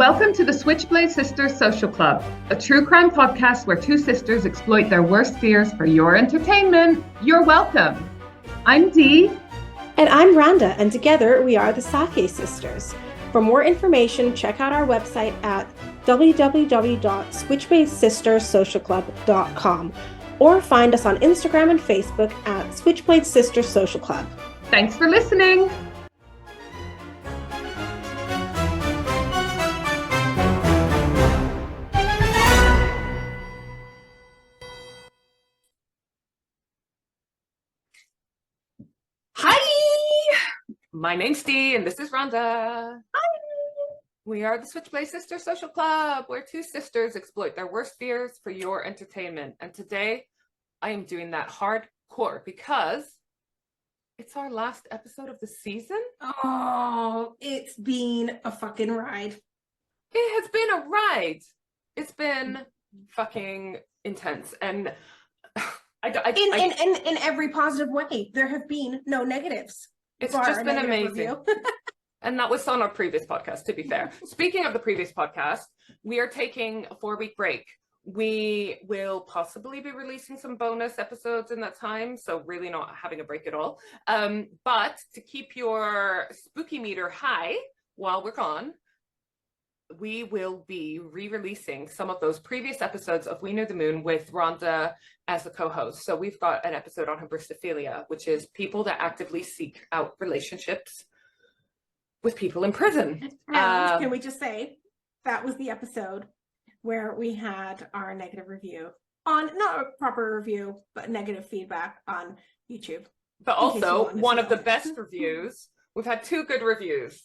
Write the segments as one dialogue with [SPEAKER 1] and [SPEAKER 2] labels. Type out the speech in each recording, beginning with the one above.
[SPEAKER 1] Welcome to the Switchblade Sisters Social Club, a true crime podcast where two sisters exploit their worst fears for your entertainment. You're welcome. I'm Dee.
[SPEAKER 2] And I'm Rhonda, and together we are the Sake Sisters. For more information, check out our website at www.switchbladesistersocialclub.com or find us on Instagram and Facebook at Switchblade Sisters Social Club.
[SPEAKER 1] Thanks for listening. My name's Dee, and this is Rhonda.
[SPEAKER 2] Hi!
[SPEAKER 1] We are the Switchblade Sisters Social Club, where two sisters exploit their worst fears for your entertainment. And today, I am doing that hardcore because it's our last episode of the season.
[SPEAKER 2] Oh, it's been a fucking ride.
[SPEAKER 1] It has been a ride. It's been fucking intense. And
[SPEAKER 2] in every positive way, there have been no negatives.
[SPEAKER 1] It's just been amazing. And that was on our previous podcast, to be fair. Speaking of the previous podcast, we are taking a 4-week break. We will possibly be releasing some bonus episodes in that time, so really not having a break at all. But to keep your spooky meter high while we're gone, we will be re-releasing some of those previous episodes of We Knew the Moon with Rhonda as the co-host. So we've got an episode on hybristophilia, which is people that actively seek out relationships with people in prison.
[SPEAKER 2] And can we just say that was the episode where we had our negative review on, not a proper review, but negative feedback on YouTube.
[SPEAKER 1] But also one of the best reviews. We've had 2 good reviews.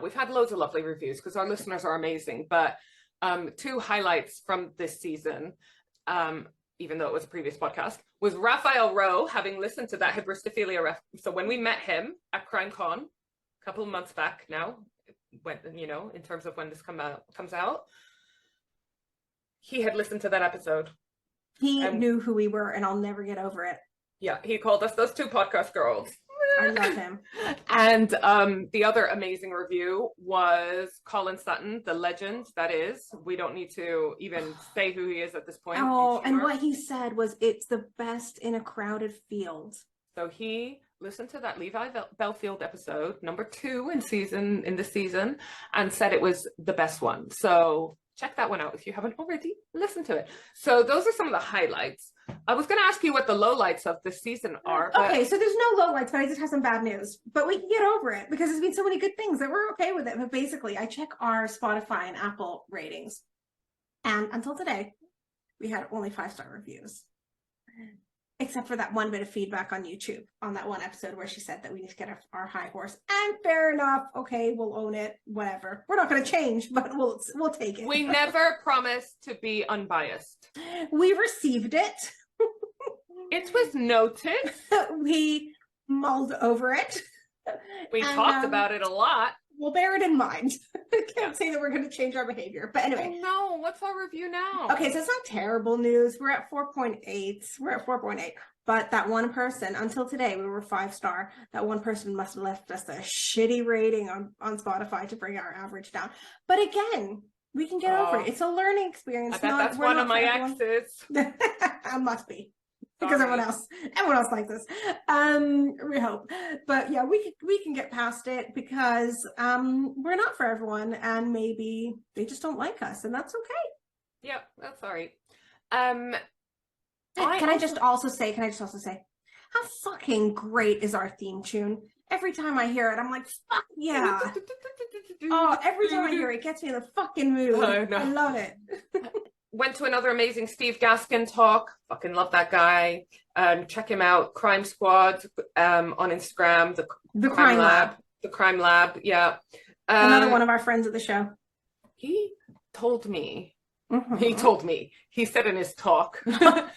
[SPEAKER 1] We've had loads of lovely reviews because our listeners are amazing, but 2 highlights from this season, even though it was a previous podcast, was Raphael Rowe having listened to that hybristophilia. So when we met him at CrimeCon a couple of months back now, when, in terms of when this comes out, he had listened to that episode.
[SPEAKER 2] He knew who we were, and I'll never get over it.
[SPEAKER 1] Yeah, he called us those 2 podcast girls.
[SPEAKER 2] I love him.
[SPEAKER 1] And the other amazing review was Colin Sutton, the legend that is. We don't need to even say who he is at this point.
[SPEAKER 2] Oh, and what he said was, it's the best in a crowded field.
[SPEAKER 1] So he listened to that Levi Belfield episode, number 2 in this season, and said it was the best one. So check that one out if you haven't already listened to it. So those are some of the highlights. I was going to ask you what the lowlights of this season are. But...
[SPEAKER 2] Okay, so there's no lowlights, but I just have some bad news. But we can get over it because there's been so many good things that we're okay with it. But basically, I check our Spotify and Apple ratings. And until today, we had only 5-star reviews. Except for that one bit of feedback on YouTube on that one episode where she said that we need to get our high horse. And fair enough. Okay, we'll own it. Whatever. We're not going to change, but we'll take it.
[SPEAKER 1] We never promised to be unbiased.
[SPEAKER 2] We received it.
[SPEAKER 1] It was noted.
[SPEAKER 2] We mulled over it.
[SPEAKER 1] We talked about it a lot.
[SPEAKER 2] We'll bear it in mind. I can't say that we're going to change our behavior. But anyway.
[SPEAKER 1] No, what's our review now?
[SPEAKER 2] Okay, so it's not terrible news. We're at 4.8. But that one person, until today, we were 5-star. That one person must have left us a shitty rating on Spotify to bring our average down. But again, we can get over it. It's a learning experience.
[SPEAKER 1] I bet that's one of my exes.
[SPEAKER 2] I must be. Because everyone else likes us. We hope. But yeah, we can get past it because we're not for everyone, and maybe they just don't like us, and that's okay.
[SPEAKER 1] Yeah, that's all right.
[SPEAKER 2] Can I just also say, how fucking great is our theme tune? Every time I hear it, I'm like, fuck yeah. Oh, every time I hear it, it gets me in the fucking mood. Oh, no. I love it.
[SPEAKER 1] Went to another amazing Steve Gaskin talk. Fucking love that guy. Check him out. Crime Squad on Instagram. The Crime Lab. The Crime Lab. Yeah.
[SPEAKER 2] Another one of our friends at the show.
[SPEAKER 1] He told me.
[SPEAKER 2] Mm-hmm.
[SPEAKER 1] He said in his talk.
[SPEAKER 2] To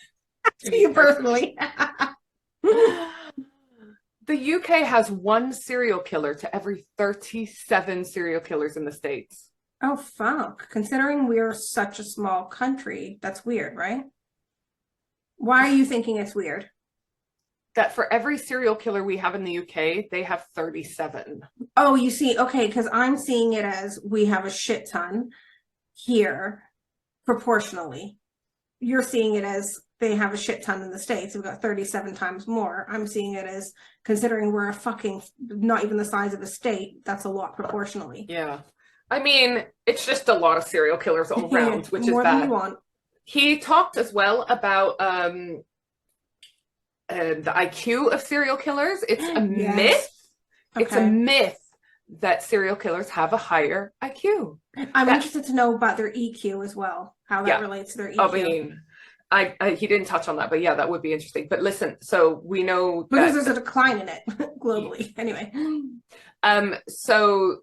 [SPEAKER 2] you personally.
[SPEAKER 1] The UK has 1 serial killer to every 37 serial killers in the States.
[SPEAKER 2] Oh, fuck. Considering we're such a small country, that's weird, right? Why are you thinking it's weird?
[SPEAKER 1] that for every serial killer we have in the UK, they have 37.
[SPEAKER 2] Oh, you see, okay, because I'm seeing it as we have a shit ton here proportionally. You're seeing it as they have a shit ton in the States. We've got 37 times more. I'm seeing it as, considering we're a fucking, not even the size of a state, that's a lot proportionally.
[SPEAKER 1] Yeah. I mean, it's just a lot of serial killers all around, which is
[SPEAKER 2] more
[SPEAKER 1] bad.
[SPEAKER 2] than you want.
[SPEAKER 1] He talked as well about the IQ of serial killers. It's a myth.
[SPEAKER 2] Okay.
[SPEAKER 1] It's a myth that serial killers have a higher IQ.
[SPEAKER 2] I'm interested to know about their EQ as well, how that relates to their EQ.
[SPEAKER 1] I mean, he didn't touch on that, but yeah, that would be interesting. But listen, so we know
[SPEAKER 2] because there's a decline in it globally. Anyway,
[SPEAKER 1] so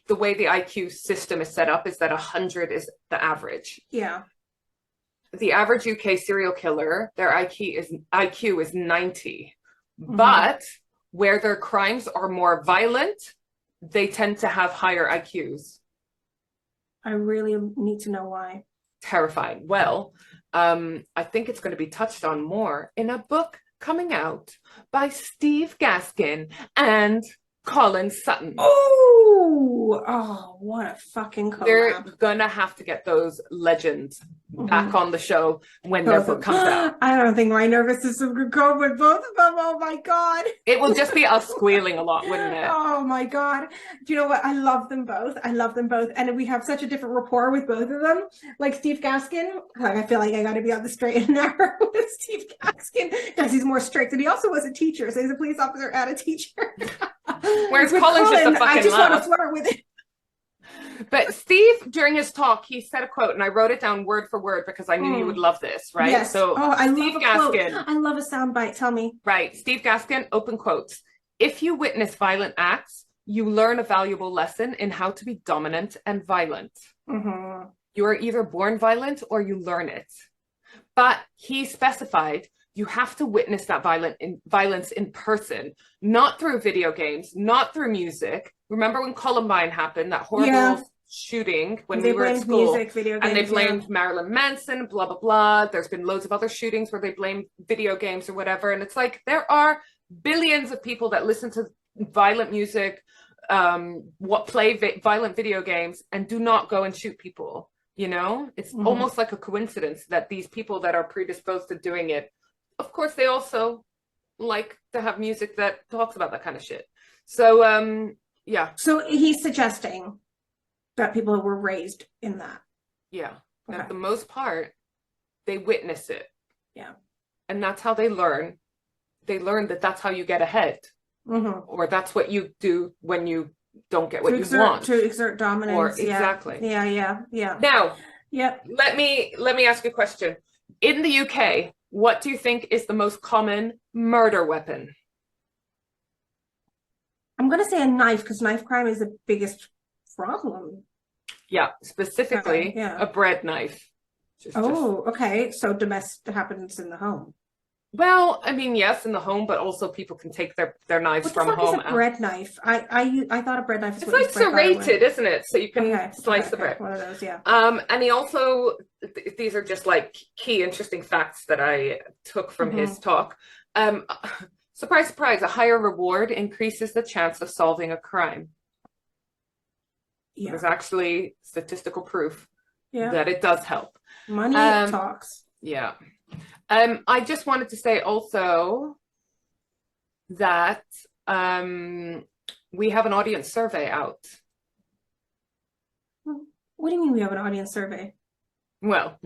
[SPEAKER 1] the way the IQ system is set up is that 100 is the average.
[SPEAKER 2] Yeah.
[SPEAKER 1] The average UK serial killer, their IQ is 90, but where their crimes are more violent, they tend to have higher IQs.
[SPEAKER 2] I really need to know why.
[SPEAKER 1] Terrifying. Well, I think it's going to be touched on more in a book coming out by Steve Gaskin and Colin Sutton.
[SPEAKER 2] Oh, what a fucking collab.
[SPEAKER 1] They're gonna have to get those legends back on the show when their book comes out.
[SPEAKER 2] I don't think my nervous system could cope with both of them. Oh my God.
[SPEAKER 1] It will just be us squealing a lot, wouldn't it?
[SPEAKER 2] Oh my God. Do you know what? I love them both. I love them both. And we have such a different rapport with both of them. Like Steve Gaskin, I feel like I got to be on the straight and narrow with Steve Gaskin because he's more strict. And he also was a teacher. So he's a police officer and a teacher.
[SPEAKER 1] Whereas Colin's just a fucking
[SPEAKER 2] I just
[SPEAKER 1] laugh.
[SPEAKER 2] want to flirt with it.
[SPEAKER 1] But Steve, during his talk, he said a quote, and I wrote it down word for word because I knew you would love this, right?
[SPEAKER 2] Yes.
[SPEAKER 1] So Steve Gaskin.
[SPEAKER 2] I love a soundbite. Tell me.
[SPEAKER 1] Right. Steve Gaskin, open quotes. If you witness violent acts, you learn a valuable lesson in how to be dominant and violent. You are either born violent or you learn it. But he specified you have to witness that violence in person, not through video games, not through music. Remember when Columbine happened, that horrible shooting when we were at school,
[SPEAKER 2] music, video games,
[SPEAKER 1] and they blamed Marilyn Manson, blah, blah, blah. There's been loads of other shootings where they blame video games or whatever. And it's like, there are billions of people that listen to violent music, play violent video games and do not go and shoot people. You know, it's almost like a coincidence that these people that are predisposed to doing it, of course, they also like to have music that talks about that kind of shit. So, yeah.
[SPEAKER 2] So he's suggesting that people were raised in that.
[SPEAKER 1] Yeah.
[SPEAKER 2] Okay.
[SPEAKER 1] For the most part, they witness it.
[SPEAKER 2] Yeah.
[SPEAKER 1] And that's how they learn. They learn that that's how you get ahead. Or that's what you do when you don't get what you want.
[SPEAKER 2] To exert dominance.
[SPEAKER 1] Or exactly.
[SPEAKER 2] Yeah.
[SPEAKER 1] Now,
[SPEAKER 2] yep.
[SPEAKER 1] let me ask you a question. In the UK, what do you think is the most common murder weapon?
[SPEAKER 2] I'm going to say a knife because knife crime is the biggest problem.
[SPEAKER 1] Yeah, specifically a bread knife.
[SPEAKER 2] Okay. So domestic happens in the home.
[SPEAKER 1] Well, I mean, yes, in the home, but also people can take their knives from home.
[SPEAKER 2] What the fuck is a bread knife? I thought a bread knife is
[SPEAKER 1] it's like serrated, isn't it? So you can slice the bread.
[SPEAKER 2] One of those, yeah.
[SPEAKER 1] And he also, these are just like key interesting facts that I took from his talk. Surprise, surprise, a higher reward increases the chance of solving a crime. Yeah. There's actually statistical proof that it does help.
[SPEAKER 2] Money talks.
[SPEAKER 1] Yeah. I just wanted to say also that we have an audience survey out.
[SPEAKER 2] What do you mean we have an audience survey?
[SPEAKER 1] Well,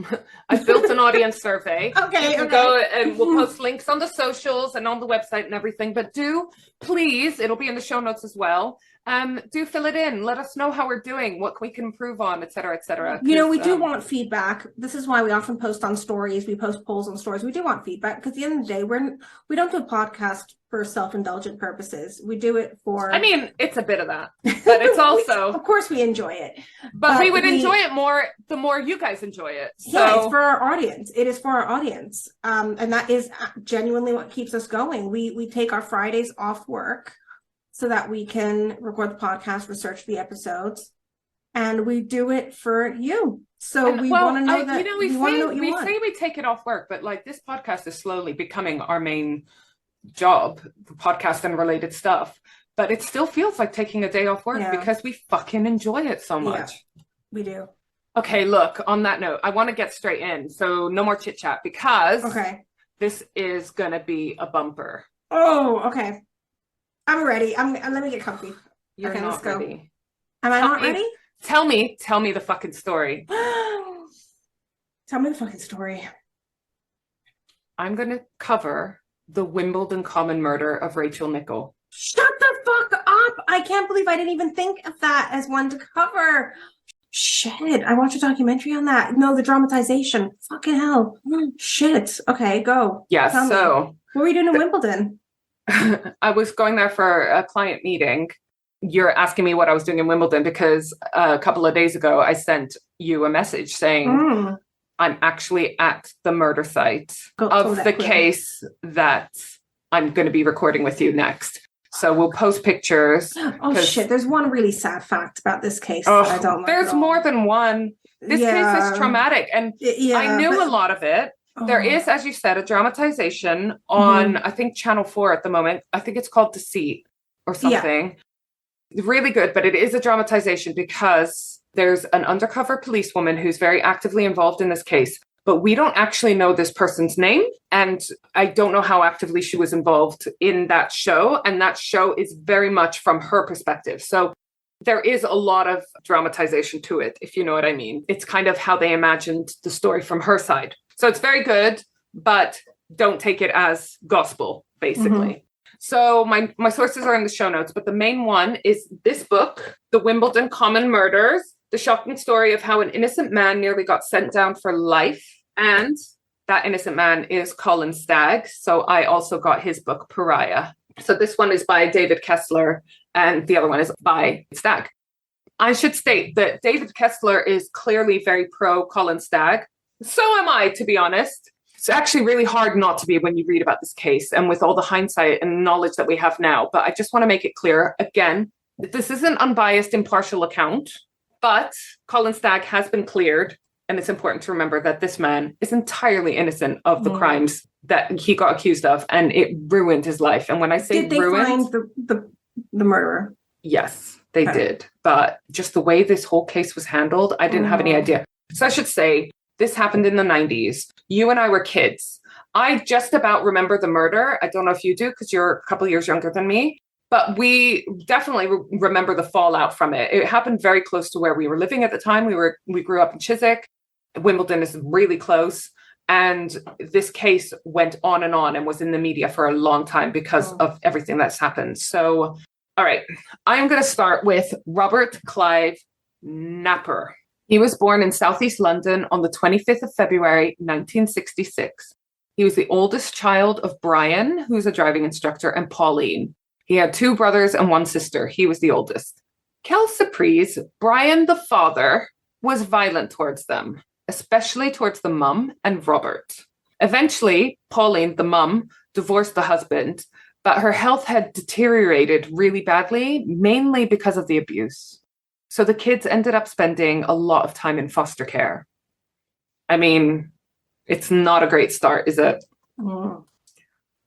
[SPEAKER 1] I've built an audience survey.
[SPEAKER 2] Okay.
[SPEAKER 1] Go and we'll post links on the socials and on the website and everything. But do please, it'll be in the show notes as well. Do fill it in. Let us know how we're doing, what we can improve on, et cetera, et cetera.
[SPEAKER 2] You know, we do want feedback. This is why we often post on stories. We post polls on stories. We do want feedback because at the end of the day, we don't do a podcast for self-indulgent purposes. We do it for...
[SPEAKER 1] I mean, it's a bit of that, but it's also...
[SPEAKER 2] Of course we enjoy it.
[SPEAKER 1] But we would enjoy it more the more you guys enjoy it. So...
[SPEAKER 2] Yeah, it's for our audience. It is for our audience. And that is genuinely what keeps us going. We take our Fridays off work so that we can record the podcast, research the episodes, and we do it for you. So we want to know that we say we take it off work, but like this podcast is slowly becoming our main
[SPEAKER 1] job, podcast and related stuff, but it still feels like taking a day off work because we fucking enjoy it so much.
[SPEAKER 2] Yeah, we do.
[SPEAKER 1] Okay, look, on that note, I want to get straight in. So no more chit chat because this is going to be a bumper.
[SPEAKER 2] Oh, okay. I'm ready. Let me get comfy.
[SPEAKER 1] You're
[SPEAKER 2] okay,
[SPEAKER 1] not
[SPEAKER 2] let's go.
[SPEAKER 1] ready.
[SPEAKER 2] Am I not ready?
[SPEAKER 1] Tell me the fucking story.
[SPEAKER 2] Tell me the fucking story.
[SPEAKER 1] I'm going to cover the Wimbledon Common Murder of Rachel Nickell.
[SPEAKER 2] Shut the fuck up. I can't believe I didn't even think of that as one to cover. Shit, I watched a documentary on that. No, the dramatization. Fucking hell. Shit. Okay, go.
[SPEAKER 1] Yeah, so...
[SPEAKER 2] What were you doing in Wimbledon?
[SPEAKER 1] I was going there for a client meeting. You're asking me what I was doing in Wimbledon because a couple of days ago, I sent you a message saying I'm actually at the murder site of the case that I'm going to be recording with you next. So we'll post pictures.
[SPEAKER 2] Oh shit, there's one really sad fact about this case that I don't like.
[SPEAKER 1] There's more than one. This case is traumatic and I knew a lot of it. There is, as you said, a dramatization on, I think, Channel 4 at the moment. I think it's called Deceit or something. Yeah. Really good, but it is a dramatization because there's an undercover policewoman who's very actively involved in this case, but we don't actually know this person's name. And I don't know how actively she was involved in that show. And that show is very much from her perspective. So there is a lot of dramatization to it, if you know what I mean. It's kind of how they imagined the story from her side. So it's very good, but don't take it as gospel, basically. So my sources are in the show notes, but the main one is this book, The Wimbledon Common Murders, the shocking story of how an innocent man nearly got sent down for life. And that innocent man is Colin Stagg. So I also got his book, Pariah. So this one is by David Kessler and the other one is by Stagg. I should state that David Kessler is clearly very pro Colin Stagg. So am I, to be honest. It's actually really hard not to be when you read about this case and with all the hindsight and knowledge that we have now. But I just want to make it clear, again, that this is an unbiased, impartial account, but Colin Stagg has been cleared. And it's important to remember that this man is entirely innocent of the crimes that he got accused of. And it ruined his life. And when I say
[SPEAKER 2] did they find the murderer?
[SPEAKER 1] Yes, they did. But just the way this whole case was handled, I didn't have any idea. So I should say, this happened in the 90s. You and I were kids. I just about remember the murder. I don't know if you do because you're a couple of years younger than me, but we definitely remember the fallout from it. It happened very close to where we were living at the time. We grew up in Chiswick. Wimbledon is really close. And this case went on and was in the media for a long time because of everything that's happened. So, all right, I'm going to start with Robert Clive Napper. He was born in Southeast London on the 25th of February, 1966. He was the oldest child of Brian, who's a driving instructor, and Pauline. He had two brothers and one sister. He was the oldest. Quelle surprise, Brian, the father, was violent towards them, especially towards the mum and Robert. Eventually, Pauline, the mum, divorced the husband, but her health had deteriorated really badly, mainly because of the abuse. So the kids ended up spending a lot of time in foster care. I mean, it's not a great start, is it?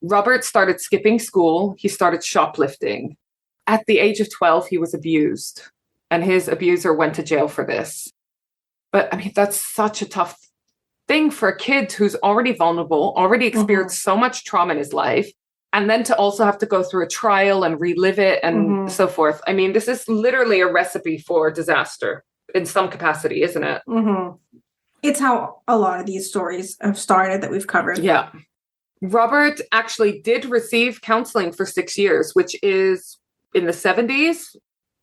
[SPEAKER 1] Robert started skipping school. He started shoplifting. At the age of 12, he was abused, and his abuser went to jail for this. But I mean, that's such a tough thing for a kid who's already vulnerable, already experienced so much trauma in his life. And then to also have to go through a trial and relive it and so forth. I mean, this is literally a recipe for disaster in some capacity, isn't it?
[SPEAKER 2] It's how a lot of these stories have started that we've covered.
[SPEAKER 1] Yeah. Robert actually did receive counseling for 6 years, which is in the 70s,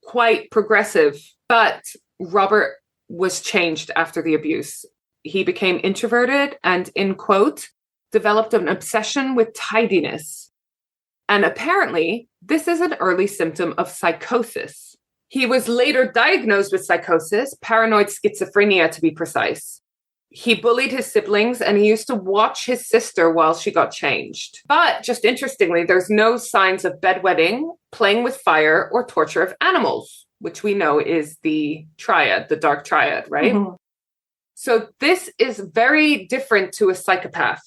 [SPEAKER 1] quite progressive. But Robert was changed after the abuse. He became introverted and, in quote, developed an obsession with tidiness. And apparently, this is an early symptom of psychosis. He was later diagnosed with psychosis, paranoid schizophrenia to be precise. He bullied his siblings and he used to watch his sister while she got changed. But just interestingly, there's no signs of bedwetting, playing with fire, or torture of animals, which we know is the triad, the dark triad, right? So this is very different to a psychopath.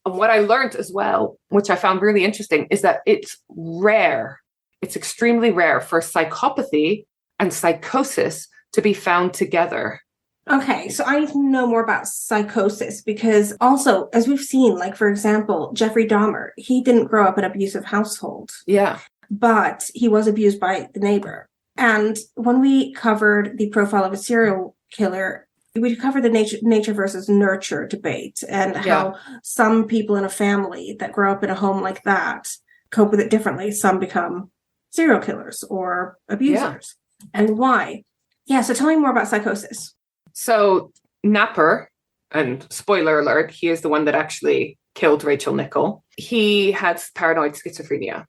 [SPEAKER 1] And what I learned as well, which I found really interesting, is that it's rare. It's extremely rare for psychopathy and psychosis to be found together.
[SPEAKER 2] Okay, so I need to know more about psychosis because also, as we've seen, like, for example, Jeffrey Dahmer, he didn't grow up in an abusive household.
[SPEAKER 1] Yeah.
[SPEAKER 2] But he was abused by the neighbor. And when we covered the profile of a serial killer, we covered the nature versus nurture debate and how some people in a family that grow up in a home like that cope with it differently. Some become serial killers or abusers. And why? Yeah, so tell me more about psychosis.
[SPEAKER 1] So Napper, and spoiler alert, he is the one that actually killed Rachel Nickell. He had paranoid schizophrenia,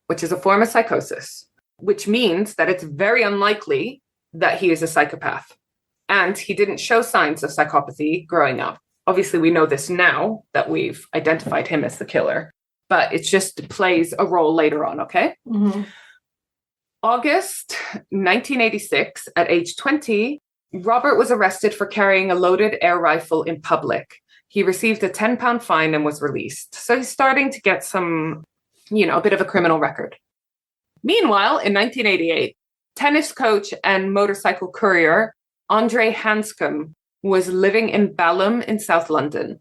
[SPEAKER 1] which is a form of psychosis, which means that it's very unlikely that he is a psychopath. And he didn't show signs of psychopathy growing up. Obviously, we know this now that we've identified him as the killer, but it just plays a role later on, okay?
[SPEAKER 2] Mm-hmm.
[SPEAKER 1] August 1986, at age 20, Robert was arrested for carrying a loaded air rifle in public. He received a £10 fine and was released. So he's starting to get some, a bit of a criminal record. Meanwhile, in 1988, tennis coach and motorcycle courier Andre Hanscom was living in Balham in South London.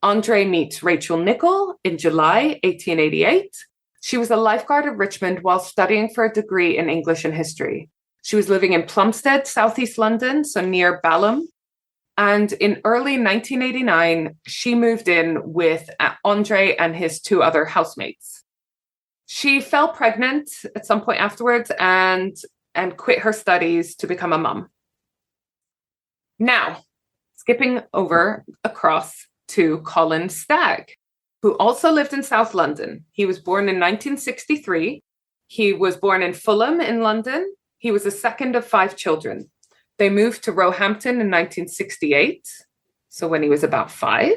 [SPEAKER 1] Andre meets Rachel Nickell in July 1888. She was a lifeguard at Richmond while studying for a degree in English and history. She was living in Plumstead, southeast London, so near Balham. And in early 1989, she moved in with Andre and his two other housemates. She fell pregnant at some point afterwards and quit her studies to become a mum. Now, skipping over across to Colin Stagg, who also lived in South London. He was born in 1963. He was born in Fulham in London. He was the second of 5 children. They moved to Roehampton in 1968, so when he was about 5.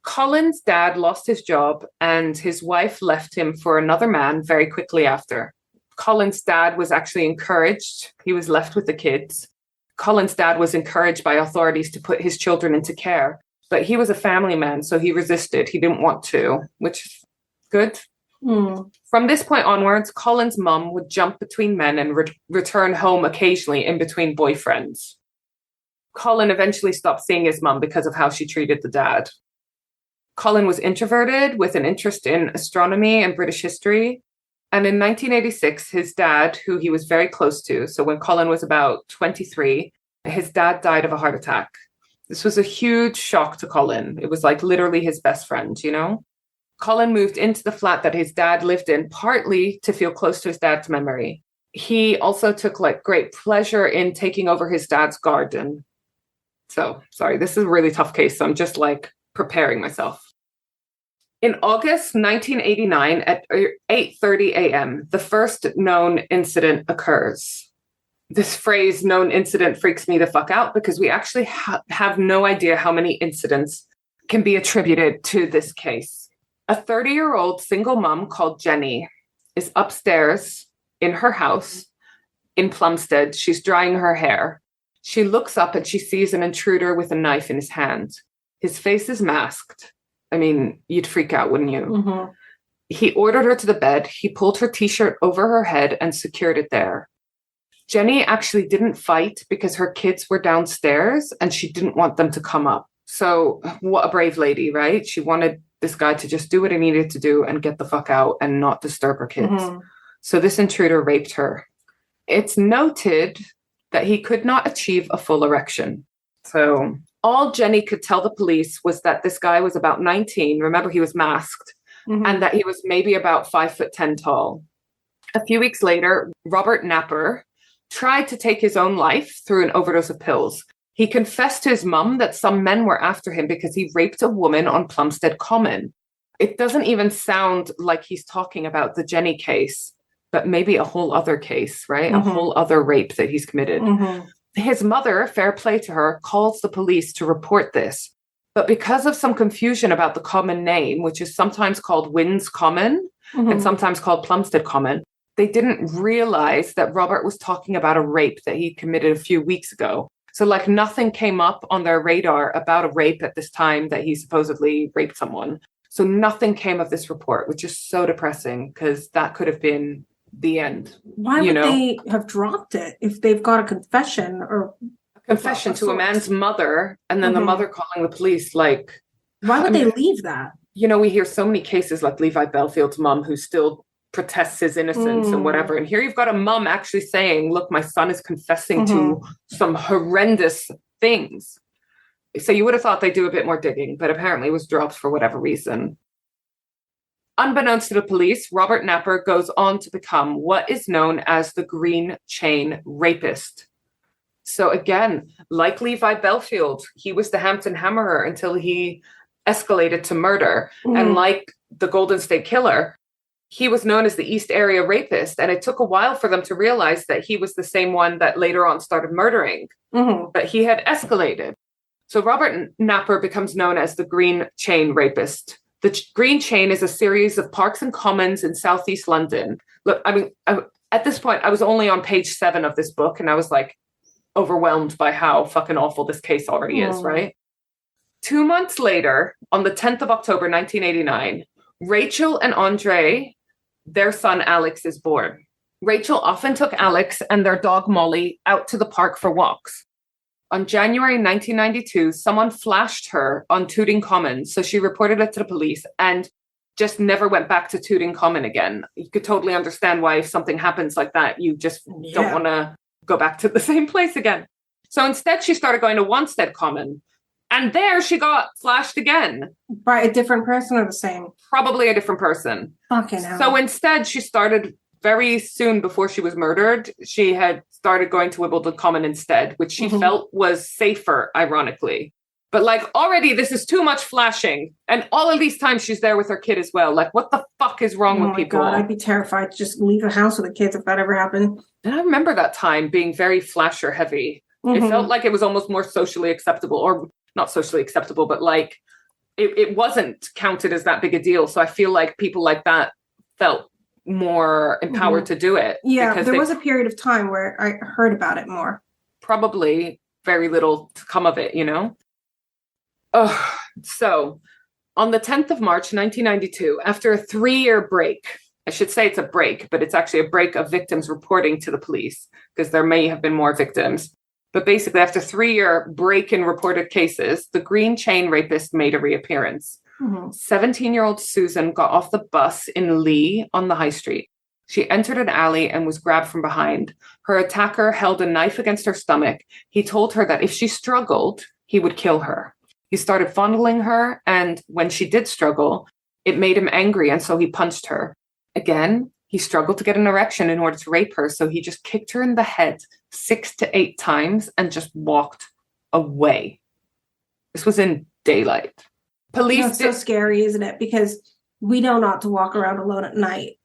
[SPEAKER 1] Colin's dad lost his job and his wife left him for another man very quickly after. Colin's dad was actually encouraged. He was left with the kids. Colin's dad was encouraged by authorities to put his children into care, but he was a family man, so he resisted. He didn't want to, which is good. From this point onwards, Colin's mum would jump between men and return home occasionally in between boyfriends. Colin eventually stopped seeing his mum because of how she treated the dad. Colin was introverted with an interest in astronomy and British history. And in 1986, his dad, who he was very close to, so when Colin was about 23, his dad died of a heart attack. This was a huge shock to Colin. It was like literally his best friend, Colin moved into the flat that his dad lived in, partly to feel close to his dad's memory. He also took great pleasure in taking over his dad's garden. So, sorry, this is a really tough case. So I'm just preparing myself. In August 1989 at 8:30 a.m., the first known incident occurs. This phrase, known incident, freaks me the fuck out because we actually have no idea how many incidents can be attributed to this case. A 30-year-old single mom called Jenny is upstairs in her house in Plumstead. She's drying her hair. She looks up and she sees an intruder with a knife in his hand. His face is masked. I mean, you'd freak out, wouldn't you? Mm-hmm. He ordered her to the bed. He pulled her t-shirt over her head and secured it there. Jenny actually didn't fight because her kids were downstairs and she didn't want them to come up. So what a brave lady, right? She wanted this guy to just do what he needed to do and get the fuck out and not disturb her kids. Mm-hmm. So this intruder raped her. It's noted that he could not achieve a full erection. So all Jenny could tell the police was that this guy was about 19. Remember, he was masked. Mm-hmm. And that he was maybe about 5'10" tall. A few weeks later, Robert Napper tried to take his own life through an overdose of pills. He confessed to his mum that some men were after him because he raped a woman on Plumstead Common. It doesn't even sound like he's talking about the Jenny case, but maybe a whole other case, right? Mm-hmm. A whole other rape that he's committed. Mm-hmm. His mother, fair play to her, calls the police to report this. But because of some confusion about the common name, which is sometimes called Winds Common mm-hmm. and sometimes called Plumstead Common, they didn't realize that Robert was talking about a rape that he committed a few weeks ago. So nothing came up on their radar about a rape at this time that he supposedly raped someone. So nothing came of this report, which is so depressing because that could have been the end.
[SPEAKER 2] Why would they have dropped it if they've got a confession or
[SPEAKER 1] confession to a man's mother, and then the mother calling the police? Like,
[SPEAKER 2] why would they leave that?
[SPEAKER 1] You know, we hear so many cases like Levi Belfield's mom who still protests his innocence and whatever. And here you've got a mom actually saying, look, my son is confessing to some horrendous things. So you would have thought they'd do a bit more digging, but apparently it was dropped for whatever reason. Unbeknownst to the police, Robert Napper goes on to become what is known as the Green Chain Rapist. So again, like Levi Belfield, he was the Hampton Hammerer until he escalated to murder. And like the Golden State Killer, he was known as the East Area Rapist. And it took a while for them to realize that he was the same one that later on started murdering, but he had escalated. So Robert Napper becomes known as the Green Chain Rapist. The Green Chain is a series of parks and commons in Southeast London. Look, I mean, at this point, I was only on page 7 of this book, and I was like overwhelmed by how fucking awful this case already is, right? 2 months later, on the 10th of October, 1989, Rachel and Andre, their son Alex, is born. Rachel often took Alex and their dog Molly out to the park for walks. On January 1992, someone flashed her on Tooting Common, so she reported it to the police and just never went back to Tooting Common again. You could totally understand why if something happens like that, you just don't want to go back to the same place again. So instead, she started going to Wanstead Common, and there she got flashed again.
[SPEAKER 2] By a different person or the same?
[SPEAKER 1] Probably a different person.
[SPEAKER 2] Okay, now.
[SPEAKER 1] So instead, she started very soon before she was murdered. She had started going to Wimbledon Common instead, which she felt was safer, ironically. But like, already this is too much flashing. And all of these times she's there with her kid as well. Like, what the fuck is wrong with people?
[SPEAKER 2] God, I'd be terrified to just leave the house with the kids if that ever happened.
[SPEAKER 1] And I remember that time being very flasher heavy. It felt like it was almost more socially acceptable, or not socially acceptable, but like it wasn't counted as that big a deal. So I feel like people like that felt more empowered to do it.
[SPEAKER 2] Yeah, there was a period of time where I heard about it more.
[SPEAKER 1] Probably very little to come of it, you know? So on the 10th of March, 1992, after a 3-year break, I should say it's a break, but it's actually a break of victims reporting to the police, because there may have been more victims. But basically, after a 3-year break in reported cases, the Green Chain Rapist made a reappearance. 17-year-old Susan got off the bus in Lee on the high street. She entered an alley and was grabbed from behind. Her attacker held a knife against her stomach. He told her that if she struggled, he would kill her. He started fondling her, and when she did struggle, it made him angry, and so he punched her. Again, he struggled to get an erection in order to rape her, so he just kicked her in the head 6 to 8 times and just walked away. This was in daylight. Police.
[SPEAKER 2] That's so scary, isn't it? Because we know not to walk around alone at night,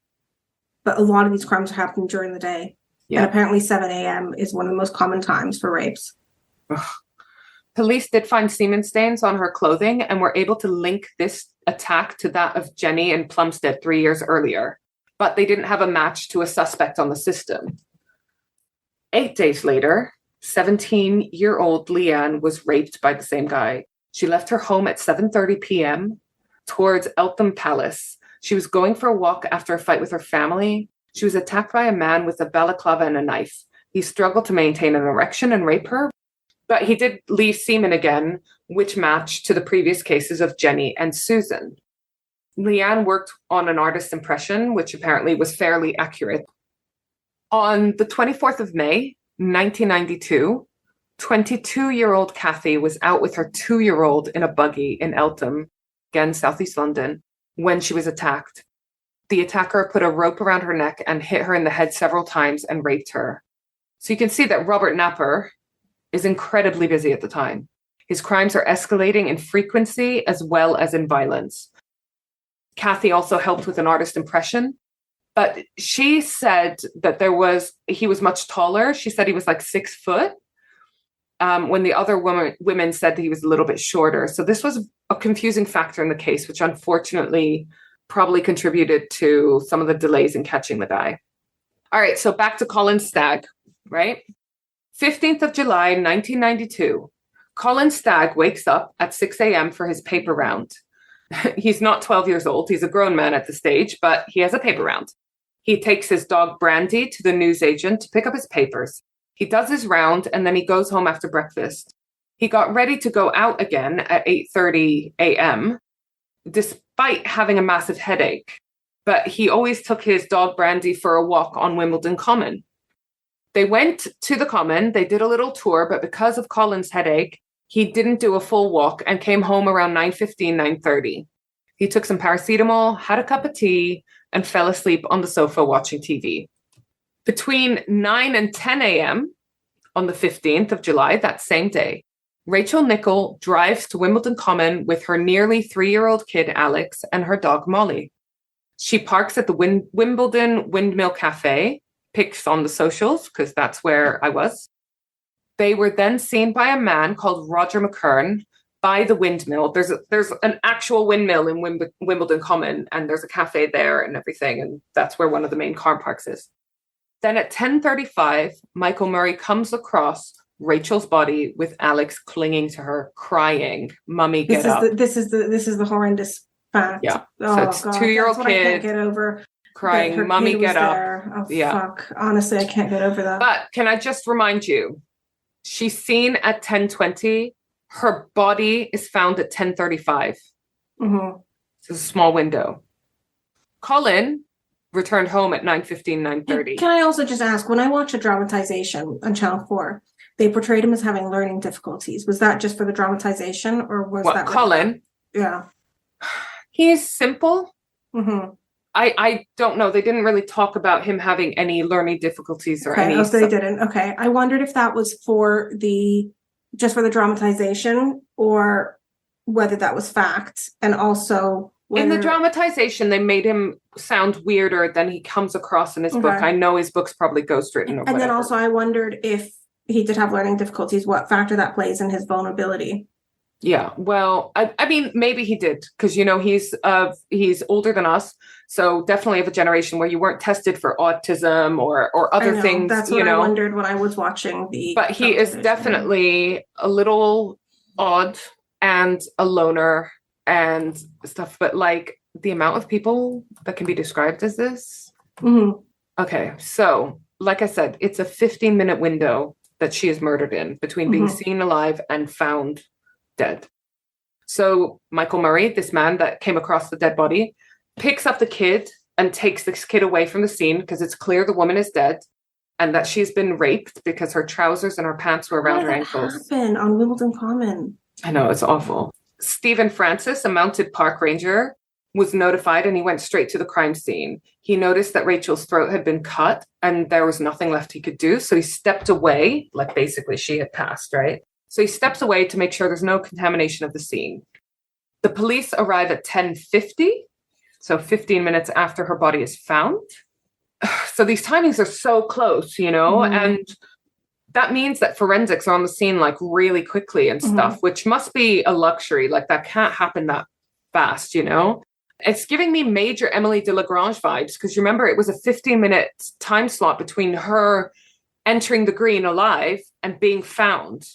[SPEAKER 2] but a lot of these crimes are happening during the day. Yeah. And apparently 7 a.m. is one of the most common times for rapes.
[SPEAKER 1] Ugh. Police did find semen stains on her clothing and were able to link this attack to that of Jenny in Plumstead 3 years earlier, but they didn't have a match to a suspect on the system. 8 days later, 17-year-old Leanne was raped by the same guy. She left her home at 7:30 p.m. towards Eltham Palace. She was going for a walk after a fight with her family. She was attacked by a man with a balaclava and a knife. He struggled to maintain an erection and rape her, but he did leave semen again, which matched to the previous cases of Jenny and Susan. Leanne worked on an artist's impression, which apparently was fairly accurate. On the 24th of May, 1992, 22-year-old Kathy was out with her 2-year-old in a buggy in Eltham, again, Southeast London, when she was attacked. The attacker put a rope around her neck and hit her in the head several times and raped her. So you can see that Robert Napper is incredibly busy at the time. His crimes are escalating in frequency as well as in violence. Kathy also helped with an artist impression, but she said that he was much taller. She said he was like 6 foot, when the other women said that he was a little bit shorter. So this was a confusing factor in the case, which unfortunately probably contributed to some of the delays in catching the guy. All right, so back to Colin Stagg, right? 15th of July, 1992. Colin Stagg wakes up at 6 a.m. for his paper round. He's not 12 years old. He's a grown man at the stage, but he has a paper round. He takes his dog Brandy to the newsagent to pick up his papers. He does his round and then he goes home after breakfast. He got ready to go out again at 8:30 a.m. despite having a massive headache. But he always took his dog Brandy for a walk on Wimbledon Common. They went to the Common, they did a little tour, but because of Colin's headache, he didn't do a full walk and came home around 9:15, 9:30. He took some paracetamol, had a cup of tea, and fell asleep on the sofa watching TV. Between 9 and 10 a.m. on the 15th of July, that same day, Rachel Nickell drives to Wimbledon Common with her nearly 3-year-old kid, Alex, and her dog, Molly. She parks at the Wimbledon Windmill Cafe, pics on the socials, because that's where I was. They were then seen by a man called Roger McKern by the windmill. There's an actual windmill in Wimbledon Common, and there's a cafe there and everything, and that's where one of the main car parks is. Then at 10:35, Michael Murray comes across Rachel's body with Alex clinging to her, crying, "Mummy, get up."
[SPEAKER 2] This is the horrendous fact.
[SPEAKER 1] Yeah. So it's
[SPEAKER 2] God,
[SPEAKER 1] 2-year-old
[SPEAKER 2] that's what
[SPEAKER 1] kid
[SPEAKER 2] I can't get over.
[SPEAKER 1] crying, "Mummy, get up."
[SPEAKER 2] Oh,
[SPEAKER 1] Yeah.
[SPEAKER 2] fuck. Honestly, I can't get over that.
[SPEAKER 1] But can I just remind you, she's seen at 10:20. Her body is found at 10:35.
[SPEAKER 2] Mm-hmm.
[SPEAKER 1] It's a small window. Colin returned home at 9:15, 9:30.
[SPEAKER 2] Can I also just ask, when I watch a dramatization on Channel 4, they portrayed him as having learning difficulties. Was that just for the dramatization, or was that
[SPEAKER 1] Colin?
[SPEAKER 2] Yeah.
[SPEAKER 1] He's simple.
[SPEAKER 2] Mm-hmm.
[SPEAKER 1] I don't know. They didn't really talk about him having any learning difficulties or any.
[SPEAKER 2] Oh, they didn't. Okay. I wondered if that was just for the dramatization, or whether that was fact. And also
[SPEAKER 1] in the dramatization, they made him sound weirder than he comes across in his book. I know his book's probably ghostwritten or whatever.
[SPEAKER 2] And then also I wondered if he did have learning difficulties, what factor that plays in his vulnerability.
[SPEAKER 1] Yeah, well, I mean, maybe he did, because, you know, he's older than us. So definitely of a generation where you weren't tested for autism or other things.
[SPEAKER 2] That's what I wondered when I was watching the.
[SPEAKER 1] But he is definitely a little odd and a loner and stuff. But like the amount of people that can be described as this.
[SPEAKER 2] Mm-hmm.
[SPEAKER 1] Okay, so like I said, it's a 15-minute window that she is murdered in between being seen alive and found dead. So Michael Murray, this man that came across the dead body, picks up the kid and takes this kid away from the scene because it's clear the woman is dead and that she's been raped because her trousers and her pants were around her ankles.
[SPEAKER 2] What happened on Wimbledon Common?
[SPEAKER 1] I know, it's awful. Stephen Francis, a mounted park ranger, was notified and he went straight to the crime scene. He noticed that Rachel's throat had been cut and there was nothing left he could do. So he stepped away, like basically she had passed, right? So he steps away to make sure there's no contamination of the scene. The police arrive at 10:50, so 15 minutes after her body is found. So these timings are so close, you know, and that means that forensics are on the scene like really quickly and stuff, which must be a luxury. Like that can't happen that fast, you know. It's giving me major Emily de Lagrange vibes, because you remember it was a 15-minute time slot between her entering the green alive and being found,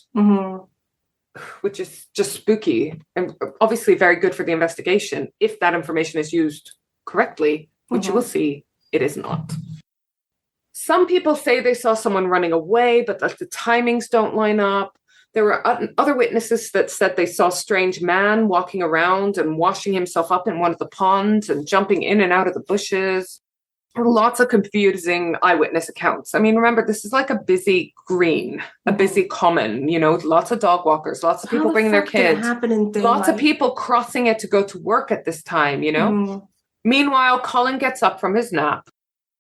[SPEAKER 1] which is just spooky and obviously very good for the investigation if that information is used correctly, which you will see it is not. Some people say they saw someone running away, but that the timings don't line up. There were other witnesses that said they saw a strange man walking around and washing himself up in one of the ponds and jumping in and out of the bushes. Lots of confusing eyewitness accounts. I mean, remember, this is like a busy green, a busy common, you know, lots of dog walkers, lots of people bringing their kids, lots of people crossing it to go to work at this time, you know. Meanwhile, Colin gets up from his nap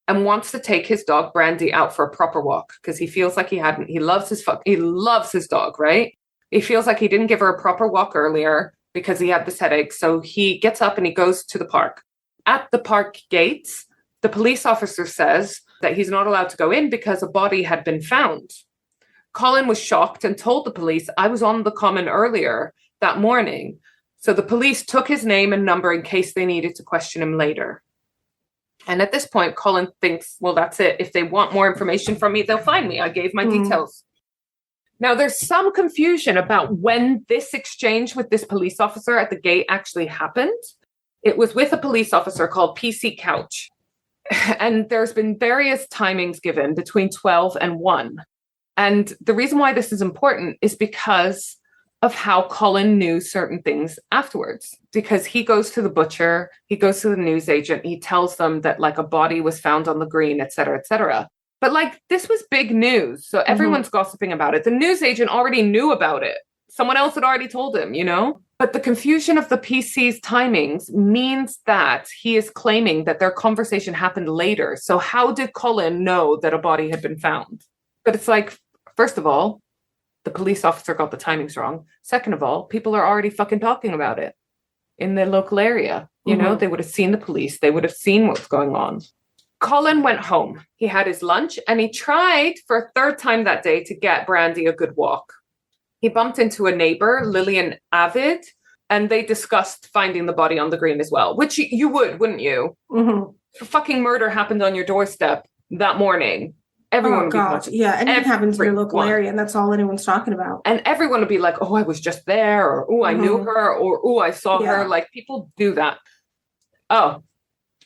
[SPEAKER 1] and wants to take his dog Brandy out for a proper walk because he feels like he loves his dog, right? He feels like he didn't give her a proper walk earlier because he had this headache. So he gets up and he goes to the park. At the park gates, the police officer says that he's not allowed to go in because a body had been found. Colin was shocked and told the police, "I was on the common earlier that morning." So the police took his name and number in case they needed to question him later. And at this point, Colin thinks, well, that's it. If they want more information from me, they'll find me. I gave my details. Now, there's some confusion about when this exchange with this police officer at the gate actually happened. It was with a police officer called PC Couch. And there's been various timings given between 12 and 1. And the reason why this is important is because of how Colin knew certain things afterwards. Because he goes to the butcher, he goes to the newsagent, he tells them that like a body was found on the green, et cetera, et cetera. But like, this was big news. So everyone's gossiping about it. The newsagent already knew about it. Someone else had already told him, you know? But the confusion of the PC's timings means that he is claiming that their conversation happened later. So how did Colin know that a body had been found? But it's like, first of all, the police officer got the timings wrong. Second of all, people are already fucking talking about it in the local area. You know, they would have seen the police. They would have seen what was going on. Colin went home. He had his lunch and he tried for a third time that day to get Brandy a good walk. He bumped into a neighbor, Lillian Avid, and they discussed finding the body on the green as well, which you would, wouldn't you? A fucking murder happened on your doorstep that morning. Everyone would be watching.
[SPEAKER 2] Yeah, anything happens in your local area, and that's all anyone's talking about.
[SPEAKER 1] And everyone would be like, oh, I was just there, or oh, I knew her, or oh, I saw her. Like, people do that. Oh,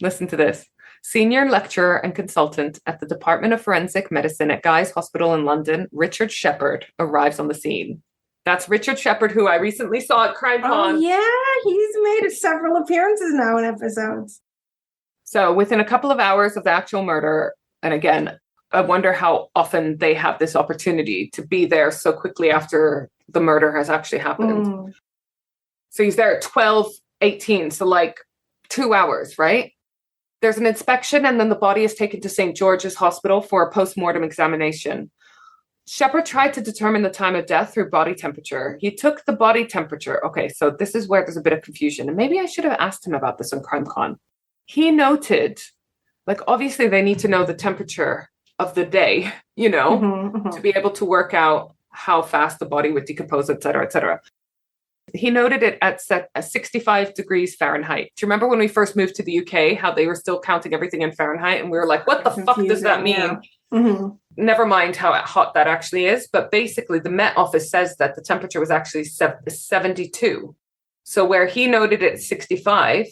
[SPEAKER 1] listen to this. Senior lecturer and consultant at the Department of Forensic Medicine at Guy's Hospital in London, Richard Shepherd, arrives on the scene. That's Richard Shepherd, who I recently saw at CrimeCon.
[SPEAKER 2] Oh, yeah, he's made several appearances now in episodes.
[SPEAKER 1] So within a couple of hours of the actual murder, and again, I wonder how often they have this opportunity to be there so quickly after the murder has actually happened. So he's there at 12:18, so like 2 hours, right? There's an inspection, and then the body is taken to St. George's Hospital for a post-mortem examination. Shepherd tried to determine the time of death through body temperature. He took the body temperature. Okay, so this is where there's a bit of confusion. And maybe I should have asked him about this on CrimeCon. He noted, like, obviously they need to know the temperature of the day, you know, to be able to work out how fast the body would decompose, et cetera, et cetera. He noted it at 65 degrees Fahrenheit. Do you remember when we first moved to the UK, how they were still counting everything in Fahrenheit? And we were like, what the fuck does that mean?
[SPEAKER 2] Yeah.
[SPEAKER 1] Never mind how hot that actually is. But basically, the Met Office says that the temperature was actually 72. So where he noted it at 65,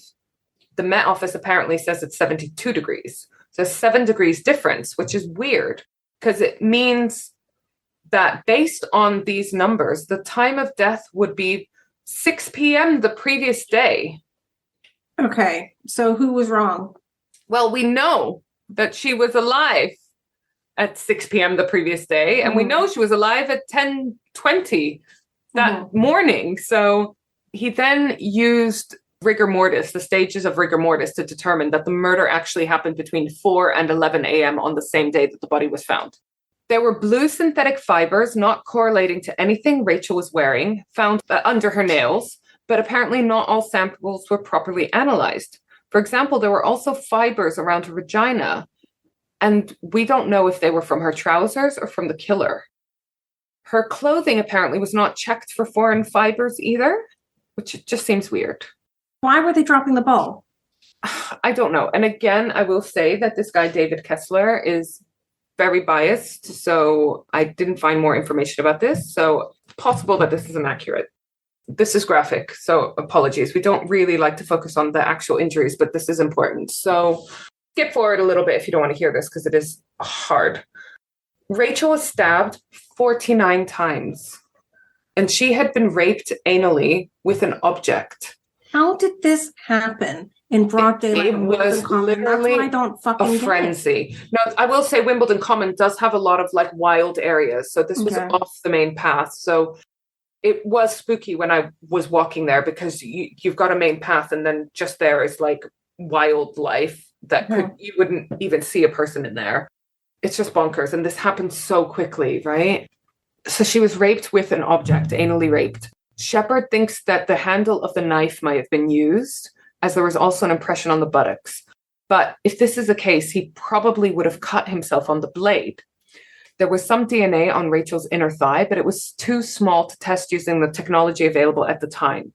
[SPEAKER 1] the Met Office apparently says it's 72 degrees. So 7 degrees difference, which is weird because it means that based on these numbers, the time of death would be 6 p.m. the previous day.
[SPEAKER 2] Okay, so who was wrong?
[SPEAKER 1] Well, we know that she was alive at 6 p.m. the previous day, and we know she was alive at 10:20 that morning. So he then used rigor mortis, the stages of rigor mortis, to determine that the murder actually happened between 4 and 11 a.m. on the same day that the body was found. There were blue synthetic fibers not correlating to anything Rachel was wearing, found under her nails, but apparently not all samples were properly analyzed. For example, there were also fibers around her vagina, and we don't know if they were from her trousers or from the killer. Her clothing apparently was not checked for foreign fibers either, which just seems weird.
[SPEAKER 2] Why were they dropping the ball?
[SPEAKER 1] I don't know. And again, I will say that this guy, David Kessler, is very biased, so I didn't find more information about this. So possible that this is inaccurate. This is graphic, so apologies. We don't really like to focus on the actual injuries, but this is important. So skip forward a little bit if you don't want to hear this, because it is hard. Rachel was stabbed 49 times, and she had been raped anally with an object.
[SPEAKER 2] How did this happen in broad daylight?
[SPEAKER 1] It was literally
[SPEAKER 2] That's what I don't fucking
[SPEAKER 1] a frenzy. Now, I will say Wimbledon Common does have a lot of like wild areas. So this was off the main path. So it was spooky when I was walking there, because you've got a main path, and then just there is like wildlife that you wouldn't even see a person in there. It's just bonkers. And this happened so quickly, right? So she was raped with an object, anally raped. Shepherd thinks that the handle of the knife might have been used, as there was also an impression on the buttocks. But if this is the case, he probably would have cut himself on the blade. There was some DNA on Rachel's inner thigh, but it was too small to test using the technology available at the time.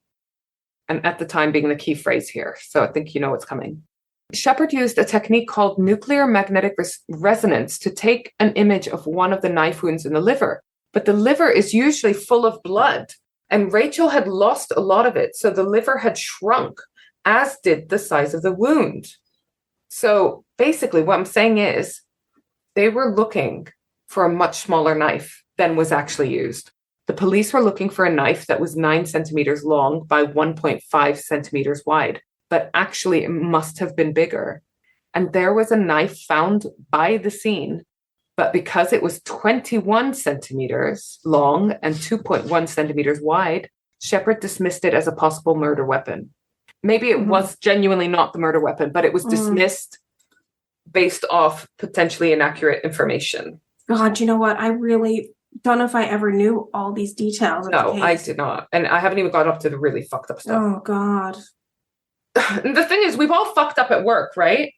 [SPEAKER 1] And at the time being the key phrase here. So I think you know what's coming. Shepherd used a technique called nuclear magnetic resonance to take an image of one of the knife wounds in the liver. but the liver is usually full of blood. And Rachel had lost a lot of it. So the liver had shrunk, as did the size of the wound. So basically what I'm saying is they were looking for a much smaller knife than was actually used. The police were looking for a knife that was 9 centimeters long by 1.5 centimeters wide, but actually it must have been bigger. And there was a knife found by the scene, but because it was 21 centimeters long and 2.1 centimeters wide, Shepherd dismissed it as a possible murder weapon. Maybe it was genuinely not the murder weapon, but it was dismissed based off potentially inaccurate information.
[SPEAKER 2] God, you know what? I really don't know if I ever knew all these details.
[SPEAKER 1] No, I did not. And I haven't even got up to the really fucked up stuff.
[SPEAKER 2] Oh, God.
[SPEAKER 1] The thing is, we've all fucked up at work, right?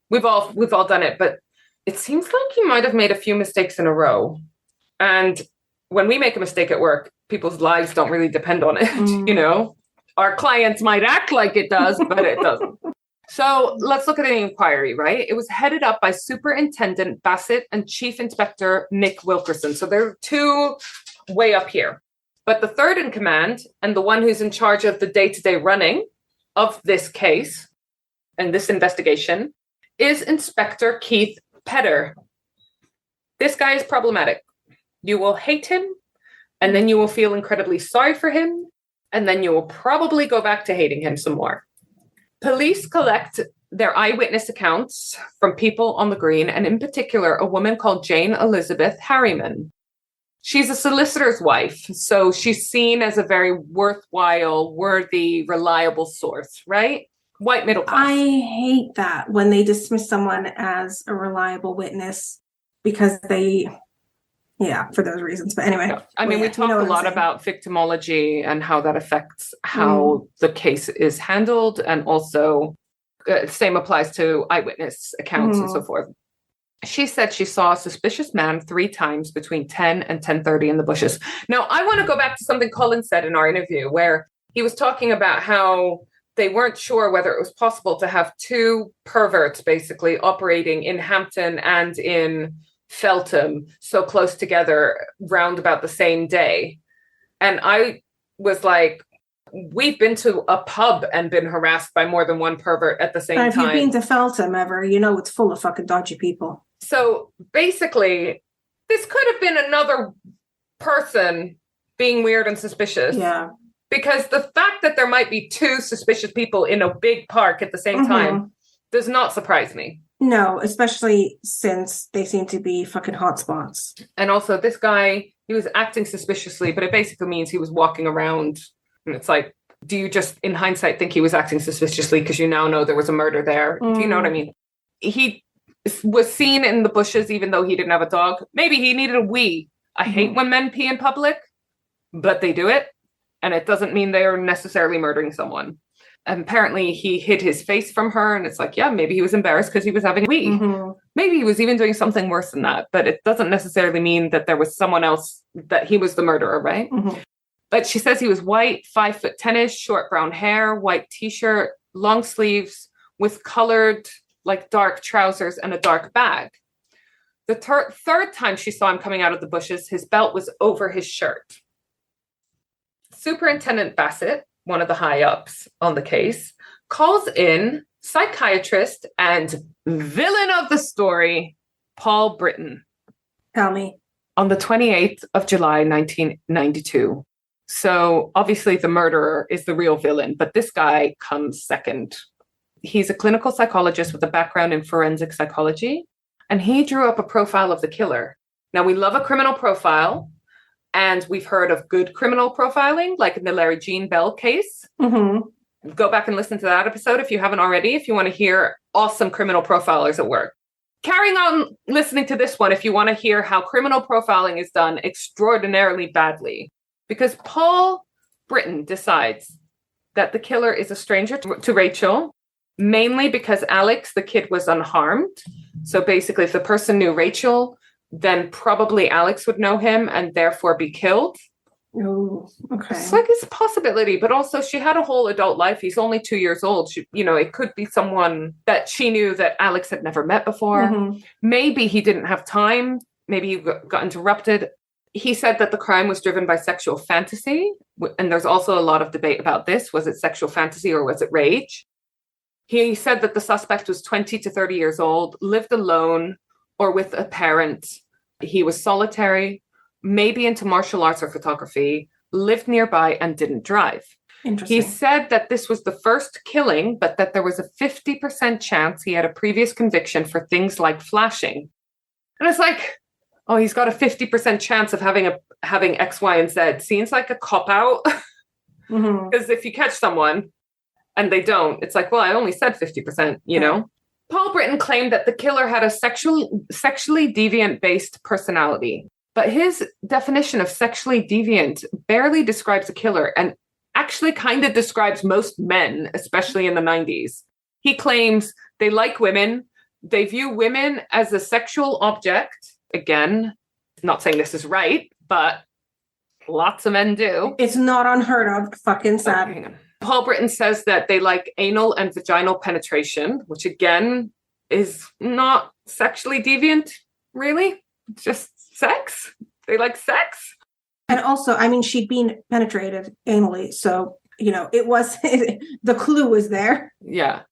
[SPEAKER 1] We've all done it, but it seems like you might have made a few mistakes in a row. And when we make a mistake at work, people's lives don't really depend on it, you know? Our clients might act like it does, but it doesn't. So let's look at the inquiry, right? It was headed up by Superintendent Bassett and Chief Inspector Nick Wilkerson. So they're two way up here. But the third in command and the one who's in charge of the day-to-day running of this case and this investigation is Inspector Keith Petter. This guy is problematic. You will hate him, and then you will feel incredibly sorry for him, and then you will probably go back to hating him some more. Police collect their eyewitness accounts from people on the green, and in particular, a woman called Jane Elizabeth Harriman. She's a solicitor's wife, so she's seen as a very worthwhile, worthy, reliable source, right? White middle class.
[SPEAKER 2] I hate that when they dismiss someone as a reliable witness because for those reasons. But anyway.
[SPEAKER 1] I mean, we talk a lot about victimology and how that affects how the case is handled. And also, same applies to eyewitness accounts and so forth. She said she saw a suspicious man 3 times between 10 and 10:30 in the bushes. Now, I want to go back to something Colin said in our interview where he was talking about how they weren't sure whether it was possible to have 2 perverts basically operating in Hampton and in Feltham so close together round about the same day. And I was like, we've been to a pub and been harassed by more than one pervert at the same time.
[SPEAKER 2] If you've been to Feltham ever, you know it's full of fucking dodgy people.
[SPEAKER 1] So basically, this could have been another person being weird and suspicious.
[SPEAKER 2] Yeah.
[SPEAKER 1] Because the fact that there might be 2 suspicious people in a big park at the same time does not surprise me.
[SPEAKER 2] No, especially since they seem to be fucking hotspots.
[SPEAKER 1] And also this guy, he was acting suspiciously, but it basically means he was walking around. And it's like, do you just, in hindsight, think he was acting suspiciously because you now know there was a murder there? Do you know what I mean? He was seen in the bushes even though he didn't have a dog. Maybe he needed a wee. I hate when men pee in public, but they do it. And it doesn't mean they are necessarily murdering someone. And apparently he hid his face from her. And it's like, yeah, maybe he was embarrassed because he was having a wee. Maybe he was even doing something worse than that. But it doesn't necessarily mean that there was someone else, that he was the murderer, right? But she says he was white, 5'10" short brown hair, white t-shirt, long sleeves with colored, like dark trousers and a dark bag. The third time she saw him coming out of the bushes, his belt was over his shirt. Superintendent Bassett, one of the high-ups on the case, calls in psychiatrist and villain of the story, Paul Britton.
[SPEAKER 2] Tell me.
[SPEAKER 1] On the 28th of July, 1992. So obviously the murderer is the real villain, but this guy comes second. He's a clinical psychologist with a background in forensic psychology, and he drew up a profile of the killer. Now, we love a criminal profile, and we've heard of good criminal profiling, like in the Larry Jean Bell case. Go back and listen to that episode if you haven't already, if you want to hear awesome criminal profilers at work. Carrying on listening to this one if you want to hear how criminal profiling is done extraordinarily badly. Because Paul Britton decides that the killer is a stranger to Rachel, mainly because Alex, the kid, was unharmed. So basically, if the person knew Rachel, then probably Alex would know him and therefore be killed.
[SPEAKER 2] Oh, okay.
[SPEAKER 1] It's like it's a possibility, but also she had a whole adult life. He's only 2 years old. It could be someone that she knew that Alex had never met before. Maybe he didn't have time. Maybe he got interrupted. He said that the crime was driven by sexual fantasy. And there's also a lot of debate about this. Was it sexual fantasy or was it rage? He said that the suspect was 20 to 30 years old, lived alone or with a parent. He was solitary, maybe into martial arts or photography, lived nearby and didn't drive.
[SPEAKER 2] Interesting.
[SPEAKER 1] He said that this was the first killing, but that there was a 50% chance he had a previous conviction for things like flashing. And it's like, oh, he's got a 50% chance of having X, Y, and Z. Seems like a cop-out. Because if you catch someone and they don't, it's like, well, I only said 50%, you know? Paul Britton claimed that the killer had a sexually deviant-based personality. But his definition of sexually deviant barely describes a killer and actually kind of describes most men, especially in the 90s. He claims they like women. They view women as a sexual object. Again, not saying this is right, but lots of men do.
[SPEAKER 2] It's not unheard of. Fucking sad.
[SPEAKER 1] Okay, Paul Britton says that they like anal and vaginal penetration, which again is not sexually deviant, really. It's just sex. They like sex.
[SPEAKER 2] And also, I mean, she'd been penetrated anally. So, you know, it was, the clue was there.
[SPEAKER 1] Yeah.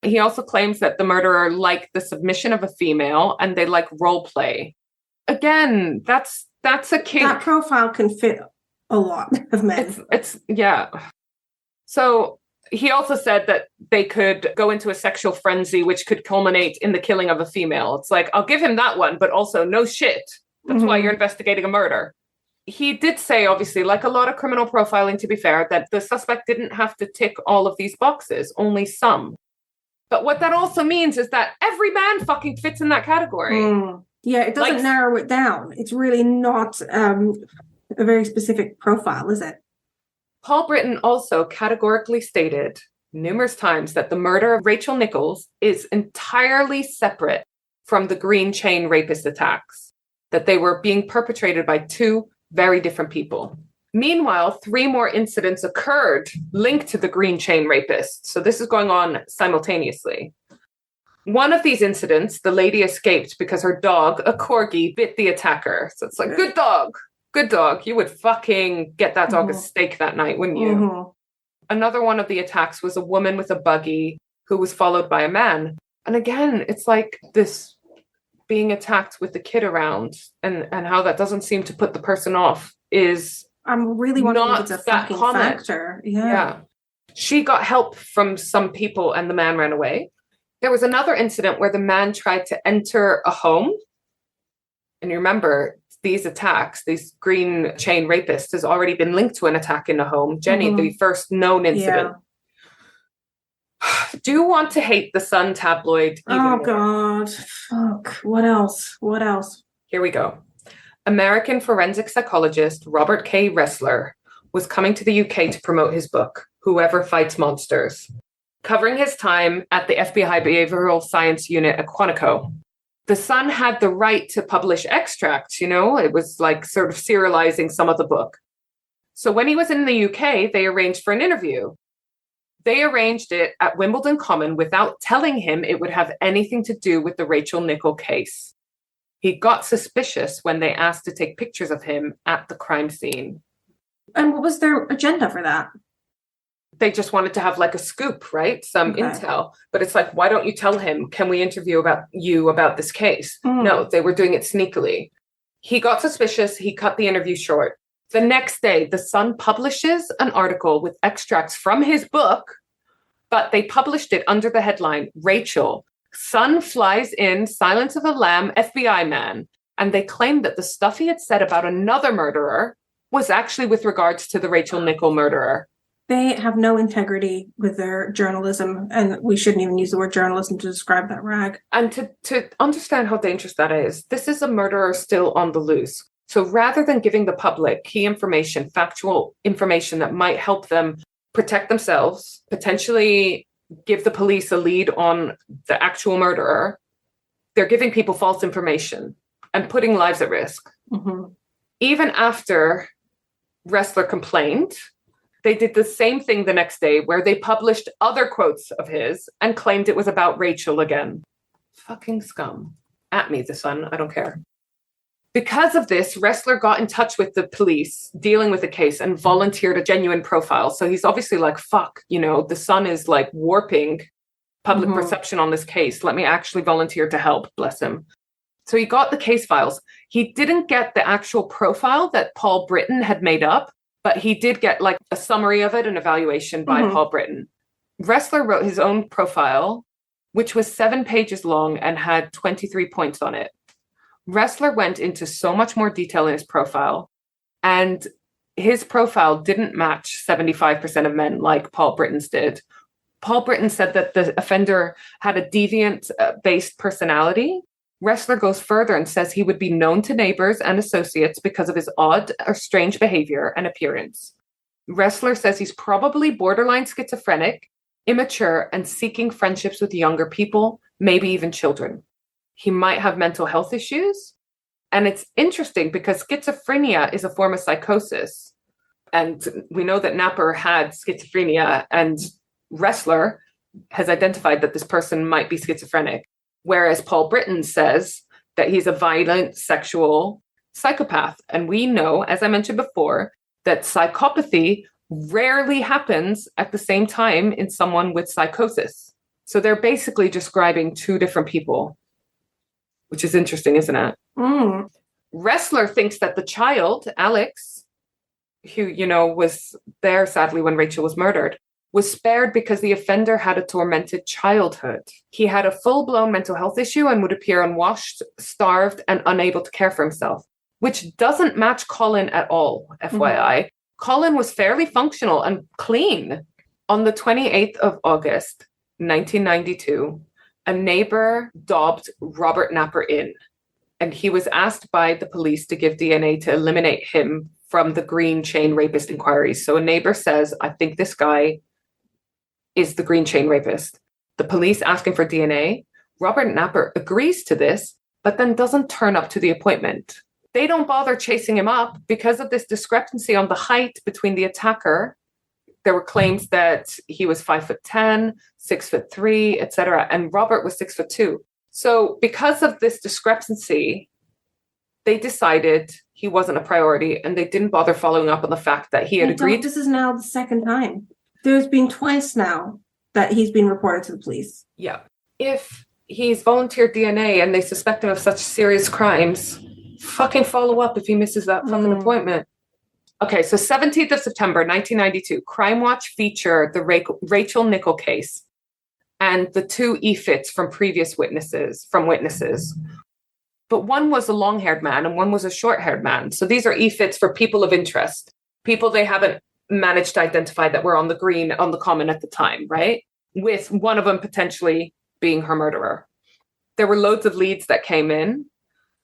[SPEAKER 1] He also claims that the murderer liked the submission of a female and they like role play. Again, that's a kink.
[SPEAKER 2] That profile can fit a lot of men.
[SPEAKER 1] It's yeah. So he also said that they could go into a sexual frenzy, which could culminate in the killing of a female. It's like, I'll give him that one, but also no shit. That's why you're investigating a murder. He did say, obviously, like a lot of criminal profiling, to be fair, that the suspect didn't have to tick all of these boxes, only some. But what that also means is that every man fucking fits in that category.
[SPEAKER 2] Yeah, it doesn't narrow it down. It's really not a very specific profile, is it?
[SPEAKER 1] Paul Britton also categorically stated numerous times that the murder of Rachel Nickell is entirely separate from the green chain rapist attacks, that they were being perpetrated by two very different people. Meanwhile, 3 more incidents occurred linked to the green chain rapist. So this is going on simultaneously. One of these incidents, the lady escaped because her dog, a corgi, bit the attacker. So it's like, good dog. You would fucking get that dog a steak that night, wouldn't you? Another one of the attacks was a woman with a buggy who was followed by a man. And again, it's like this being attacked with the kid around and how that doesn't seem to put the person off is...
[SPEAKER 2] I'm really wondering if it's a fucking factor. Yeah.
[SPEAKER 1] She got help from some people and the man ran away. There was another incident where the man tried to enter a home. And you remember, these attacks, these green chain rapists, has already been linked to an attack in a home. Jenny, the first known incident. Do you want to hate the Sun tabloid even more?
[SPEAKER 2] God. Fuck. What else?
[SPEAKER 1] Here we go. American forensic psychologist Robert K. Ressler was coming to the UK to promote his book, Whoever Fights Monsters, covering his time at the FBI Behavioral Science Unit at Quantico. The Sun had the right to publish extracts, you know, it was like sort of serializing some of the book. So when he was in the UK, they arranged for an interview. They arranged it at Wimbledon Common without telling him it would have anything to do with the Rachel Nickell case. He got suspicious when they asked to take pictures of him at the crime scene.
[SPEAKER 2] And what was their agenda for that?
[SPEAKER 1] They just wanted to have like a scoop, right? Some intel. But it's like, why don't you tell him, can we interview about this case? No, they were doing it sneakily. He got suspicious. He cut the interview short. The next day, the Sun publishes an article with extracts from his book, but they published it under the headline, Rachel, Sun flies in, Silence of a Lamb, FBI man. And they claimed that the stuff he had said about another murderer was actually with regards to the Rachel Nickell murderer.
[SPEAKER 2] They have no integrity with their journalism, and we shouldn't even use the word journalism to describe that rag.
[SPEAKER 1] And to understand how dangerous that is, this is a murderer still on the loose. So rather than giving the public key information, factual information that might help them protect themselves, potentially give the police a lead on the actual murderer, they're giving people false information and putting lives at risk. Even after Ressler complained, they did the same thing the next day where they published other quotes of his and claimed it was about Rachel again. Fucking scum. At me, the Sun. I don't care. Because of this, Ressler got in touch with the police dealing with the case and volunteered a genuine profile. So he's obviously like, fuck, the sun is like warping public perception on this case. Let me actually volunteer to help, bless him. So he got the case files. He didn't get the actual profile that Paul Britton had made up, but he did get like a summary of it, an evaluation by Paul Britton. Ressler wrote his own profile, which was 7 pages long and had 23 points on it. Ressler went into so much more detail in his profile, and his profile didn't match 75% of men like Paul Britton's did. Paul Britton said that the offender had a deviant-based personality. Ressler goes further and says he would be known to neighbors and associates because of his odd or strange behavior and appearance. Ressler says he's probably borderline schizophrenic, immature, and seeking friendships with younger people, maybe even children. He might have mental health issues. And it's interesting because schizophrenia is a form of psychosis. And we know that Napper had schizophrenia, and Ressler has identified that this person might be schizophrenic. Whereas Paul Britton says that he's a violent sexual psychopath. And we know, as I mentioned before, that psychopathy rarely happens at the same time in someone with psychosis. So they're basically describing two different people, which is interesting, isn't it? Ressler thinks that the child, Alex, who, was there sadly when Rachel was murdered, was spared because the offender had a tormented childhood. He had a full-blown mental health issue and would appear unwashed, starved, and unable to care for himself, which doesn't match Colin at all, FYI. Colin was fairly functional and clean. On the 28th of August, 1992, a neighbor dobbed Robert Napper in, and he was asked by the police to give DNA to eliminate him from the green chain rapist inquiries. So a neighbor says, I think this guy is the green chain rapist. The police ask him for DNA. Robert Napper agrees to this, but then doesn't turn up to the appointment. They don't bother chasing him up because of this discrepancy on the height between the attacker. There were claims that he was 5'10", 6'3", etc., and Robert was 6'2". So because of this discrepancy, they decided he wasn't a priority, and they didn't bother following up on the fact that he had agreed.
[SPEAKER 2] This is now the second time. There's been twice now that he's been reported to the police.
[SPEAKER 1] Yeah. If he's volunteered DNA and they suspect him of such serious crimes, fucking follow up if he misses that fucking appointment. Okay, so 17th of September, 1992, Crime Watch featured the Rachel Nickell case and the 2 e-fits from witnesses. But one was a long-haired man and one was a short-haired man. So these are e-fits for people of interest, people they haven't managed to identify that were on the common at the time, right? With one of them potentially being her murderer. There were loads of leads that came in,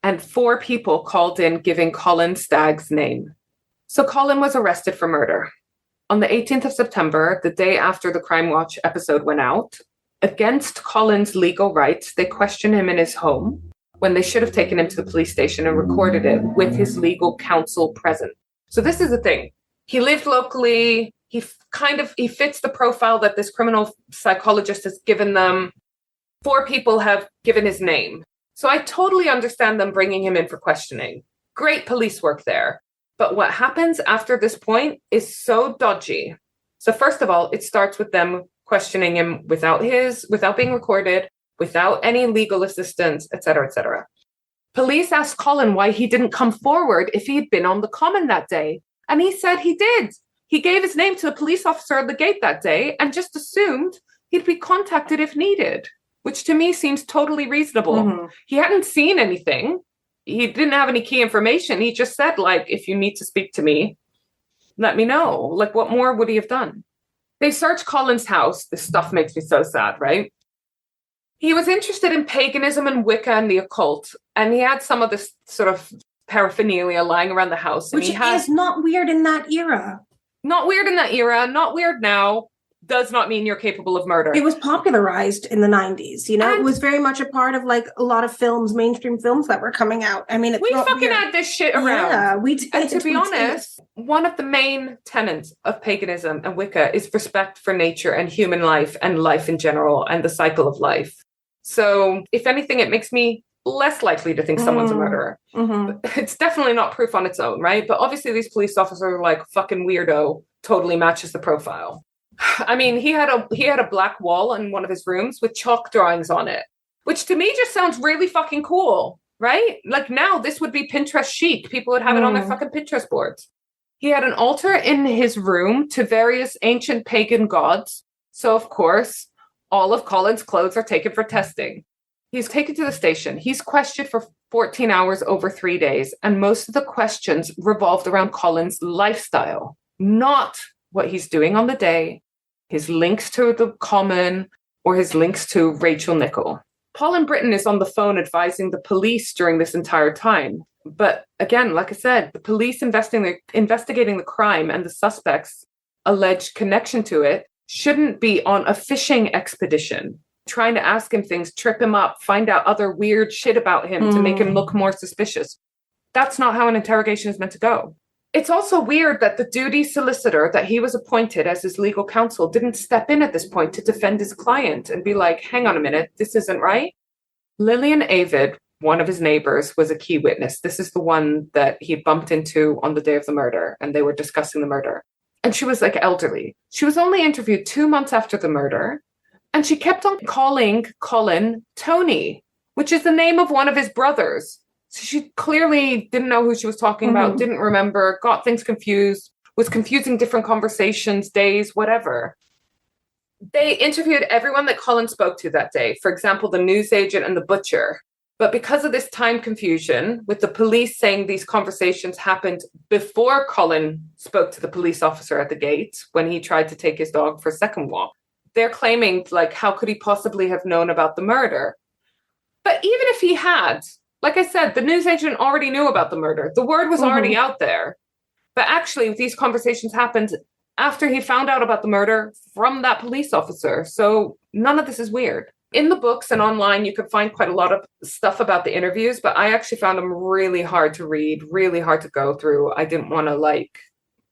[SPEAKER 1] and 4 people called in giving Colin Stagg's name. So Colin was arrested for murder. On the 18th of September, the day after the Crime Watch episode went out, against Colin's legal rights, they questioned him in his home when they should have taken him to the police station and recorded it with his legal counsel present. So this is the thing. He lived locally. He fits the profile that this criminal psychologist has given them. 4 people have given his name. So I totally understand them bringing him in for questioning. Great police work there. But what happens after this point is so dodgy. So first of all, it starts with them questioning him without being recorded, without any legal assistance, et cetera, et cetera. Police asked Colin why he didn't come forward if he'd been on the common that day. And he said he did. He gave his name to a police officer at the gate that day and just assumed he'd be contacted if needed, which to me seems totally reasonable. He hadn't seen anything. He didn't have any key information. He just said, like, if you need to speak to me, let me know. Like, what more would he have done? They searched Colin's house. This stuff makes me so sad, right? He was interested in paganism and Wicca and the occult. And he had some of this sort of paraphernalia lying around the house.
[SPEAKER 2] Which is not weird in that era.
[SPEAKER 1] Not weird in that era, not weird now, does not mean you're capable of murder.
[SPEAKER 2] It was popularized in the 90s, it was very much a part of like a lot of films, mainstream films that were coming out. I mean,
[SPEAKER 1] we fucking had this shit around.
[SPEAKER 2] Yeah, we did.
[SPEAKER 1] And to be honest, one of the main tenets of paganism and Wicca is respect for nature and human life and life in general and the cycle of life. So if anything, it makes me less likely to think someone's a murderer. It's definitely not proof on its own, right? But obviously these police officers are like, fucking weirdo, totally matches the profile. I mean, he had a black wall in one of his rooms with chalk drawings on it, which to me just sounds really fucking cool, right? Like now this would be Pinterest chic. People would have it on their fucking Pinterest boards. He had an altar in his room to various ancient pagan gods. So of course, all of Colin's clothes are taken for testing. He's taken to the station. He's questioned for 14 hours over 3 days. And most of the questions revolved around Colin's lifestyle, not what he's doing on the day, his links to the Common, or his links to Rachel Nickell. Paul in Britain is on the phone advising the police during this entire time. But again, like I said, the police investigating the crime and the suspect's alleged connection to it shouldn't be on a fishing expedition, trying to ask him things, trip him up, find out other weird shit about him to make him look more suspicious. That's not how an interrogation is meant to go. It's also weird that the duty solicitor that he was appointed as his legal counsel didn't step in at this point to defend his client and be like, hang on a minute, this isn't right. Lillian Avid, one of his neighbors, was a key witness. This is the one that he bumped into on the day of the murder, and they were discussing the murder. And she was like elderly. She was only interviewed 2 months after the murder, and she kept on calling Colin Tony, which is the name of one of his brothers. So she clearly didn't know who she was talking about, didn't remember, got things confused, was confusing different conversations, days, whatever. They interviewed everyone that Colin spoke to that day. For example, the newsagent and the butcher. But because of this time confusion, with the police saying these conversations happened before Colin spoke to the police officer at the gate when he tried to take his dog for a second walk, they're claiming, like, how could he possibly have known about the murder? But even if he had, like I said, the newsagent already knew about the murder. The word was already out there. But actually, these conversations happened after he found out about the murder from that police officer. So none of this is weird. In the books and online, you can find quite a lot of stuff about the interviews, but I actually found them really hard to read, really hard to go through. I didn't want to like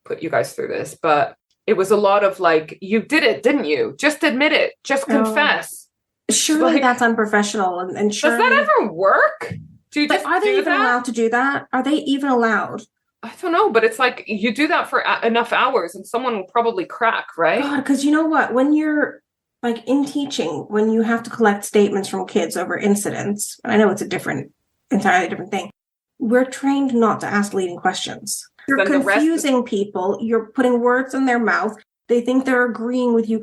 [SPEAKER 1] put you guys through this, but it was a lot of like, you did it, didn't you? Just admit it. Just confess.
[SPEAKER 2] Surely like, that's unprofessional. And surely...
[SPEAKER 1] Does that ever work? Do you just
[SPEAKER 2] are they even allowed to do that? Are they even allowed?
[SPEAKER 1] I don't know, but it's like you do that for enough hours and someone will probably crack, right?
[SPEAKER 2] God, because you know what? When you're like in teaching, when you have to collect statements from kids over incidents, and I know it's a entirely different thing, we're trained not to ask leading questions. You're confusing people. You're putting words in their mouth. They think they're agreeing with you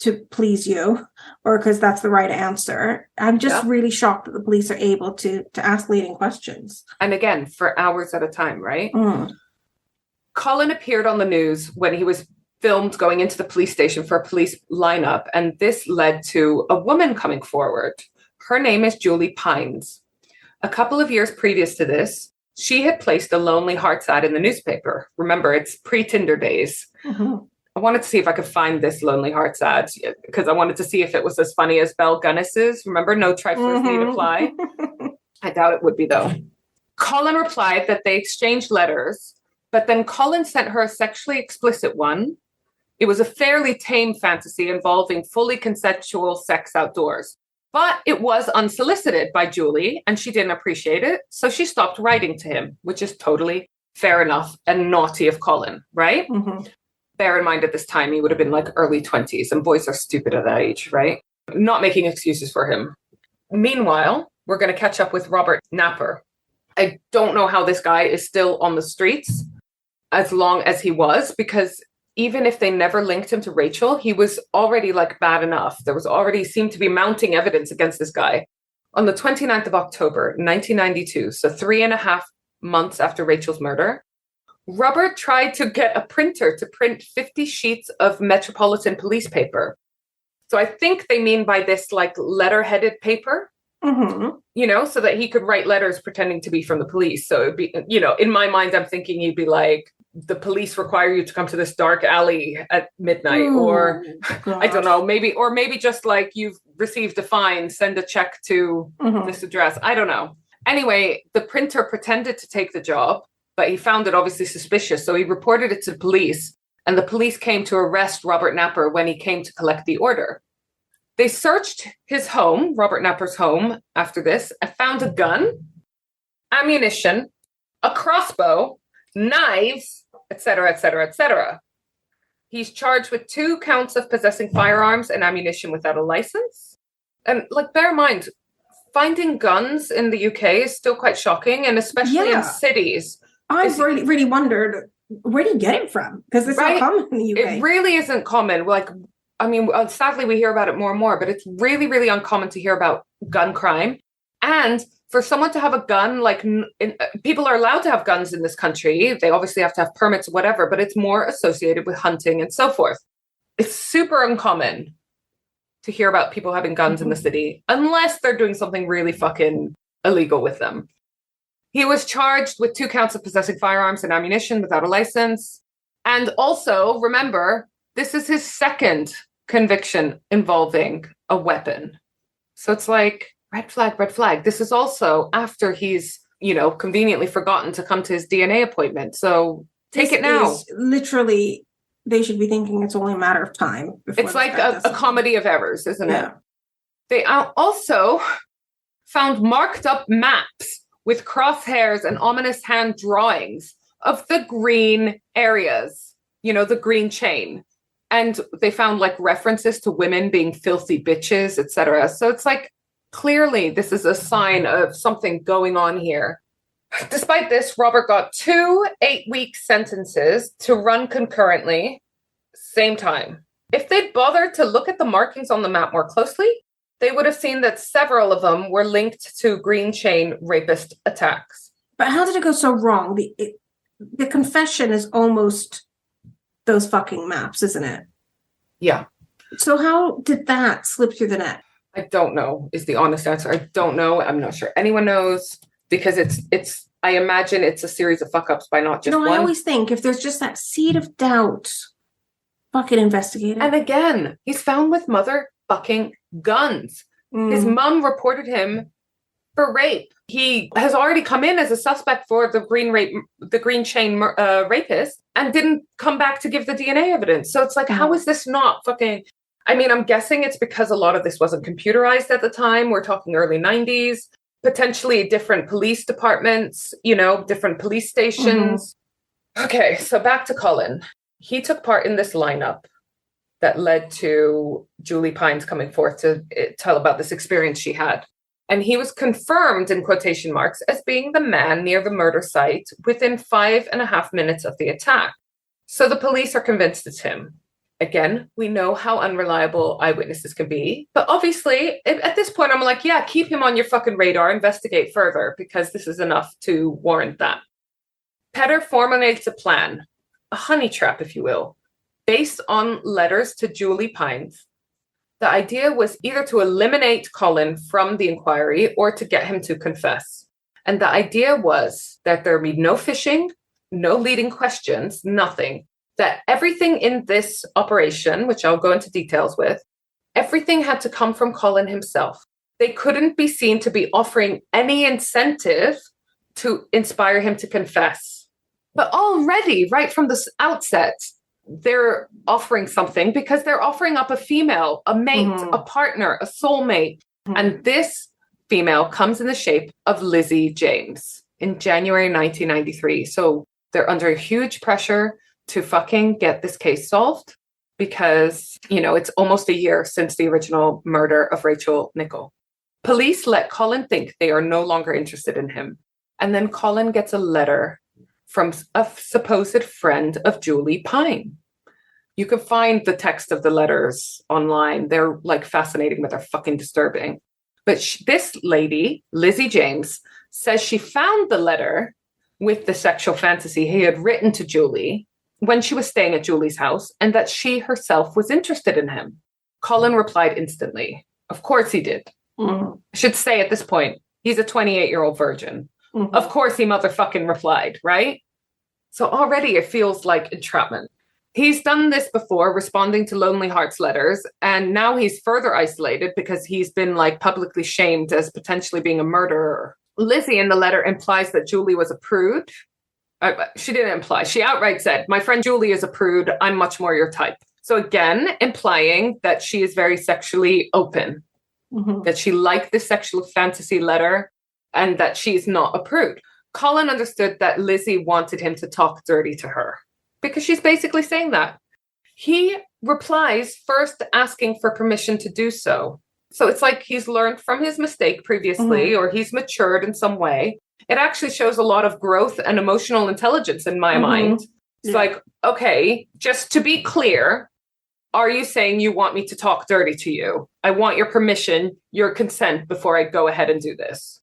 [SPEAKER 2] to please you or because that's the right answer. I'm just really shocked that the police are able to ask leading questions.
[SPEAKER 1] And again, for hours at a time, right? Colin appeared on the news when he was filmed going into the police station for a police lineup, and this led to a woman coming forward. Her name is Julie Pines. A couple of years previous to this, she had placed a Lonely Hearts ad in the newspaper. Remember, it's pre-Tinder days. I wanted to see if I could find this Lonely Hearts ad because I wanted to see if it was as funny as Belle Gunnis's. Remember, no triflers need apply? I doubt it would be, though. Colin replied that they exchanged letters, but then Colin sent her a sexually explicit one. It was a fairly tame fantasy involving fully consensual sex outdoors, but it was unsolicited by Julie and she didn't appreciate it. So she stopped writing to him, which is totally fair enough and naughty of Colin, right? Bear in mind at this time, he would have been like early 20s and boys are stupid at that age, right? Not making excuses for him. Meanwhile, we're going to catch up with Robert Napper. I don't know how this guy is still on the streets as long as he was, because even if they never linked him to Rachel, he was already like bad enough. There was already seemed to be mounting evidence against this guy. On the 29th of October, 1992, so 3.5 months after Rachel's murder, Robert tried to get a printer to print 50 sheets of Metropolitan Police paper. So I think they mean by this like letter-headed paper, you know, so that he could write letters pretending to be from the police. So it'd be, you know, in my mind, I'm thinking he'd be like, the police require you to come to this dark alley at midnight, or I don't know, maybe just like you've received a fine, send a check to this address. I don't know. Anyway, the printer pretended to take the job, but he found it obviously suspicious. So he reported it to the police, and the police came to arrest Robert Napper when he came to collect the order. They searched his home, Robert Napper's home, after this, and found a gun, ammunition, a crossbow, knives, etc., etc., etc. He's charged with 2 counts of possessing firearms and ammunition without a license. And like, bear in mind, finding guns in the UK is still quite shocking, and especially in cities.
[SPEAKER 2] I've really wondered, where do you get it from? Because it's not common in the UK.
[SPEAKER 1] It really isn't common. Like, I mean, sadly, we hear about it more and more, but it's really, really uncommon to hear about gun crime. And for someone to have a gun, like, people are allowed to have guns in this country. They obviously have to have permits, whatever, but it's more associated with hunting and so forth. It's super uncommon to hear about people having guns in the city, unless they're doing something really fucking illegal with them. He was charged with 2 counts of possessing firearms and ammunition without a license. And also, remember, this is his second conviction involving a weapon. So it's like, red flag, red flag. This is also after he's, conveniently forgotten to come to his DNA appointment. So take it now.
[SPEAKER 2] Literally, they should be thinking it's only a matter of time.
[SPEAKER 1] It's like a comedy of errors, isn't it? They also found marked up maps with crosshairs and ominous hand drawings of the green areas, the green chain. And they found like references to women being filthy bitches, etc. So it's like, clearly this is a sign of something going on here. Despite this, Robert got 2 8-week sentences to run concurrently, same time. If they'd bothered to look at the markings on the map more closely, they would have seen that several of them were linked to green chain rapist attacks.
[SPEAKER 2] But how did it go so wrong? The confession is almost those fucking maps, isn't it?
[SPEAKER 1] Yeah.
[SPEAKER 2] So how did that slip through the net?
[SPEAKER 1] I don't know is the honest answer. I don't know. I'm not sure anyone knows, because it's I imagine it's a series of fuck ups by not just one.
[SPEAKER 2] I always think if there's just that seed of doubt, fucking investigate it.
[SPEAKER 1] And again, he's found with motherfucking guns. His mom reported him for rape. He has already come in as a suspect for the green chain rapist, and didn't come back to give the DNA evidence. So it's like, how is this not fucking... I mean, I'm guessing it's because a lot of this wasn't computerized at the time. We're talking early 90s, potentially different police departments, different police stations. Okay, so back to Colin. He took part in this lineup that led to Julie Pines coming forth to tell about this experience she had. And he was confirmed, in quotation marks, as being the man near the murder site within 5.5 minutes of the attack. So the police are convinced it's him. Again, we know how unreliable eyewitnesses can be. But obviously, at this point, I'm like, yeah, keep him on your fucking radar, investigate further, because this is enough to warrant that. Petter formulates a plan, a honey trap, if you will, based on letters to Julie Pines. The idea was either to eliminate Colin from the inquiry or to get him to confess. And the idea was that there be no fishing, no leading questions, nothing. That everything in this operation, which I'll go into details with, everything had to come from Colin himself. They couldn't be seen to be offering any incentive to inspire him to confess. But already, right from the outset, they're offering something, because they're offering up a female, a mate, a partner, a soulmate. And this female comes in the shape of Lizzie James in January 1993. So they're under huge pressure to fucking get this case solved, because, it's almost a year since the original murder of Rachel Nickell. Police let Colin think they are no longer interested in him. And then Colin gets a letter from a supposed friend of Julie Pine. You can find the text of the letters online. They're like fascinating, but they're fucking disturbing. But this lady, Lizzie James, says she found the letter with the sexual fantasy he had written to Julie when she was staying at Julie's house, and that she herself was interested in him. Colin replied instantly. Of course he did. I should say at this point, he's a 28-year-old virgin. Of course he motherfucking replied, right? So already it feels like entrapment. He's done this before, responding to Lonely Hearts letters, and now he's further isolated because he's been like publicly shamed as potentially being a murderer. Lizzie in the letter implies that Julie was a prude. She didn't imply. She outright said, "My friend Julie is a prude. I'm much more your type." So again, implying that she is very sexually open, that she liked this sexual fantasy letter and that she's not a prude. Colin understood that Lizzie wanted him to talk dirty to her because she's basically saying that. He replies first asking for permission to do so. So it's like he's learned from his mistake previously, or he's matured in some way. It actually shows a lot of growth and emotional intelligence in my mind. It's like, okay, just to be clear, are you saying you want me to talk dirty to you? I want your permission, your consent before I go ahead and do this.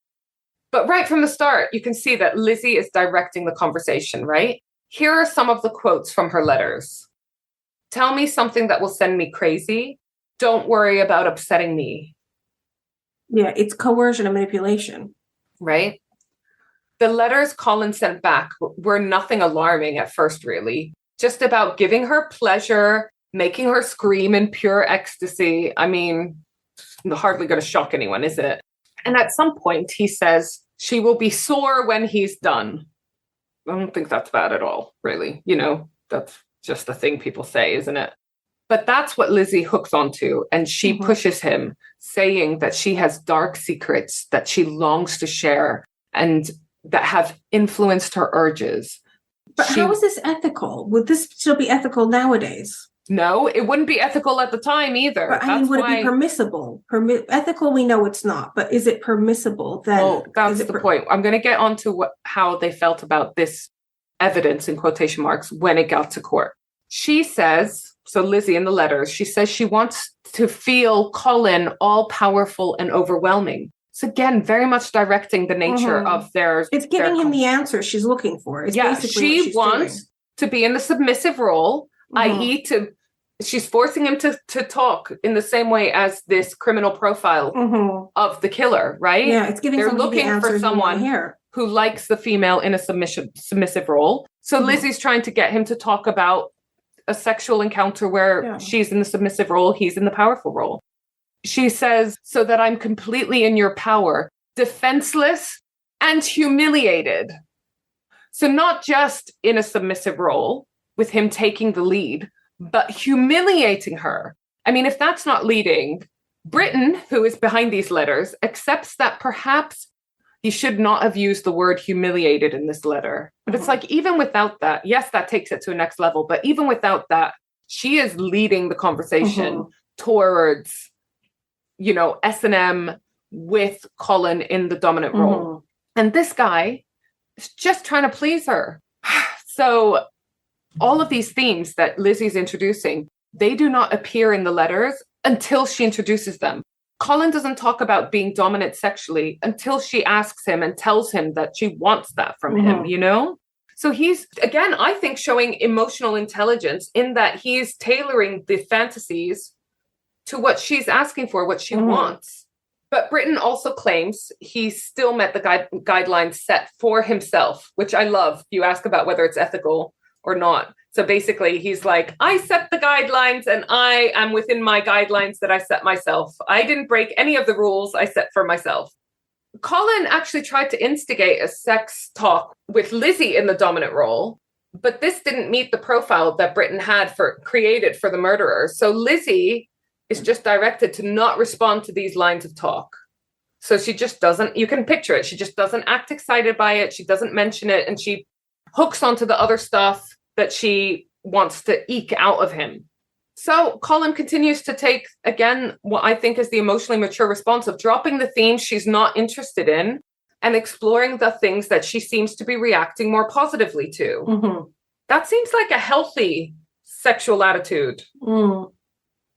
[SPEAKER 1] But right from the start, you can see that Lizzie is directing the conversation, right? Here are some of the quotes from her letters. Tell me something that will send me crazy. Don't worry about upsetting me.
[SPEAKER 2] Yeah, it's coercion and manipulation.
[SPEAKER 1] Right? The letters Colin sent back were nothing alarming at first, really. Just about giving her pleasure, making her scream in pure ecstasy. I mean, hardly going to shock anyone, is it? And at some point, he says, she will be sore when he's done. I don't think that's bad at all, really. You know, that's just the thing people say, isn't it? But that's what Lizzie hooks onto, and she pushes him, saying that she has dark secrets that she longs to share and that have influenced her urges.
[SPEAKER 2] But how is this ethical? Would this still be ethical nowadays?
[SPEAKER 1] No, it wouldn't be ethical at the time either.
[SPEAKER 2] But I mean, would it be permissible? Ethical, we know it's not, but is it permissible then?
[SPEAKER 1] Well, that's the point. I'm going to get on to how they felt about this evidence, in quotation marks, when it got to court. She says, so Lizzie in the letters, she says she wants to feel Colin all-powerful and overwhelming. So again, very much directing the nature of their...
[SPEAKER 2] It's giving him the answer she's looking for. It's basically
[SPEAKER 1] she wants to be in the submissive role, i.e. she's forcing him to talk in the same way as this criminal profile of the killer, right?
[SPEAKER 2] Yeah, it's giving. They're
[SPEAKER 1] looking for someone who likes the female in a submissive role. So Lizzie's trying to get him to talk about a sexual encounter where she's in the submissive role, he's in the powerful role. She says, so that I'm completely in your power, defenseless and humiliated. So not just in a submissive role with him taking the lead, but humiliating her. I mean, if that's not leading, Britain, who is behind these letters, accepts that perhaps he should not have used the word humiliated in this letter. But it's like, even without that, yes, that takes it to a next level. But even without that, she is leading the conversation towards, you know, S&M with Colin in the dominant role. And this guy is just trying to please her. So all of these themes that Lizzie's introducing, they do not appear in the letters until she introduces them. Colin doesn't talk about being dominant sexually until she asks him and tells him that she wants that from him, you know? So he's, again, I think showing emotional intelligence in that he's tailoring the fantasies to what she's asking for, what she wants. But Britain also claims he still met the guidelines set for himself, which I love. You ask about whether it's ethical or not. So basically he's like, I set the guidelines and I am within my guidelines that I set myself. I didn't break any of the rules I set for myself. Colin actually tried to instigate a sex talk with Lizzie in the dominant role, but this didn't meet the profile that Britain had created for the murderer. So Lizzie is just directed to not respond to these lines of talk. So she just doesn't, you can picture it. She just doesn't act excited by it. She doesn't mention it. And she hooks onto the other stuff that she wants to eke out of him. So Colin continues to take, again, what I think is the emotionally mature response of dropping the themes she's not interested in and exploring the things that she seems to be reacting more positively to. That seems like a healthy sexual attitude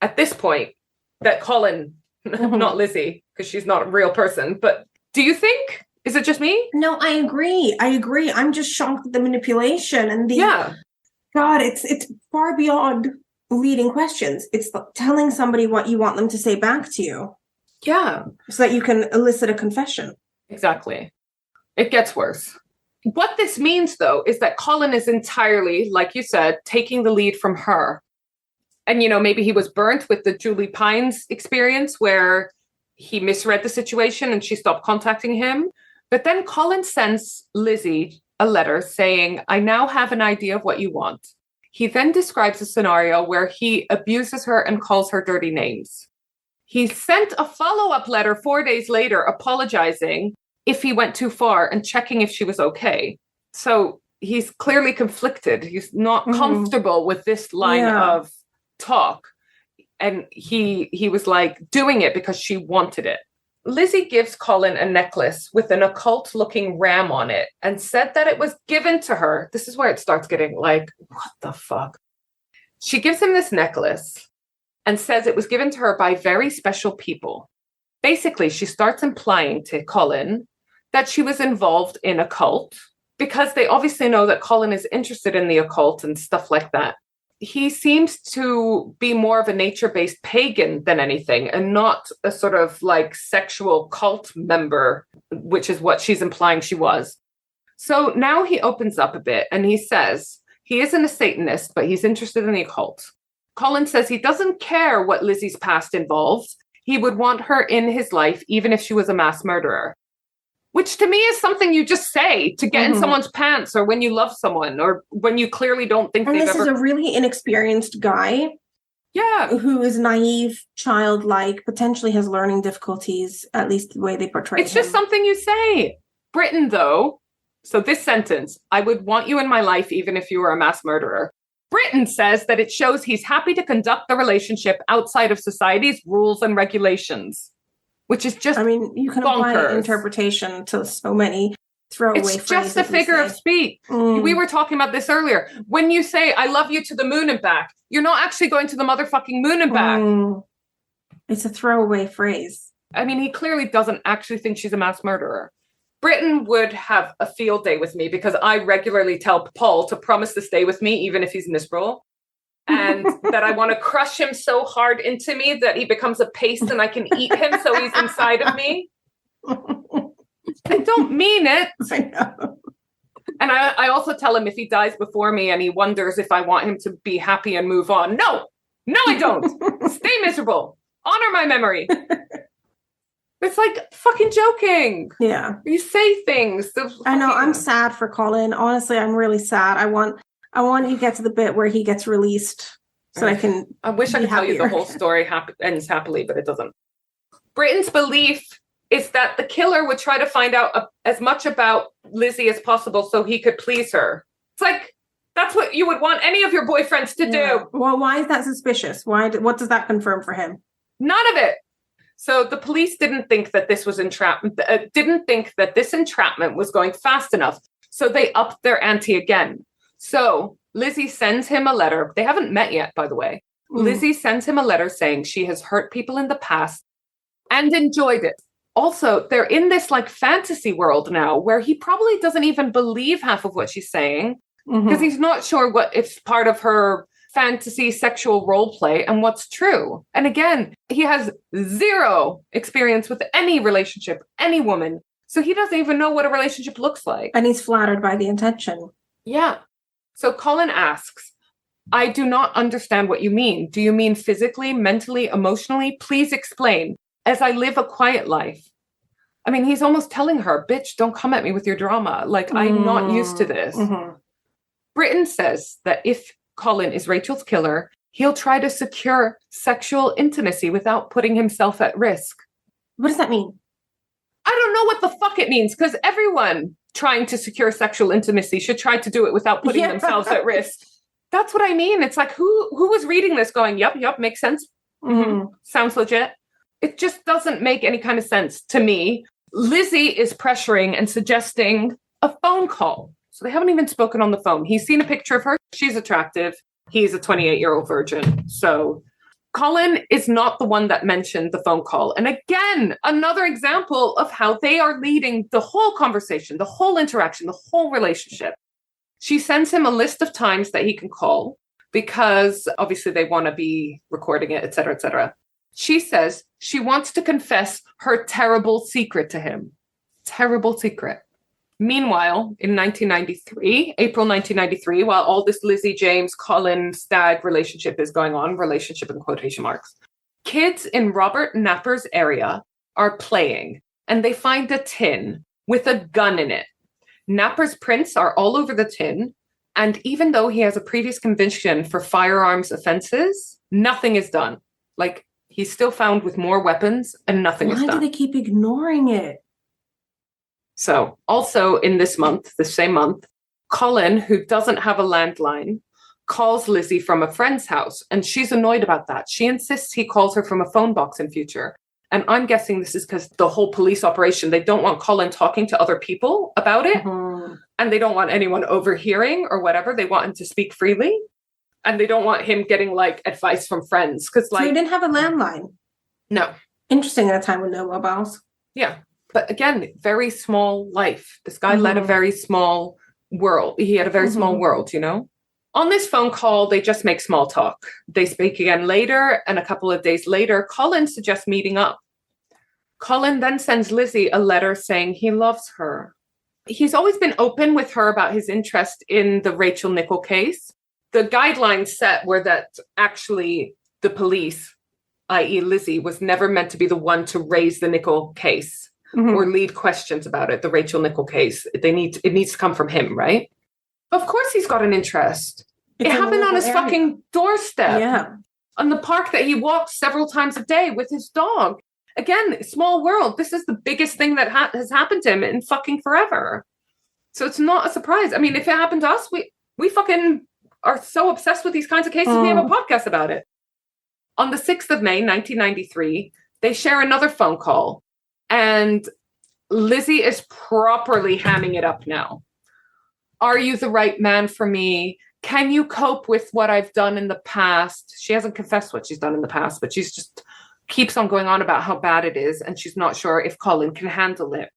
[SPEAKER 1] at this point that Colin, not Lizzie, because she's not a real person, but do you think? Is it just me?
[SPEAKER 2] No, I agree. I'm just shocked at the manipulation and the God, it's far beyond leading questions. It's telling somebody what you want them to say back to you.
[SPEAKER 1] Yeah.
[SPEAKER 2] So that you can elicit a confession.
[SPEAKER 1] Exactly. It gets worse. What this means, though, is that Colin is entirely, like you said, taking the lead from her. And, you know, maybe he was burnt with the Julie Pines experience where he misread the situation and she stopped contacting him. But then Colin sends Lizzie a letter saying, I now have an idea of what you want. He then describes a scenario where he abuses her and calls her dirty names. He sent a follow-up letter 4 days later apologizing if he went too far and checking if she was okay. So he's clearly conflicted. He's not comfortable with this line of talk. And he was like doing it because she wanted it. Lizzie gives Colin a necklace with an occult-looking ram on it and said that it was given to her. This is where it starts getting like, what the fuck? She gives him this necklace and says it was given to her by very special people. Basically, she starts implying to Colin that she was involved in a cult because they obviously know that Colin is interested in the occult and stuff like that. He seems to be more of a nature-based pagan than anything and not a sort of like sexual cult member, which is what she's implying she was. So now he opens up a bit and he says he isn't a Satanist, but he's interested in the occult. Colin says he doesn't care what Lizzie's past involves. He would want her in his life, even if she was a mass murderer. Which to me is something you just say to get in someone's pants or when you love someone or when you clearly don't think they've ever...
[SPEAKER 2] And this is a really inexperienced guy.
[SPEAKER 1] Yeah.
[SPEAKER 2] Who is naive, childlike, potentially has learning difficulties, at least the way they portray
[SPEAKER 1] It's just something you say. Britain, though, so this sentence, I would want you in my life even if you were a mass murderer. Britain says that it shows he's happy to conduct the relationship outside of society's rules and regulations. Which is just
[SPEAKER 2] you can
[SPEAKER 1] bonkers.
[SPEAKER 2] Apply interpretation to so many throwaway phrases.
[SPEAKER 1] It's just a figure of speech. We were talking about this earlier. When you say, I love you to the moon and back, you're not actually going to the motherfucking moon and back.
[SPEAKER 2] It's a throwaway phrase.
[SPEAKER 1] I mean, he clearly doesn't actually think she's a mass murderer. Britain would have a field day with me because I regularly tell Paul to promise to stay with me, even if he's miserable. And that I want to crush him so hard into me that he becomes a paste and I can eat him so he's inside of me. I don't mean it.
[SPEAKER 2] I know.
[SPEAKER 1] And I also tell him if he dies before me and he wonders if I want him to be happy and move on. No, I don't. Stay miserable. Honor my memory. It's like fucking joking.
[SPEAKER 2] Yeah.
[SPEAKER 1] You say things.
[SPEAKER 2] I know. I'm sad for Colin. Honestly, I'm really sad. I want you to get to the bit where he gets released so I can.
[SPEAKER 1] I wish I could tell you the whole story ends happily, but it doesn't. Britain's belief is that the killer would try to find out as much about Lizzie as possible so he could please her. It's like, that's what you would want any of your boyfriends to do.
[SPEAKER 2] Well, why is that suspicious? What does that confirm for him?
[SPEAKER 1] None of it. So the police didn't think that this was entrapment, didn't think that this entrapment was going fast enough. So they upped their ante again. So Lizzie sends him a letter. They haven't met yet, by the way. Lizzie sends him a letter saying she has hurt people in the past and enjoyed it. Also, they're in this like fantasy world now where he probably doesn't even believe half of what she's saying because he's not sure what if part of her fantasy sexual role play and what's true. And again, he has zero experience with any relationship, any woman. So he doesn't even know what a relationship looks like.
[SPEAKER 2] And he's flattered by the intention.
[SPEAKER 1] Yeah. So Colin asks, I do not understand what you mean. Do you mean physically, mentally, emotionally? Please explain. As I live a quiet life. I mean, he's almost telling her, bitch, don't come at me with your drama. Like, I'm not used to this. Britain says that if Colin is Rachel's killer, he'll try to secure sexual intimacy without putting himself at risk.
[SPEAKER 2] What does that mean?
[SPEAKER 1] I don't know what the fuck it means, because everyone trying to secure sexual intimacy should try to do it without putting themselves at risk. That's what I mean. It's like, who was reading this going, yep, makes sense. Sounds legit. It just doesn't make any kind of sense to me. Lizzie is pressuring and suggesting a phone call. So they haven't even spoken on the phone. He's seen a picture of her. She's attractive. He's a 28-year-old virgin. So Colin is not the one that mentioned the phone call. And again, another example of how they are leading the whole conversation, the whole interaction, the whole relationship. She sends him a list of times that he can call because obviously they want to be recording it, et cetera, et cetera. She says she wants to confess her terrible secret to him. Terrible secret. Meanwhile, in April 1993, while all this Lizzie James, Colin Stagg relationship is going on, relationship in quotation marks, kids in Robert Napper's area are playing and they find a tin with a gun in it. Napper's prints are all over the tin And even though he has a previous conviction for firearms offenses, nothing is done. Like, he's still found with more weapons and nothing is done.
[SPEAKER 2] Why do they keep ignoring it?
[SPEAKER 1] So also in this month, the same month, Colin, who doesn't have a landline, calls Lizzie from a friend's house, and she's annoyed about that. She insists he calls her from a phone box in future. And I'm guessing this is because the whole police operation, they don't want Colin talking to other people about it.
[SPEAKER 2] Mm-hmm.
[SPEAKER 1] And they don't want anyone overhearing or whatever. They want him to speak freely. And they don't want him getting like advice from friends. Because like,
[SPEAKER 2] so he didn't have a landline?
[SPEAKER 1] No.
[SPEAKER 2] Interesting, at a time with no mobiles.
[SPEAKER 1] Yeah. But again, very small life. This guy led a very small world. He had a very small world, you know? On this phone call, they just make small talk. They speak again later, and a couple of days later, Colin suggests meeting up. Colin then sends Lizzie a letter saying he loves her. He's always been open with her about his interest in the Rachel Nickell case. The guidelines set were that actually the police, i.e. Lizzie, was never meant to be the one to raise the Nickell case or lead questions about it, the Rachel Nickell case. It needs to come from him, right? Of course he's got an interest. It happened on his fucking doorstep.
[SPEAKER 2] Yeah.
[SPEAKER 1] On the park that he walks several times a day with his dog. Again, small world. This is the biggest thing that has happened to him in fucking forever. So it's not a surprise. I mean, if it happened to us, we fucking are so obsessed with these kinds of cases, we have a podcast about it. On the 6th of May, 1993, they share another phone call. And Lizzie is properly hamming it up now. Are you the right man for me? Can you cope with what I've done in the past? She hasn't confessed what she's done in the past, but she's just keeps on going on about how bad it is. And she's not sure if Colin can handle it.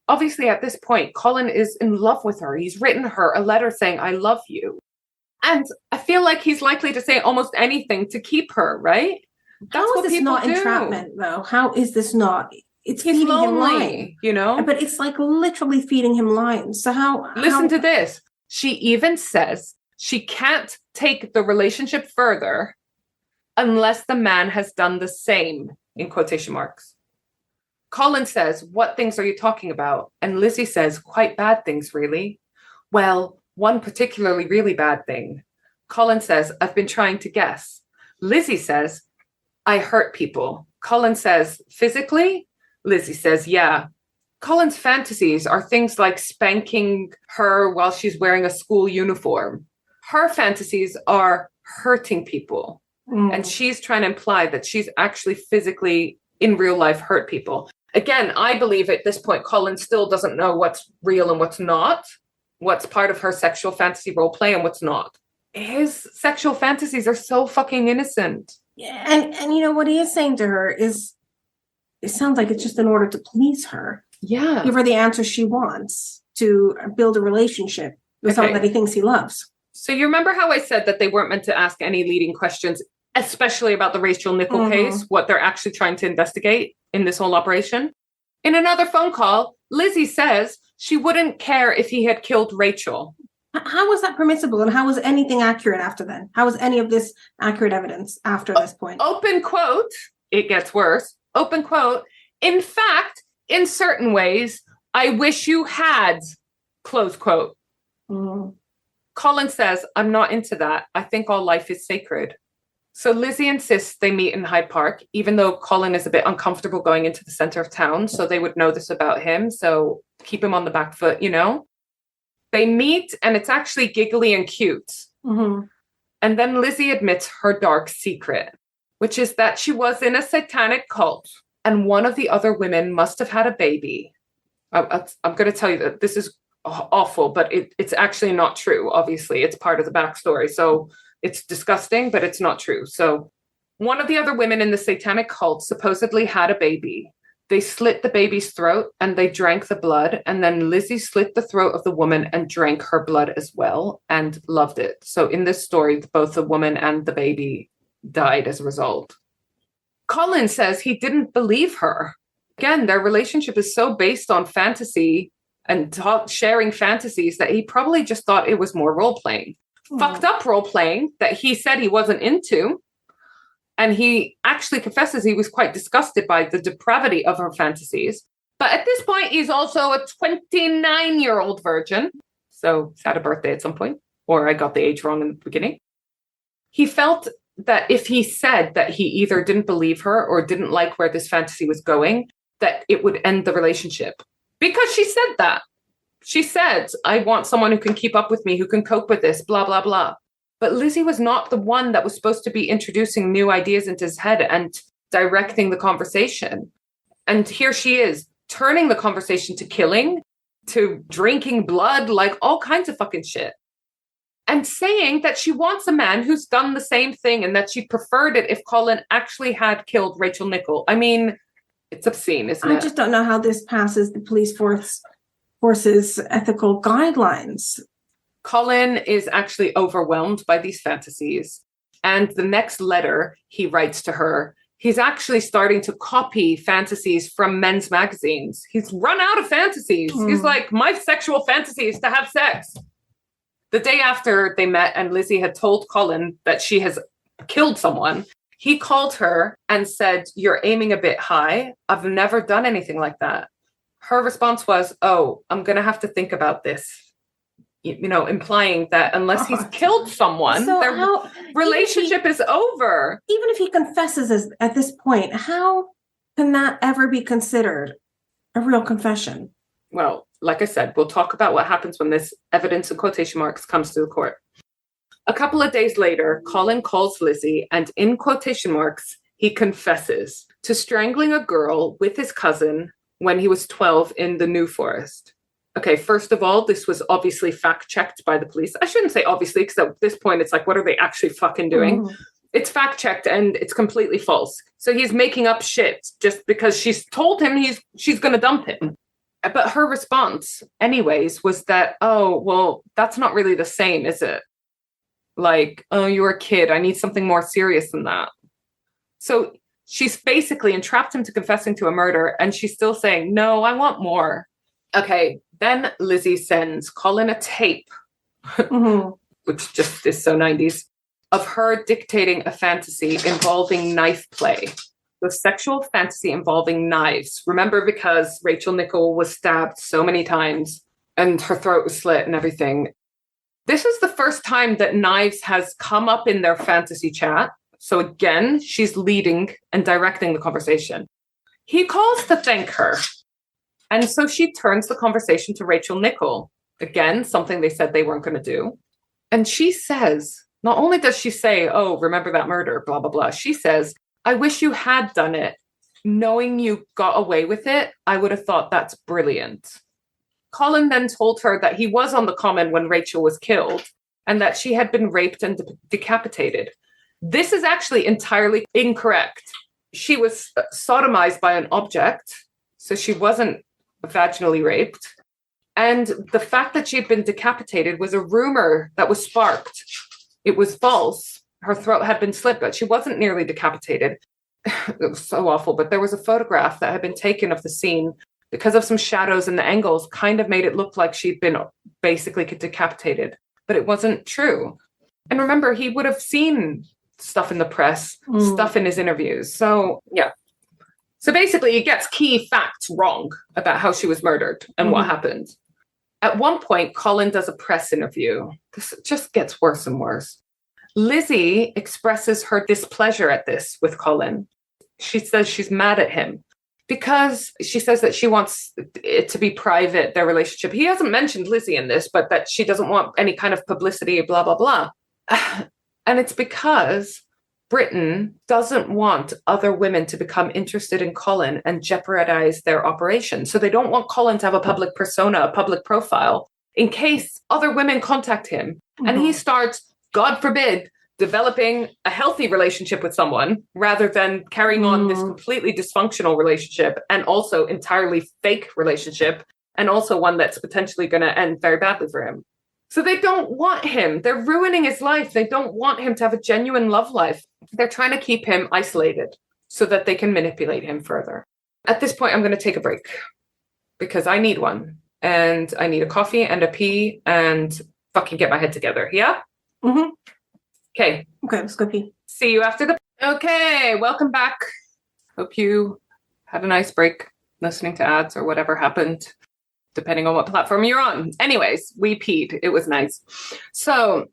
[SPEAKER 1] Obviously, at this point, Colin is in love with her. He's written her a letter saying, I love you. And I feel like he's likely to say almost anything to keep her, right?
[SPEAKER 2] That's how is this not entrapment, though? How is this not? It's feeding him lines,
[SPEAKER 1] you know?
[SPEAKER 2] But it's like literally feeding him lines. So how?
[SPEAKER 1] Listen to this. She even says she can't take the relationship further unless the man has done the same, in quotation marks. Colin says, what things are you talking about? And Lizzie says, quite bad things, really. Well, one particularly really bad thing. Colin says, I've been trying to guess. Lizzie says, I hurt people. Colin says, physically? Lizzie says, yeah. Colin's fantasies are things like spanking her while she's wearing a school uniform. Her fantasies are hurting people. And she's trying to imply that she's actually physically, in real life, hurt people. Again, I believe at this point, Colin still doesn't know what's real and what's not, what's part of her sexual fantasy role play and what's not. His sexual fantasies are so fucking innocent.
[SPEAKER 2] Yeah, and you know what he is saying to her is, it sounds like it's just in order to please her.
[SPEAKER 1] Yeah.
[SPEAKER 2] Give her the answer she wants to build a relationship with someone that he thinks he loves.
[SPEAKER 1] So you remember how I said that they weren't meant to ask any leading questions, especially about the Rachel Nickell case, what they're actually trying to investigate in this whole operation? In another phone call, Lizzie says she wouldn't care if he had killed Rachel.
[SPEAKER 2] How was that permissible? And how was anything accurate after then? How was any of this accurate evidence after this point?
[SPEAKER 1] Open quote, it gets worse. Open quote, in fact, in certain ways, I wish you had, close quote. Colin says, I'm not into that. I think all life is sacred. So Lizzie insists they meet in Hyde Park, even though Colin is a bit uncomfortable going into the center of town. So they would know this about him. So keep him on the back foot, you know? They meet and it's actually giggly and cute. And then Lizzie admits her dark secret, which is that she was in a satanic cult and one of the other women must have had a baby. I'm going to tell you that this is awful, but it's actually not true. Obviously, it's part of the backstory. So it's disgusting, but it's not true. So one of the other women in the satanic cult supposedly had a baby. They slit the baby's throat and they drank the blood. And then Lizzie slit the throat of the woman and drank her blood as well and loved it. So in this story, both the woman and the baby died as a result. Colin says he didn't believe her. Again, their relationship is so based on fantasy and sharing fantasies that he probably just thought it was more role-playing. Fucked up role-playing that he said he wasn't into. And he actually confesses he was quite disgusted by the depravity of her fantasies. But at this point, he's also a 29-year-old virgin. So he's had a birthday at some point. or I got the age wrong in the beginning. He felt that if he said that he either didn't believe her or didn't like where this fantasy was going, that it would end the relationship. Because she said that. She said, I want someone who can keep up with me, who can cope with this, blah, blah, blah. But Lizzie was not the one that was supposed to be introducing new ideas into his head and directing the conversation. And here she is, turning the conversation to killing, to drinking blood, like all kinds of fucking shit. And saying that she wants a man who's done the same thing and that she preferred it if Colin actually had killed Rachel Nickell. I mean, it's obscene, isn't it?
[SPEAKER 2] I just don't know how this passes the police force's ethical guidelines.
[SPEAKER 1] Colin is actually overwhelmed by these fantasies. And the next letter he writes to her, he's actually starting to copy fantasies from men's magazines. He's run out of fantasies. He's like, my sexual fantasy is to have sex. The day after they met and Lizzie had told Colin that she has killed someone, he called her and said, you're aiming a bit high. I've never done anything like that. Her response was, oh, I'm going to have to think about this. You know, implying that unless he's killed someone,
[SPEAKER 2] So
[SPEAKER 1] their
[SPEAKER 2] how-
[SPEAKER 1] relationship is over.
[SPEAKER 2] Even if he confesses at this point, how can that ever be considered a real confession?
[SPEAKER 1] Well, like I said, we'll talk about what happens when this evidence in quotation marks comes to the court. A couple of days later, Colin calls Lizzie and in quotation marks, he confesses to strangling a girl with his cousin when he was 12 in the New Forest. Okay, first of all, this was obviously fact-checked by the police. I shouldn't say obviously, because at this point, it's like, what are they actually fucking doing? It's fact-checked and it's completely false. So he's making up shit just because she's told him she's going to dump him. But her response, anyways, was that, oh, well, that's not really the same, is it? Like, oh, you're a kid. I need something more serious than that. So she's basically entrapped him to confessing to a murder, and she's still saying, no, I want more. Okay, then Lizzie sends Colin a tape, which just is so 90s, of her dictating a fantasy involving knife play. The sexual fantasy involving knives. Remember, because Rachel Nickell was stabbed so many times and her throat was slit and everything. This is the first time that knives has come up in their fantasy chat. So again, she's leading and directing the conversation. He calls to thank her. And so she turns the conversation to Rachel Nickell. Again, something they said they weren't going to do. And she says, not only does she say, oh, remember that murder, blah, blah, blah. She says, I wish you had done it. Knowing you got away with it, I would have thought that's brilliant. Colin then told her that he was on the common when Rachel was killed and that she had been raped and decapitated. This is actually entirely incorrect. She was sodomized by an object, so she wasn't vaginally raped. And the fact that she had been decapitated was a rumor that was sparked. It was false. Her throat had been slit, but she wasn't nearly decapitated. It was so awful. But there was a photograph that had been taken of the scene because of some shadows and the angles kind of made it look like she'd been basically decapitated, but it wasn't true. And remember, he would have seen stuff in the press, stuff in his interviews. So, yeah. So basically, he gets key facts wrong about how she was murdered and what happened. At one point, Colin does a press interview. This just gets worse and worse. Lizzie expresses her displeasure at this with Colin. She says she's mad at him because she says that she wants it to be private, their relationship. He hasn't mentioned Lizzie in this, but that she doesn't want any kind of publicity, blah, blah, blah. And it's because Britain doesn't want other women to become interested in Colin and jeopardize their operation. So they don't want Colin to have a public persona, a public profile, in case other women contact him. And he starts, God forbid, developing a healthy relationship with someone rather than carrying on this completely dysfunctional relationship and also entirely fake relationship and also one that's potentially going to end very badly for him. So they don't want him. They're ruining his life. They don't want him to have a genuine love life. They're trying to keep him isolated so that they can manipulate him further. At this point, I'm going to take a break because I need one and I need a coffee and a pee and fucking get my head together. Yeah? Okay.
[SPEAKER 2] Okay, let's go pee.
[SPEAKER 1] See you after the... Okay, welcome back. Hope you had a nice break listening to ads or whatever happened. depending on what platform you're on. Anyways, we peed. It was nice. So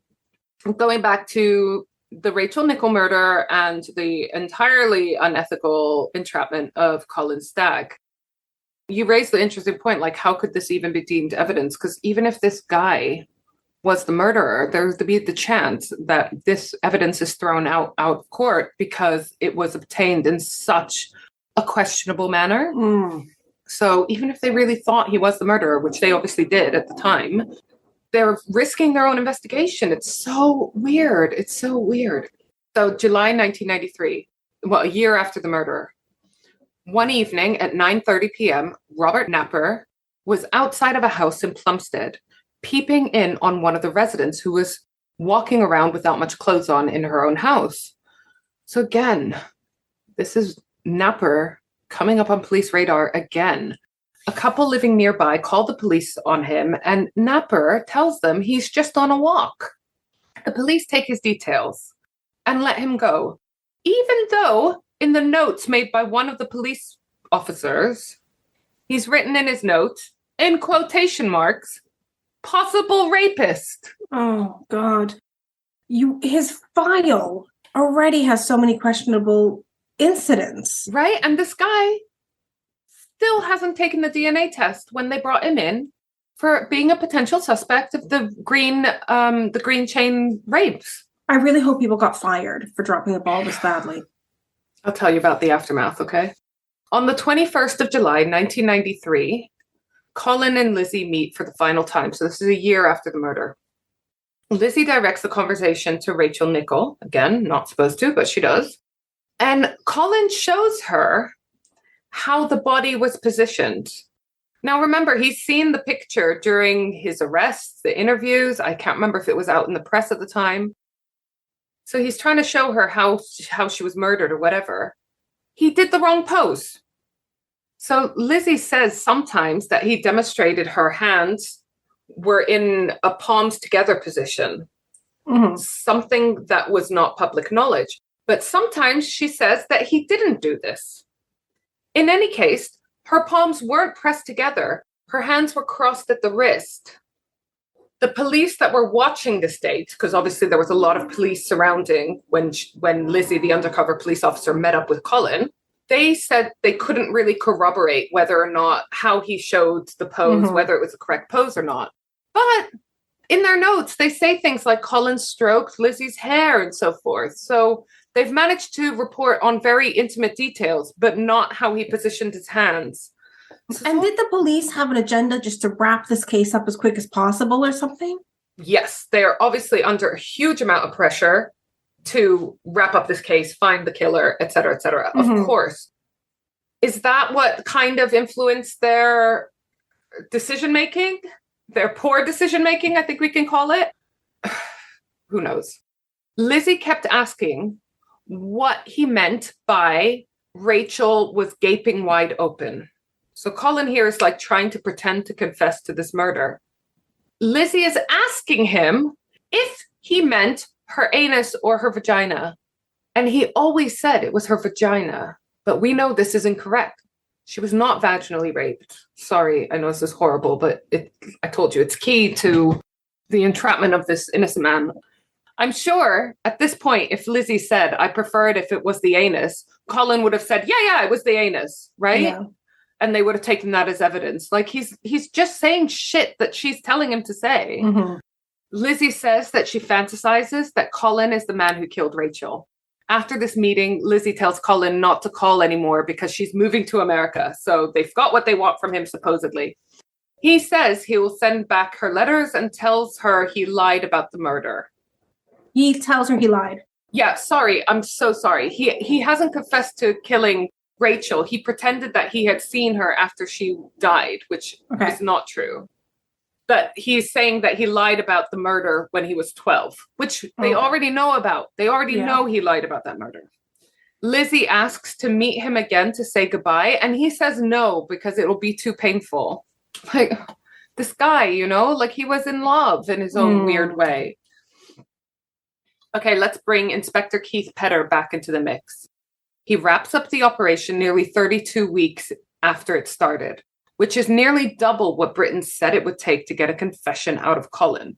[SPEAKER 1] going back to the Rachel Nickell murder and the entirely unethical entrapment of Colin Stagg, you raised the interesting point, like, how could this even be deemed evidence? Because even if this guy was the murderer, there's to be the chance that this evidence is thrown out of court because it was obtained in such a questionable manner. So even if they really thought he was the murderer, which they obviously did at the time, they're risking their own investigation. It's so weird. It's so weird. So July 1993, well, a year after the murder, one evening at 9:30 p.m., Robert Napper was outside of a house in Plumstead, peeping in on one of the residents who was walking around without much clothes on in her own house. So again, this is Napper coming up on police radar again. A couple living nearby called the police on him, and Napper tells them he's just on a walk. The police take his details and let him go, even though in the notes made by one of the police officers, he's written in his notes, in quotation marks, possible rapist.
[SPEAKER 2] Oh, God. His file already has so many questionable incidents.
[SPEAKER 1] Right? And this guy still hasn't taken the DNA test when they brought him in for being a potential suspect of the green chain rapes.
[SPEAKER 2] I really hope people got fired for dropping the ball this badly.
[SPEAKER 1] I'll tell you about the aftermath, okay? On the 21st of July, 1993, Colin and Lizzie meet for the final time. So this is a year after the murder. Lizzie directs the conversation to Rachel Nickell. Again, not supposed to, but she does. And Colin shows her how the body was positioned. Now, remember, he's seen the picture during his arrests, the interviews. I can't remember if it was out in the press at the time. So he's trying to show her how she was murdered or whatever. He did the wrong pose. So Lizzie says sometimes that he demonstrated her hands were in a palms together position, something that was not public knowledge. But sometimes she says that he didn't do this. In any case, her palms weren't pressed together. Her hands were crossed at the wrist. The police that were watching this date, because obviously there was a lot of police surrounding when Lizzie, the undercover police officer, met up with Colin, they said they couldn't really corroborate whether or not how he showed the pose, whether it was the correct pose or not. But in their notes, they say things like Colin stroked Lizzie's hair and so forth. So they've managed to report on very intimate details, but not how he positioned his hands.
[SPEAKER 2] And did the police have an agenda just to wrap this case up as quick as possible or something?
[SPEAKER 1] Yes, they are obviously under a huge amount of pressure to wrap up this case, find the killer, et cetera, et cetera. Of course. Is that what kind of influenced their decision-making? Their poor decision-making, I think we can call it? Who knows? Lizzie kept asking what he meant by Rachel was gaping wide open. So Colin here is like trying to pretend to confess to this murder. Lizzie is asking him if he meant her anus or her vagina. And he always said it was her vagina. But we know this is incorrect. She was not vaginally raped. Sorry, I know this is horrible, but I told you, it's key to the entrapment of this innocent man. I'm sure at this point, if Lizzie said, I prefer it if it was the anus, Colin would have said, yeah, it was the anus, right? Yeah. And they would have taken that as evidence. Like he's just saying shit that she's telling him to say. Lizzie says that she fantasizes that Colin is the man who killed Rachel. After this meeting, Lizzie tells Colin not to call anymore because she's moving to America. So they've got what they want from him, supposedly. He says he will send back her letters and tells her he lied about the murder.
[SPEAKER 2] He tells her he lied.
[SPEAKER 1] Yeah, sorry. I'm so sorry. He hasn't confessed to killing Rachel. He pretended that he had seen her after she died, which is not true. But he's saying that he lied about the murder when he was 12, which they already know about. They already know he lied about that murder. Lizzie asks to meet him again to say goodbye, and he says no because it will be too painful. Like, this guy, you know, like he was in love in his own weird way. Okay, let's bring Inspector Keith Petter back into the mix. He wraps up the operation nearly 32 weeks after it started, which is nearly double what Britton said it would take to get a confession out of Colin.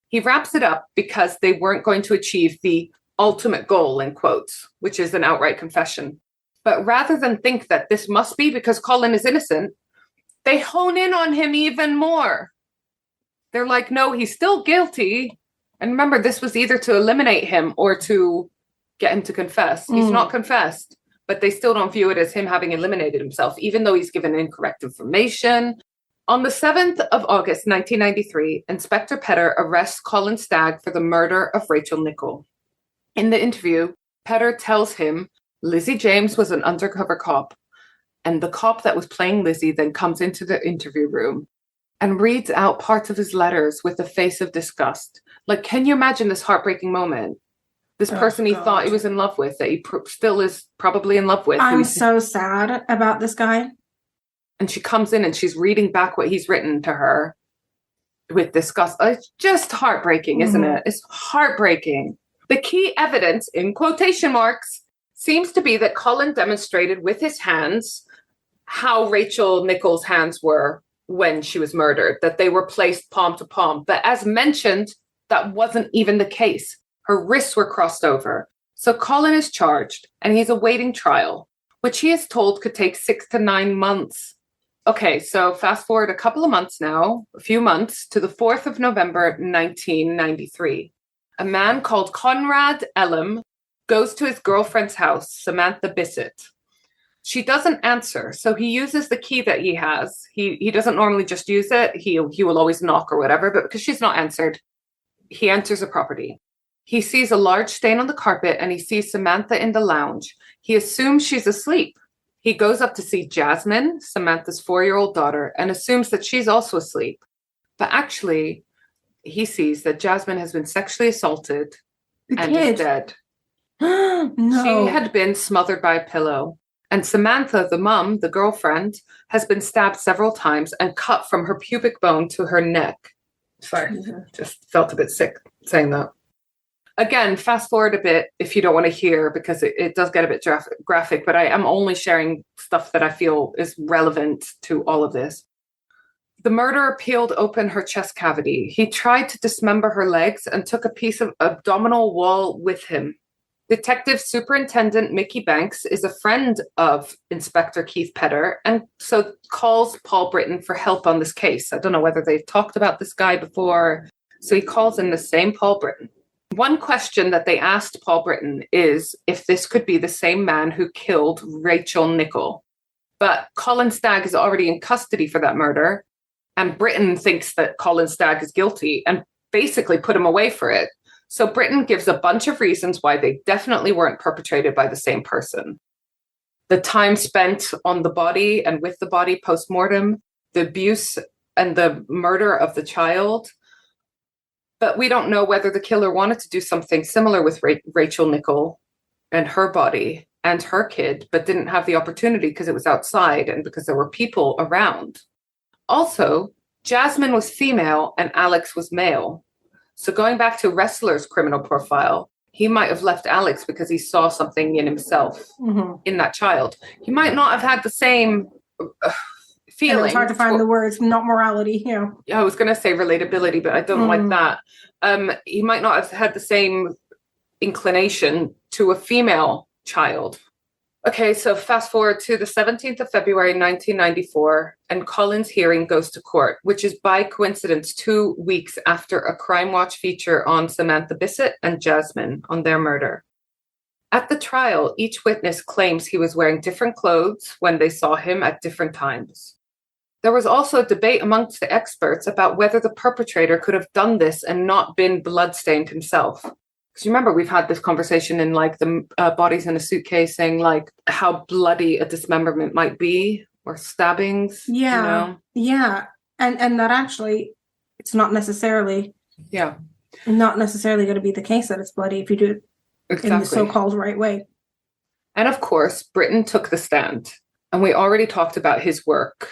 [SPEAKER 1] He wraps it up because they weren't going to achieve the ultimate goal, in quotes, which is an outright confession. But rather than think that this must be because Colin is innocent, they hone in on him even more. They're like, no, he's still guilty. And remember, this was either to eliminate him or to get him to confess. He's not confessed, but they still don't view it as him having eliminated himself, even though he's given incorrect information. On the 7th of August, 1993, Inspector Petter arrests Colin Stagg for the murder of Rachel Nickell. In the interview, Petter tells him Lizzie James was an undercover cop, and the cop that was playing Lizzie then comes into the interview room and reads out parts of his letters with a face of disgust. Like, can you imagine this heartbreaking moment? This person he thought he was in love with, that he still is probably in love with.
[SPEAKER 2] I'm so sad about this guy.
[SPEAKER 1] And she comes in and she's reading back what he's written to her with disgust. It's just heartbreaking, isn't it? It's heartbreaking. The key evidence, in quotation marks, seems to be that Colin demonstrated with his hands how Rachel Nickell's hands were when she was murdered, that they were placed palm to palm. But as mentioned, that wasn't even the case. Her wrists were crossed over. So Colin is charged and he's awaiting trial, which he is told could take 6 to 9 months. Okay, so fast forward a couple of months now, a few months, to the 4th of November, 1993. A man called Conrad Elam goes to his girlfriend's house, Samantha Bissett. She doesn't answer, so he uses the key that he has. He doesn't normally just use it. He will always knock or whatever, but because she's not answered, he enters the property. He sees a large stain on the carpet and he sees Samantha in the lounge. He assumes she's asleep. He goes up to see Jasmine, Samantha's 4-year-old daughter, and assumes that she's also asleep. But actually, he sees that Jasmine has been sexually assaulted and is dead.
[SPEAKER 2] No.
[SPEAKER 1] She had been smothered by a pillow. And Samantha, the mom, the girlfriend, has been stabbed several times and cut from her pubic bone to her neck. Sorry, just felt a bit sick saying that. Again, fast forward a bit if you don't want to hear, because it does get a bit graphic, but I am only sharing stuff that I feel is relevant to all of this. The murderer peeled open her chest cavity. He tried to dismember her legs and took a piece of abdominal wall with him. Detective Superintendent Mickey Banks is a friend of Inspector Keith Petter and so calls Paul Britton for help on this case. I don't know whether they've talked about this guy before. So he calls in the same Paul Britton. One question that they asked Paul Britton is if this could be the same man who killed Rachel Nickell. But Colin Stagg is already in custody for that murder, and Britton thinks that Colin Stagg is guilty and basically put him away for it. So Britton gives a bunch of reasons why they definitely weren't perpetrated by the same person. The time spent on the body and with the body post-mortem, the abuse and the murder of the child. But we don't know whether the killer wanted to do something similar with Rachel Nickell and her body and her kid, but didn't have the opportunity because it was outside and because there were people around. Also, Jasmine was female and Alex was male. So going back to Ressler's criminal profile, he might have left Alex because he saw something in himself, in that child. He might not have had the same feeling.
[SPEAKER 2] And it's hard to find the words, not morality,
[SPEAKER 1] I was going to say relatability, but I don't like that. He might not have had the same inclination to a female child. Okay, so fast forward to the 17th of February, 1994, and Colin's hearing goes to court, which is by coincidence 2 weeks after a Crime Watch feature on Samantha Bissett and Jasmine on their murder. At the trial, each witness claims he was wearing different clothes when they saw him at different times. There was also a debate amongst the experts about whether the perpetrator could have done this and not been bloodstained himself. Because remember, we've had this conversation in like the bodies in a suitcase, saying like how bloody a dismemberment might be, or stabbings.
[SPEAKER 2] Yeah. And that actually, it's not necessarily going to be the case that it's bloody if you do it in the so-called right way.
[SPEAKER 1] And of course, Britton took the stand, and we already talked about his work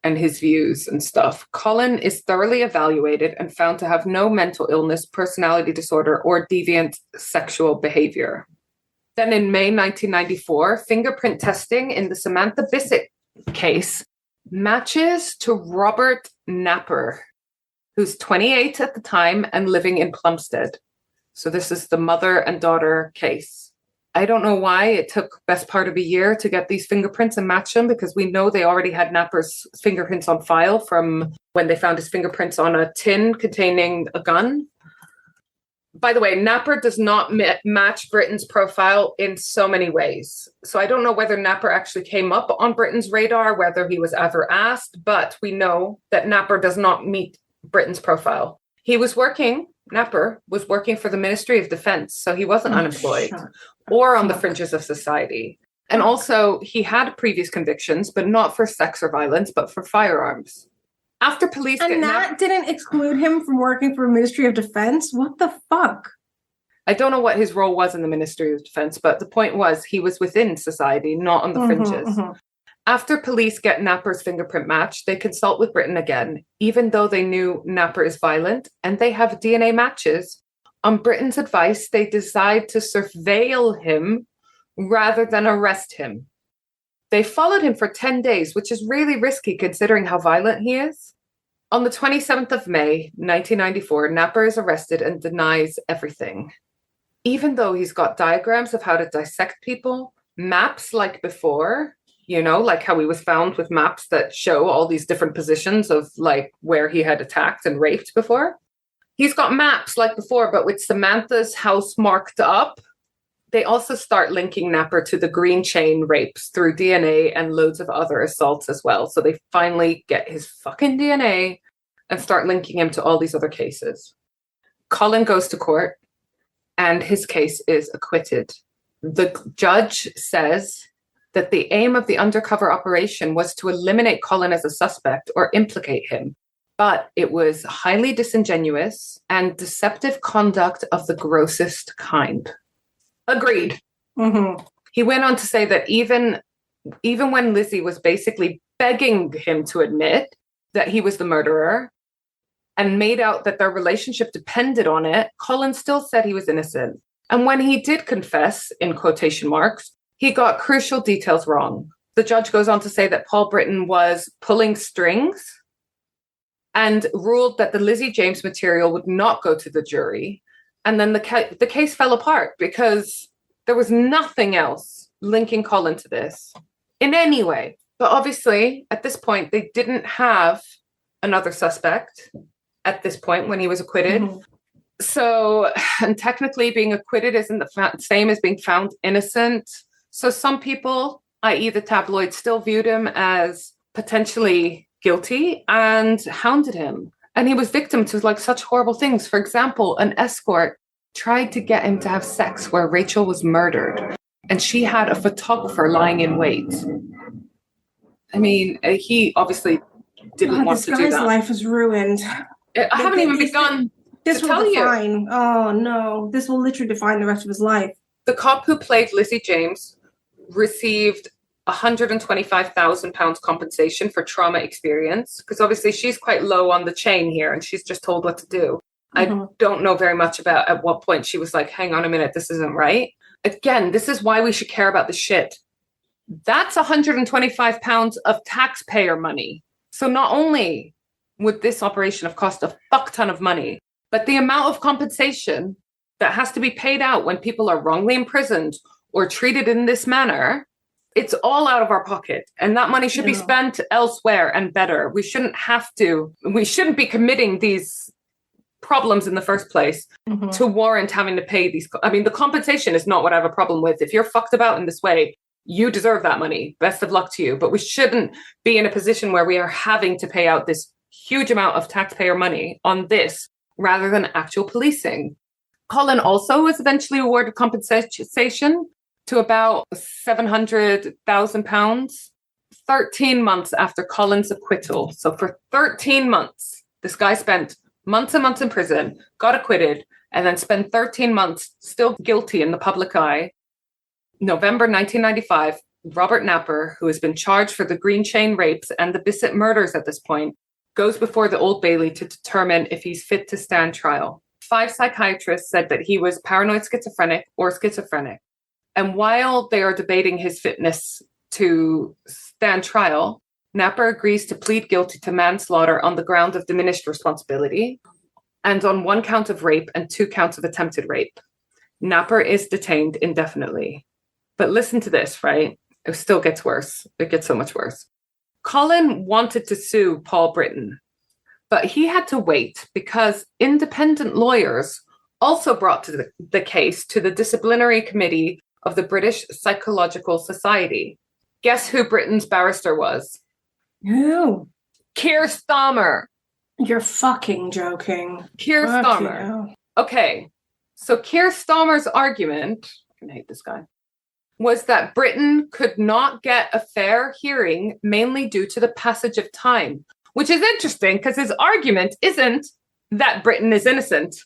[SPEAKER 1] and his views and stuff. Colin is thoroughly evaluated and found to have no mental illness, personality disorder, or deviant sexual behavior. Then in May 1994, fingerprint testing in the Samantha Bissett case matches to Robert Napper, who's 28 at the time and living in Plumstead. So this is the mother and daughter case. I don't know why it took best part of a year to get these fingerprints and match them, because we know they already had Napper's fingerprints on file from when they found his fingerprints on a tin containing a gun. By the way, Napper does not match Britton's profile in so many ways. So I don't know whether Napper actually came up on Britton's radar, whether he was ever asked, but we know that Napper does not meet Britton's profile. Napper was working for the Ministry of Defense, so he wasn't unemployed or on the fringes of society. And also, he had previous convictions, but not for sex or violence, but for firearms. After police
[SPEAKER 2] and that didn't exclude him from working for Ministry of Defense? What the fuck?
[SPEAKER 1] I don't know what his role was in the Ministry of Defense, but the point was he was within society, not on the fringes. After police get Napper's fingerprint match, they consult with Britton again, even though they knew Napper is violent, and they have DNA matches. On Britton's advice, they decide to surveil him rather than arrest him. They followed him for 10 days, which is really risky considering how violent he is. On the 27th of May, 1994, Napper is arrested and denies everything. Even though he's got diagrams of how to dissect people, maps like before, you know, like how he was found with maps that show all these different positions of like where he had attacked and raped before. He's got maps like before, but with Samantha's house marked up. They also start linking Napper to the Green Chain rapes through DNA and loads of other assaults as well. So they finally get his fucking DNA and start linking him to all these other cases. Colin goes to court and his case is acquitted. The judge says that the aim of the undercover operation was to eliminate Colin as a suspect or implicate him, but it was highly disingenuous and deceptive conduct of the grossest kind. Agreed. He went on to say that even when Lizzie was basically begging him to admit that he was the murderer and made out that their relationship depended on it, Colin still said he was innocent. And when he did confess, in quotation marks, he got crucial details wrong. The judge goes on to say that Paul Britton was pulling strings and ruled that the Lizzie James material would not go to the jury. And then the case fell apart because there was nothing else linking Colin to this in any way. But obviously, at this point, they didn't have another suspect at this point when he was acquitted. So, and technically being acquitted isn't the same as being found innocent. So some people, i.e. the tabloids, still viewed him as potentially guilty and hounded him. And he was victim to like such horrible things. For example, an escort tried to get him to have sex where Rachel was murdered. And she had a photographer lying in wait. I mean, he obviously didn't want to do that.
[SPEAKER 2] This guy's life is ruined.
[SPEAKER 1] I haven't even begun
[SPEAKER 2] to
[SPEAKER 1] tell you.
[SPEAKER 2] Oh no, this will literally define the rest of his life.
[SPEAKER 1] The cop who played Lizzie James received £125,000 compensation for trauma experience, because obviously she's quite low on the chain here and she's just told what to do. I don't know very much about at what point she was like, hang on a minute, this isn't right. Again, this is why we should care about the shit. That's £125 of taxpayer money. So not only would this operation have cost a fuck ton of money, but the amount of compensation that has to be paid out when people are wrongly imprisoned or treated in this manner, it's all out of our pocket. And that money should be spent elsewhere and better. We shouldn't be committing these problems in the first place to warrant having to pay these. I mean, the compensation is not what I have a problem with. If you're fucked about in this way, you deserve that money. Best of luck to you. But we shouldn't be in a position where we are having to pay out this huge amount of taxpayer money on this rather than actual policing. Colin also was eventually awarded compensation to about £700,000, 13 months after Colin's acquittal. So for 13 months, this guy spent months and months in prison, got acquitted, and then spent 13 months still guilty in the public eye. November 1995, Robert Napper, who has been charged for the Green Chain rapes and the Bissett murders at this point, goes before the Old Bailey to determine if he's fit to stand trial. 5 psychiatrists said that he was paranoid schizophrenic or schizophrenic. And while they are debating his fitness to stand trial, Napper agrees to plead guilty to manslaughter on the ground of diminished responsibility and on 1 count of rape and 2 counts of attempted rape. Napper is detained indefinitely. But listen to this, right? It still gets worse. It gets so much worse. Colin wanted to sue Paul Britton, but he had to wait because independent lawyers also brought the case to the disciplinary committee of the British Psychological Society. Guess who Britton's barrister was?
[SPEAKER 2] Who?
[SPEAKER 1] Keir Starmer.
[SPEAKER 2] You're fucking joking.
[SPEAKER 1] Keir Starmer. Okay, so Keir Starmer's argument, I hate this guy, was that Britton could not get a fair hearing mainly due to the passage of time, which is interesting because his argument isn't that Britton is innocent.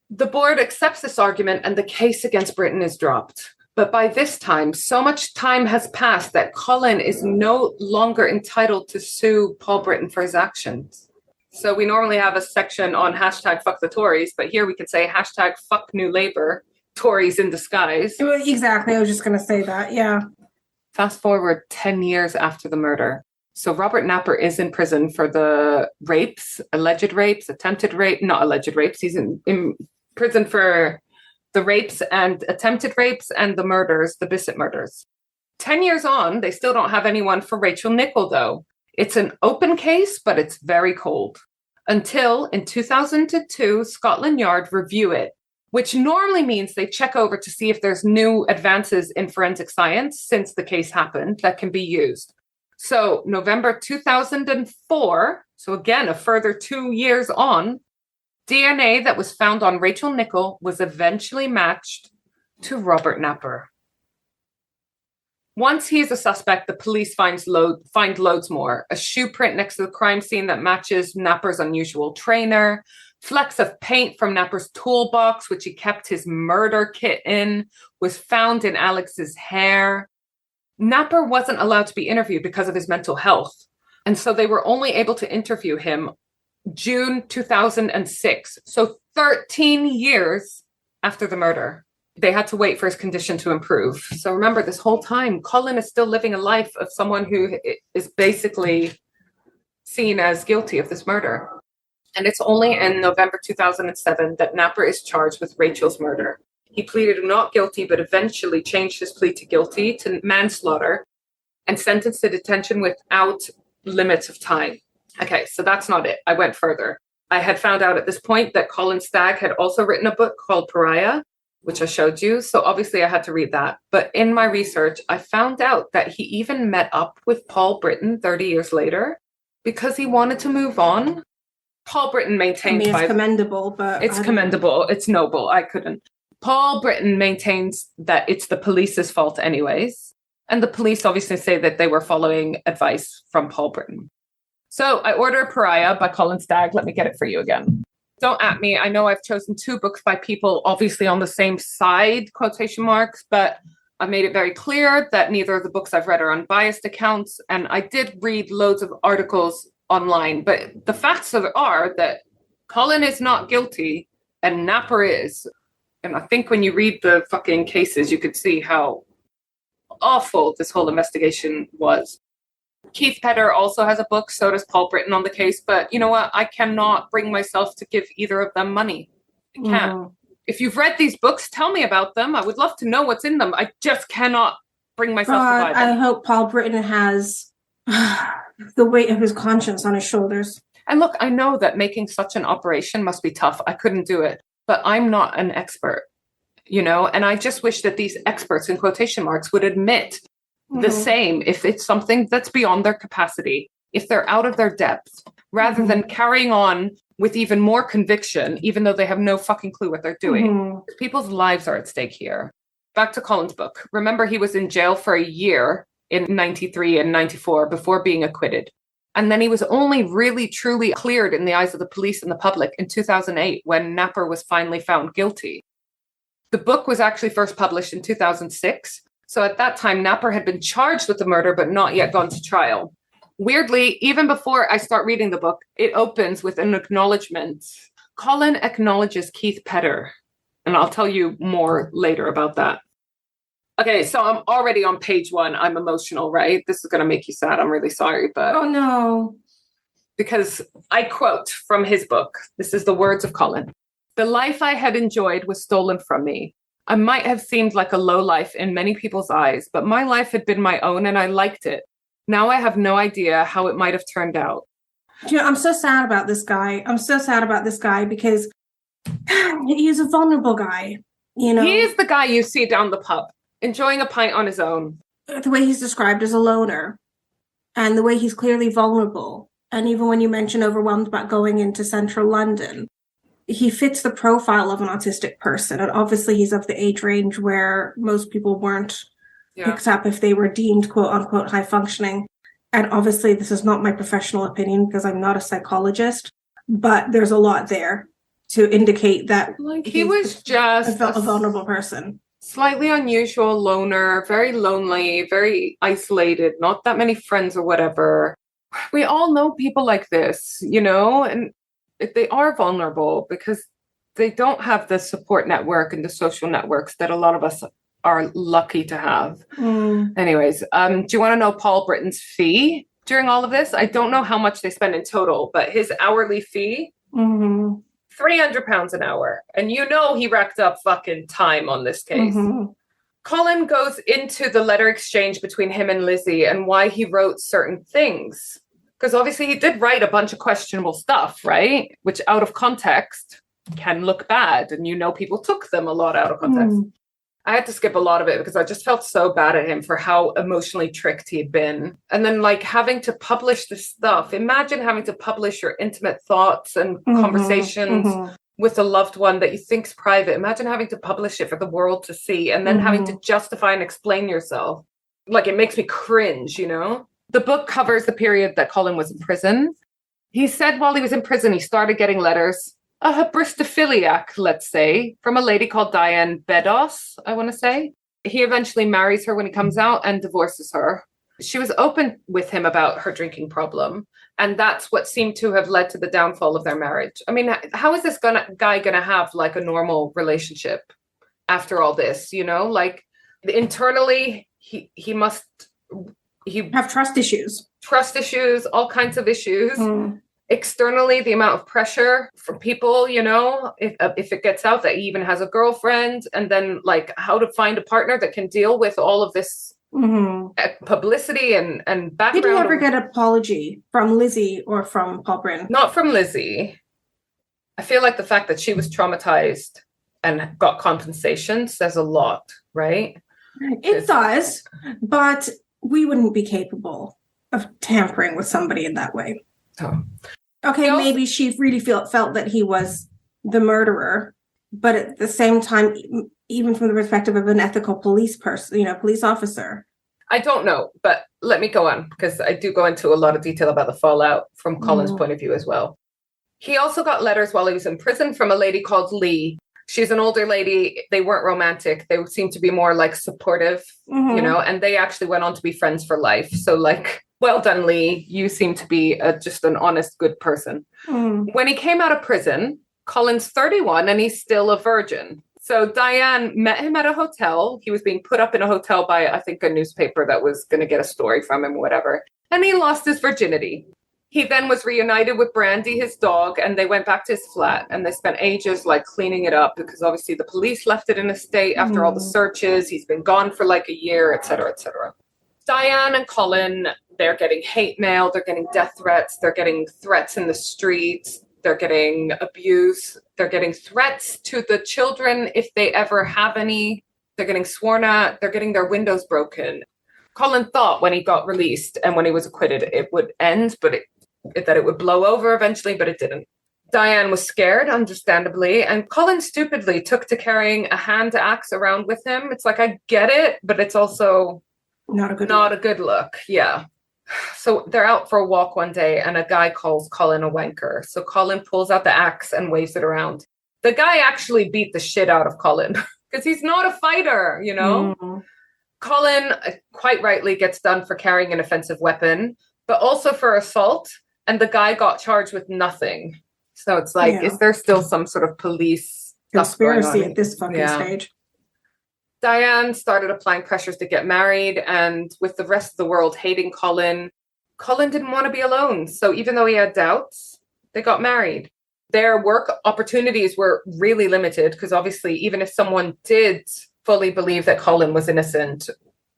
[SPEAKER 1] The board accepts this argument and the case against Britton is dropped. But by this time, so much time has passed that Colin is no longer entitled to sue Paul Britton for his actions. So we normally have a section on hashtag fuck the Tories, but here we could say hashtag fuck New Labour, Tories in disguise.
[SPEAKER 2] Exactly, I was just going to say that, yeah.
[SPEAKER 1] Fast forward 10 years after the murder. So Robert Napper is in prison for the rapes, alleged rapes, attempted rape, not alleged rapes. He's in prison for the rapes and attempted rapes and the murders, the Bissett murders. 10 years on, they still don't have anyone for Rachel Nickell, though. It's an open case, but it's very cold. Until in 2002, Scotland Yard review it, which normally means they check over to see if there's new advances in forensic science since the case happened that can be used. So November 2004, so again, a further 2 years on, DNA that was found on Rachel Nickell was eventually matched to Robert Napper. Once he is a suspect, the police find loads more. A shoe print next to the crime scene that matches Napper's unusual trainer, flecks of paint from Napper's toolbox, which he kept his murder kit in, was found in Alex's hair. Napper wasn't allowed to be interviewed because of his mental health. And so they were only able to interview him June 2006. So 13 years after the murder. They had to wait for his condition to improve. So remember, this whole time, Colin is still living a life of someone who is basically seen as guilty of this murder. And it's only in November 2007 that Napper is charged with Rachel's murder. He pleaded not guilty, but eventually changed his plea to guilty to manslaughter and sentenced to detention without limits of time. Okay, so that's not it. I went further. I had found out at this point that Colin Stagg had also written a book called Pariah, which I showed you. So obviously I had to read that. But in my research, I found out that he even met up with Paul Britton 30 years later because he wanted to move on. Paul Britton maintains...
[SPEAKER 2] it's commendable, but...
[SPEAKER 1] It's commendable. It's noble. I couldn't. Paul Britton maintains that it's the police's fault anyways. And the police obviously say that they were following advice from Paul Britton. So I ordered Pariah by Colin Stagg. Let me get it for you again. Don't at me. I know I've chosen 2 books by people obviously on the same side, quotation marks, but I made it very clear that neither of the books I've read are unbiased accounts. And I did read loads of articles online, but the facts are that Colin is not guilty and Napper is. And I think when you read the fucking cases, you could see how awful this whole investigation was. Keith Petter also has a book, so does Paul Britton on the case, but you know what? I cannot bring myself to give either of them money. I can't. Mm. If you've read these books, tell me about them. I would love to know what's in them. I just cannot bring myself to buy them.
[SPEAKER 2] I hope Paul Britton has the weight of his conscience on his shoulders.
[SPEAKER 1] And look, I know that making such an operation must be tough. I couldn't do it, but I'm not an expert, you know, and I just wish that these experts in quotation marks would admit the same if it's something that's beyond their capacity, if they're out of their depth, rather than carrying on with even more conviction, even though they have no fucking clue what they're doing. People's lives are at stake here. Back to Colin's book. Remember, he was in jail for a year in 93 and 94 before being acquitted. And then he was only really, truly cleared in the eyes of the police and the public in 2008 when Napper was finally found guilty. The book was actually first published in 2006. So at that time, Napper had been charged with the murder, but not yet gone to trial. Weirdly, even before I start reading the book, it opens with an acknowledgement. Colin acknowledges Keith Petter, and I'll tell you more later about that. Okay, so I'm already on page 1. I'm emotional, right? This is going to make you sad. I'm really sorry, but...
[SPEAKER 2] Oh, no.
[SPEAKER 1] Because I quote from his book. This is the words of Colin. "The life I had enjoyed was stolen from me. I might have seemed like a lowlife in many people's eyes, but my life had been my own and I liked it. Now I have no idea how it might have turned out."
[SPEAKER 2] You know, I'm so sad about this guy. I'm so sad about this guy because he's a vulnerable guy, you know.
[SPEAKER 1] He is the guy you see down the pub, enjoying a pint on his own.
[SPEAKER 2] The way he's described as a loner and the way he's clearly vulnerable. And even when you mention overwhelmed about going into central London, he fits the profile of an autistic person. And obviously he's of the age range where most people weren't picked up if they were deemed quote unquote high functioning. And obviously this is not my professional opinion because I'm not a psychologist, but there's a lot there to indicate that
[SPEAKER 1] he was just
[SPEAKER 2] a vulnerable person.
[SPEAKER 1] Slightly unusual loner, very lonely, very isolated, not that many friends or whatever. We all know people like this, you know, and they are vulnerable because they don't have the support network and the social networks that a lot of us are lucky to have. Anyways, do you want to know Paul Britton's fee during all of this? I don't know how much they spend in total, but his hourly fee, £300 an hour. And you know he racked up fucking time on this case. Colin goes into the letter exchange between him and Lizzie and why he wrote certain things. Because obviously he did write a bunch of questionable stuff, right? Which out of context can look bad. And you know people took them a lot out of context. I had to skip a lot of it because I just felt so bad at him for how emotionally tricked he'd been. And then like having to publish this stuff. Imagine having to publish your intimate thoughts and conversations with a loved one that you think's private. Imagine having to publish it for the world to see and then having to justify and explain yourself. Like it makes me cringe, you know? The book covers the period that Colin was in prison. He said while he was in prison, he started getting letters, a hybristophiliac, let's say, from a lady called Diane Bedos, I want to say. He eventually marries her when he comes out and divorces her. She was open with him about her drinking problem. And that's what seemed to have led to the downfall of their marriage. I mean, how is this guy going to have like a normal relationship after all this, you know? Like internally, he must... He
[SPEAKER 2] have trust issues,
[SPEAKER 1] all kinds of issues. Externally, the amount of pressure from people, you know, if it gets out that he even has a girlfriend, and then like how to find a partner that can deal with all of this publicity and background.
[SPEAKER 2] Did he ever get an apology from Lizzie or from Paul Britton?
[SPEAKER 1] Not from Lizzie. I feel like the fact that she was traumatized and got compensation says a lot, right?
[SPEAKER 2] It does, but we wouldn't be capable of tampering with somebody in that way.
[SPEAKER 1] Oh.
[SPEAKER 2] Okay, maybe she really felt that he was the murderer, but at the same time, even from the perspective of an ethical police officer.
[SPEAKER 1] I don't know, but let me go on because I do go into a lot of detail about the fallout from Colin's point of view as well. He also got letters while he was in prison from a lady called Lee. She's an older lady. They weren't romantic. They seemed to be more like supportive, you know, and they actually went on to be friends for life. So like, well done, Lee. You seem to be just an honest, good person. When he came out of prison, Colin's 31 and he's still a virgin. So Diane met him at a hotel. He was being put up in a hotel by, I think, a newspaper that was going to get a story from him, whatever. And he lost his virginity. He then was reunited with Brandy, his dog, and they went back to his flat and they spent ages like cleaning it up because obviously the police left it in a state after all the searches. He's been gone for like a year, et cetera, et cetera. Diane and Colin, they're getting hate mail, they're getting death threats, they're getting threats in the streets, they're getting abuse, they're getting threats to the children if they ever have any, they're getting sworn at, they're getting their windows broken. Colin thought when he got released and when he was acquitted, it would end, but that it would blow over eventually, but it didn't. Diane was scared, understandably, and Colin stupidly took to carrying a hand axe around with him. It's like, I get it, but it's also not a good look. Yeah. So they're out for a walk one day and a guy calls Colin a wanker. So Colin pulls out the axe and waves it around. The guy actually beat the shit out of Colin because he's not a fighter, you know? Colin quite rightly gets done for carrying an offensive weapon, but also for assault. And the guy got charged with nothing. So it's like, is there still some sort of police
[SPEAKER 2] conspiracy at this fucking stage?
[SPEAKER 1] Diane started applying pressures to get married, and with the rest of the world hating Colin, Colin didn't want to be alone. So even though he had doubts, they got married. Their work opportunities were really limited because obviously, even if someone did fully believe that Colin was innocent,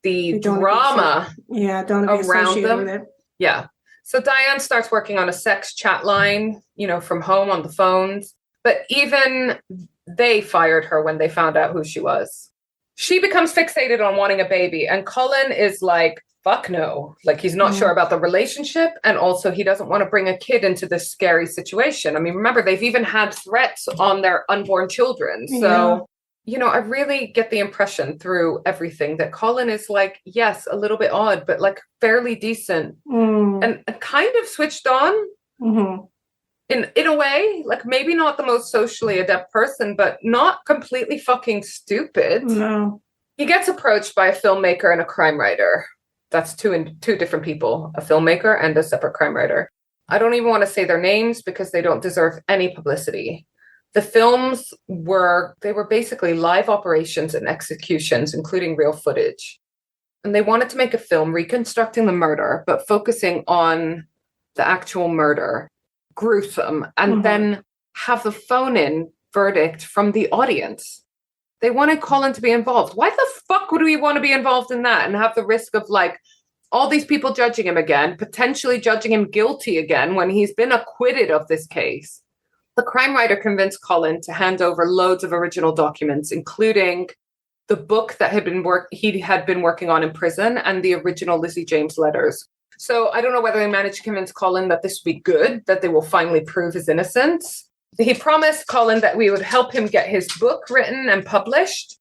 [SPEAKER 1] the drama around them. With it. Yeah. So Diane starts working on a sex chat line, from home on the phones. But even they fired her when they found out who she was. She becomes fixated on wanting a baby. And Colin is like, fuck no. Like, he's not sure about the relationship. And also, he doesn't want to bring a kid into this scary situation. I mean, remember, they've even had threats on their unborn children. So, I really get the impression through everything that Colin is like, yes, a little bit odd, but like fairly decent and kind of switched on. In a way, like maybe not the most socially adept person, but not completely fucking stupid.
[SPEAKER 2] No.
[SPEAKER 1] He gets approached by a filmmaker and a crime writer. That's two different people, a filmmaker and a separate crime writer. I don't even want to say their names because they don't deserve any publicity. The films were basically live operations and executions, including real footage. And they wanted to make a film reconstructing the murder, but focusing on the actual murder. Gruesome, and then have the phone-in verdict from the audience. They wanted Colin to be involved. Why the fuck would we want to be involved in that and have the risk of like all these people judging him again, potentially judging him guilty again when he's been acquitted of this case? The crime writer convinced Colin to hand over loads of original documents, including the book that he had been working on in prison and the original Lizzie James letters. So I don't know whether they managed to convince Colin that this would be good, that they will finally prove his innocence. He promised Colin that we would help him get his book written and published.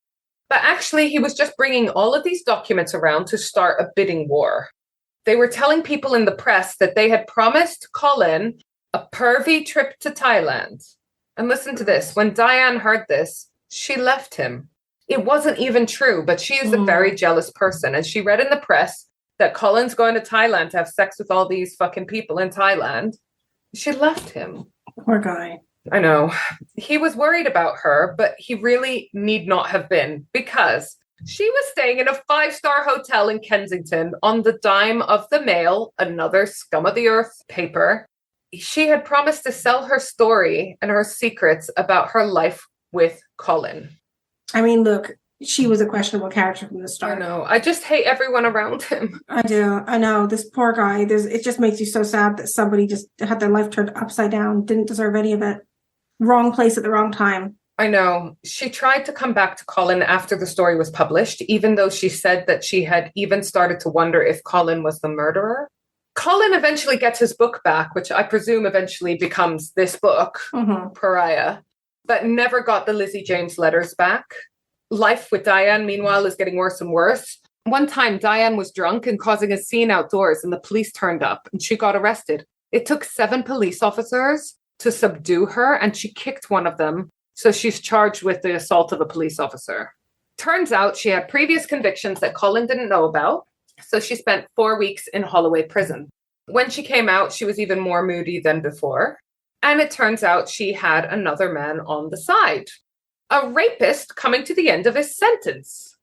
[SPEAKER 1] But actually, he was just bringing all of these documents around to start a bidding war. They were telling people in the press that they had promised Colin a pervy trip to Thailand. And listen to this. When Diane heard this, she left him. It wasn't even true, but she is a very jealous person. And she read in the press that Colin's going to Thailand to have sex with all these fucking people in Thailand. She left him.
[SPEAKER 2] Poor guy.
[SPEAKER 1] I know. He was worried about her, but he really need not have been because she was staying in a 5-star hotel in Kensington on the dime of the Mail, another scum of the earth paper. She had promised to sell her story and her secrets about her life with Colin.
[SPEAKER 2] I mean, look, she was a questionable character from the start.
[SPEAKER 1] I know. I just hate everyone around him.
[SPEAKER 2] I do. I know. This poor guy, it just makes you so sad that somebody just had their life turned upside down, didn't deserve any of it. Wrong place at the wrong time.
[SPEAKER 1] I know. She tried to come back to Colin after the story was published, even though she said that she had even started to wonder if Colin was the murderer. Colin eventually gets his book back, which I presume eventually becomes this book, Pariah, but never got the Lizzie James letters back. Life with Diane, meanwhile, is getting worse and worse. One time, Diane was drunk and causing a scene outdoors, and the police turned up, and she got arrested. It took 7 police officers to subdue her, and she kicked one of them, so she's charged with the assault of a police officer. Turns out she had previous convictions that Colin didn't know about, so she spent 4 weeks in Holloway prison. When she came out, she was even more moody than before, and it turns out she had another man on the side. A rapist coming to the end of his sentence.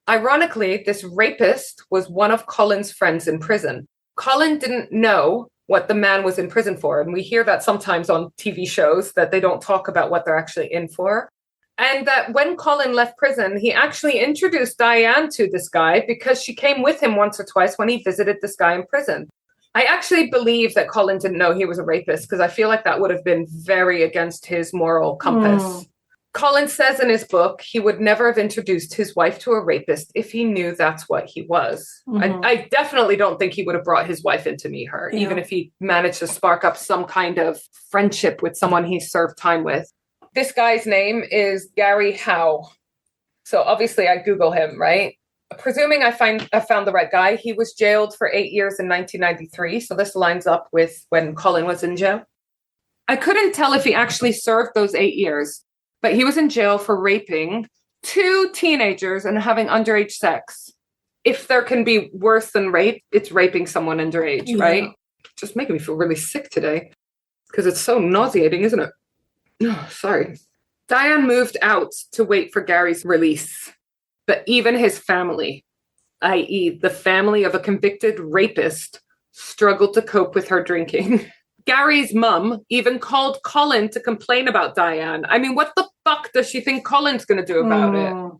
[SPEAKER 1] Ironically, this rapist was one of Colin's friends in prison. Colin didn't know what the man was in prison for, and we hear that sometimes on TV shows that they don't talk about what they're actually in for. And that when Colin left prison, he actually introduced Diane to this guy because she came with him once or twice when he visited this guy in prison. I actually believe that Colin didn't know he was a rapist because I feel like that would have been very against his moral compass. Colin says in his book he would never have introduced his wife to a rapist if he knew that's what he was. I definitely don't think he would have brought his wife in to meet her, even if he managed to spark up some kind of friendship with someone he served time with. This guy's name is Gary Howe. So obviously I Google him, right? Presuming I found the right guy, he was jailed for 8 years in 1993. So this lines up with when Colin was in jail. I couldn't tell if he actually served those 8 years. But he was in jail for raping 2 teenagers and having underage sex. If there can be worse than rape, it's raping someone underage, right? Just making me feel really sick today because it's so nauseating, isn't it? Oh, sorry. Diane moved out to wait for Gary's release. But even his family, i.e. the family of a convicted rapist, struggled to cope with her drinking. Gary's mum even called Colin to complain about Diane. I mean, what the fuck does she think Colin's going to do about it?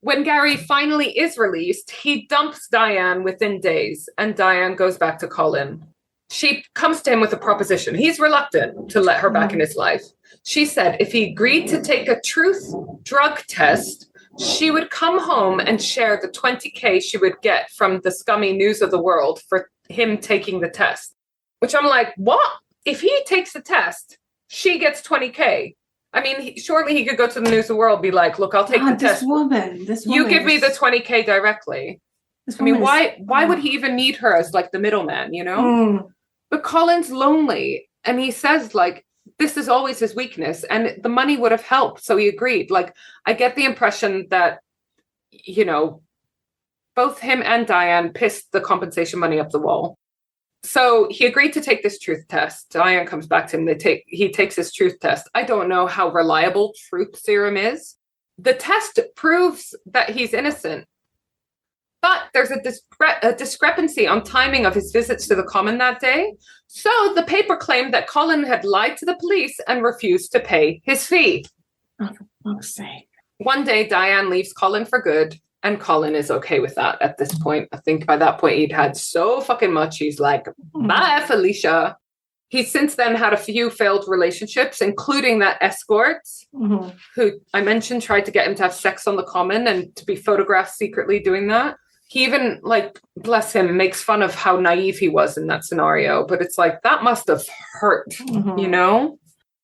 [SPEAKER 1] When Gary finally is released, he dumps Diane within days, and Diane goes back to Colin. She comes to him with a proposition. He's reluctant to let her back in his life. She said if he agreed to take a truth drug test, she would come home and share the $20,000 she would get from the scummy News of the World for him taking the test. Which I'm like, what? If he takes the test, she gets $20,000. I mean, surely he could go to the News of the World and be like, look, I'll take the test.
[SPEAKER 2] This woman
[SPEAKER 1] you give me the $20,000 directly. I mean, why would he even need her as like the middleman, you know? But Colin's lonely. And he says, like, this is always his weakness. And the money would have helped. So he agreed. Like, I get the impression that, you know, both him and Diane pissed the compensation money up the wall. So he agreed to take this truth test. Diane comes back to him. He takes his truth test. I don't know how reliable truth serum is. The test proves that he's innocent. But there's a discrepancy on timing of his visits to the Common that day. So the paper claimed that Colin had lied to the police and refused to pay his fee.
[SPEAKER 2] Oh, for fuck's sake.
[SPEAKER 1] One day, Diane leaves Colin for good. And Colin is okay with that at this point. I think by that point, he'd had so fucking much. He's like, bye, Felicia. He's since then had a few failed relationships, including that escort, who I mentioned tried to get him to have sex on the Common and to be photographed secretly doing that. He even, like, bless him, makes fun of how naive he was in that scenario. But it's like, that must have hurt, you know?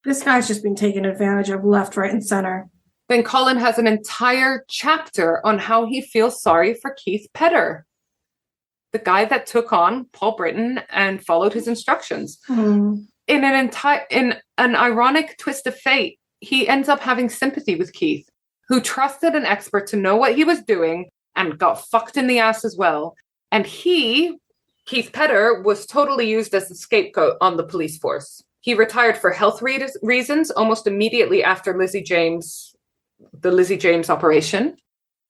[SPEAKER 2] This guy's just been taken advantage of left, right, and center.
[SPEAKER 1] Then Colin has an entire chapter on how he feels sorry for Keith Petter, the guy that took on Paul Britton and followed his instructions. In an ironic twist of fate, he ends up having sympathy with Keith, who trusted an expert to know what he was doing and got fucked in the ass as well. And Keith Petter, was totally used as the scapegoat on the police force. He retired for health reasons almost immediately after the Lizzie James operation.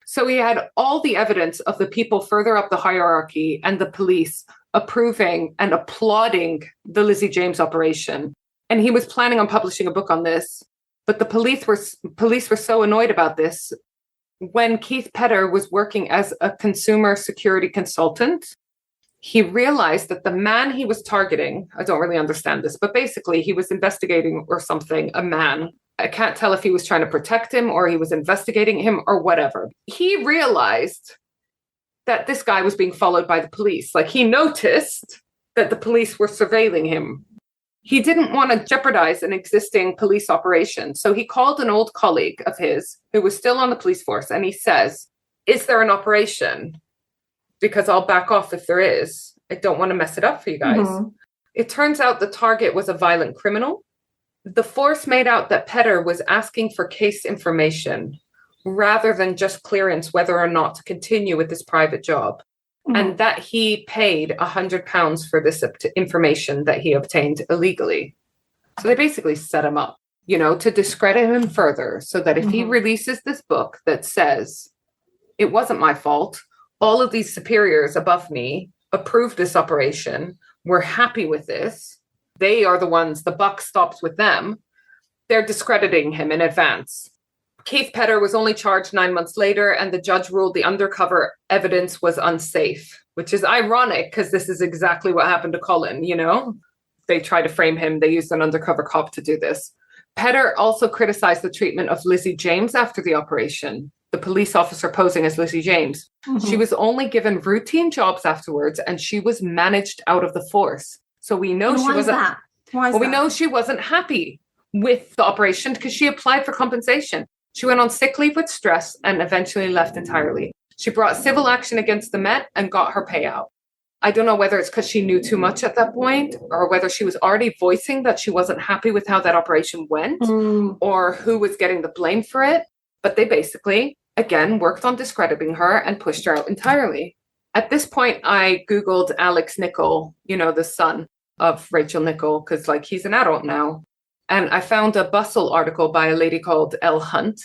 [SPEAKER 1] So he had all the evidence of the people further up the hierarchy and the police approving and applauding the Lizzie James operation. And he was planning on publishing a book on this. But the police were so annoyed about this. When Keith Petter was working as a consumer security consultant, he realized that the man he was targeting, I don't really understand this, but basically he was investigating or something, a man. I can't tell if he was trying to protect him or he was investigating him or whatever. He realized that this guy was being followed by the police. Like, he noticed that the police were surveilling him. He didn't want to jeopardize an existing police operation. So he called an old colleague of his who was still on the police force. And he says, is there an operation? Because I'll back off if there is. I don't want to mess it up for you guys. It turns out the target was a violent criminal. The force made out that Petter was asking for case information rather than just clearance whether or not to continue with this private job. And that he paid £100 for this information that he obtained illegally. So they basically set him up, you know, to discredit him further so that if he releases this book that says, it wasn't my fault, all of these superiors above me approved this operation, we're happy with this, they are the ones, the buck stops with them, they're discrediting him in advance. Keith Petter was only charged 9 months later, and the judge ruled the undercover evidence was unsafe, which is ironic because this is exactly what happened to Colin, you know? They tried to frame him. They used an undercover cop to do this. Petter also criticized the treatment of Lizzie James after the operation, the police officer posing as Lizzie James. She was only given routine jobs afterwards, and she was managed out of the force. So we know she wasn't. We know she wasn't happy with the operation because she applied for compensation. She went on sick leave with stress and eventually left entirely. She brought civil action against the Met and got her payout. I don't know whether it's because she knew too much at that point or whether she was already voicing that she wasn't happy with how that operation went or who was getting the blame for it. But they basically, again, worked on discrediting her and pushed her out entirely. At this point, I Googled Alex Nickell, you know, the son of Rachel Nickell, because like he's an adult now. And I found a Bustle article by a lady called Elle Hunt.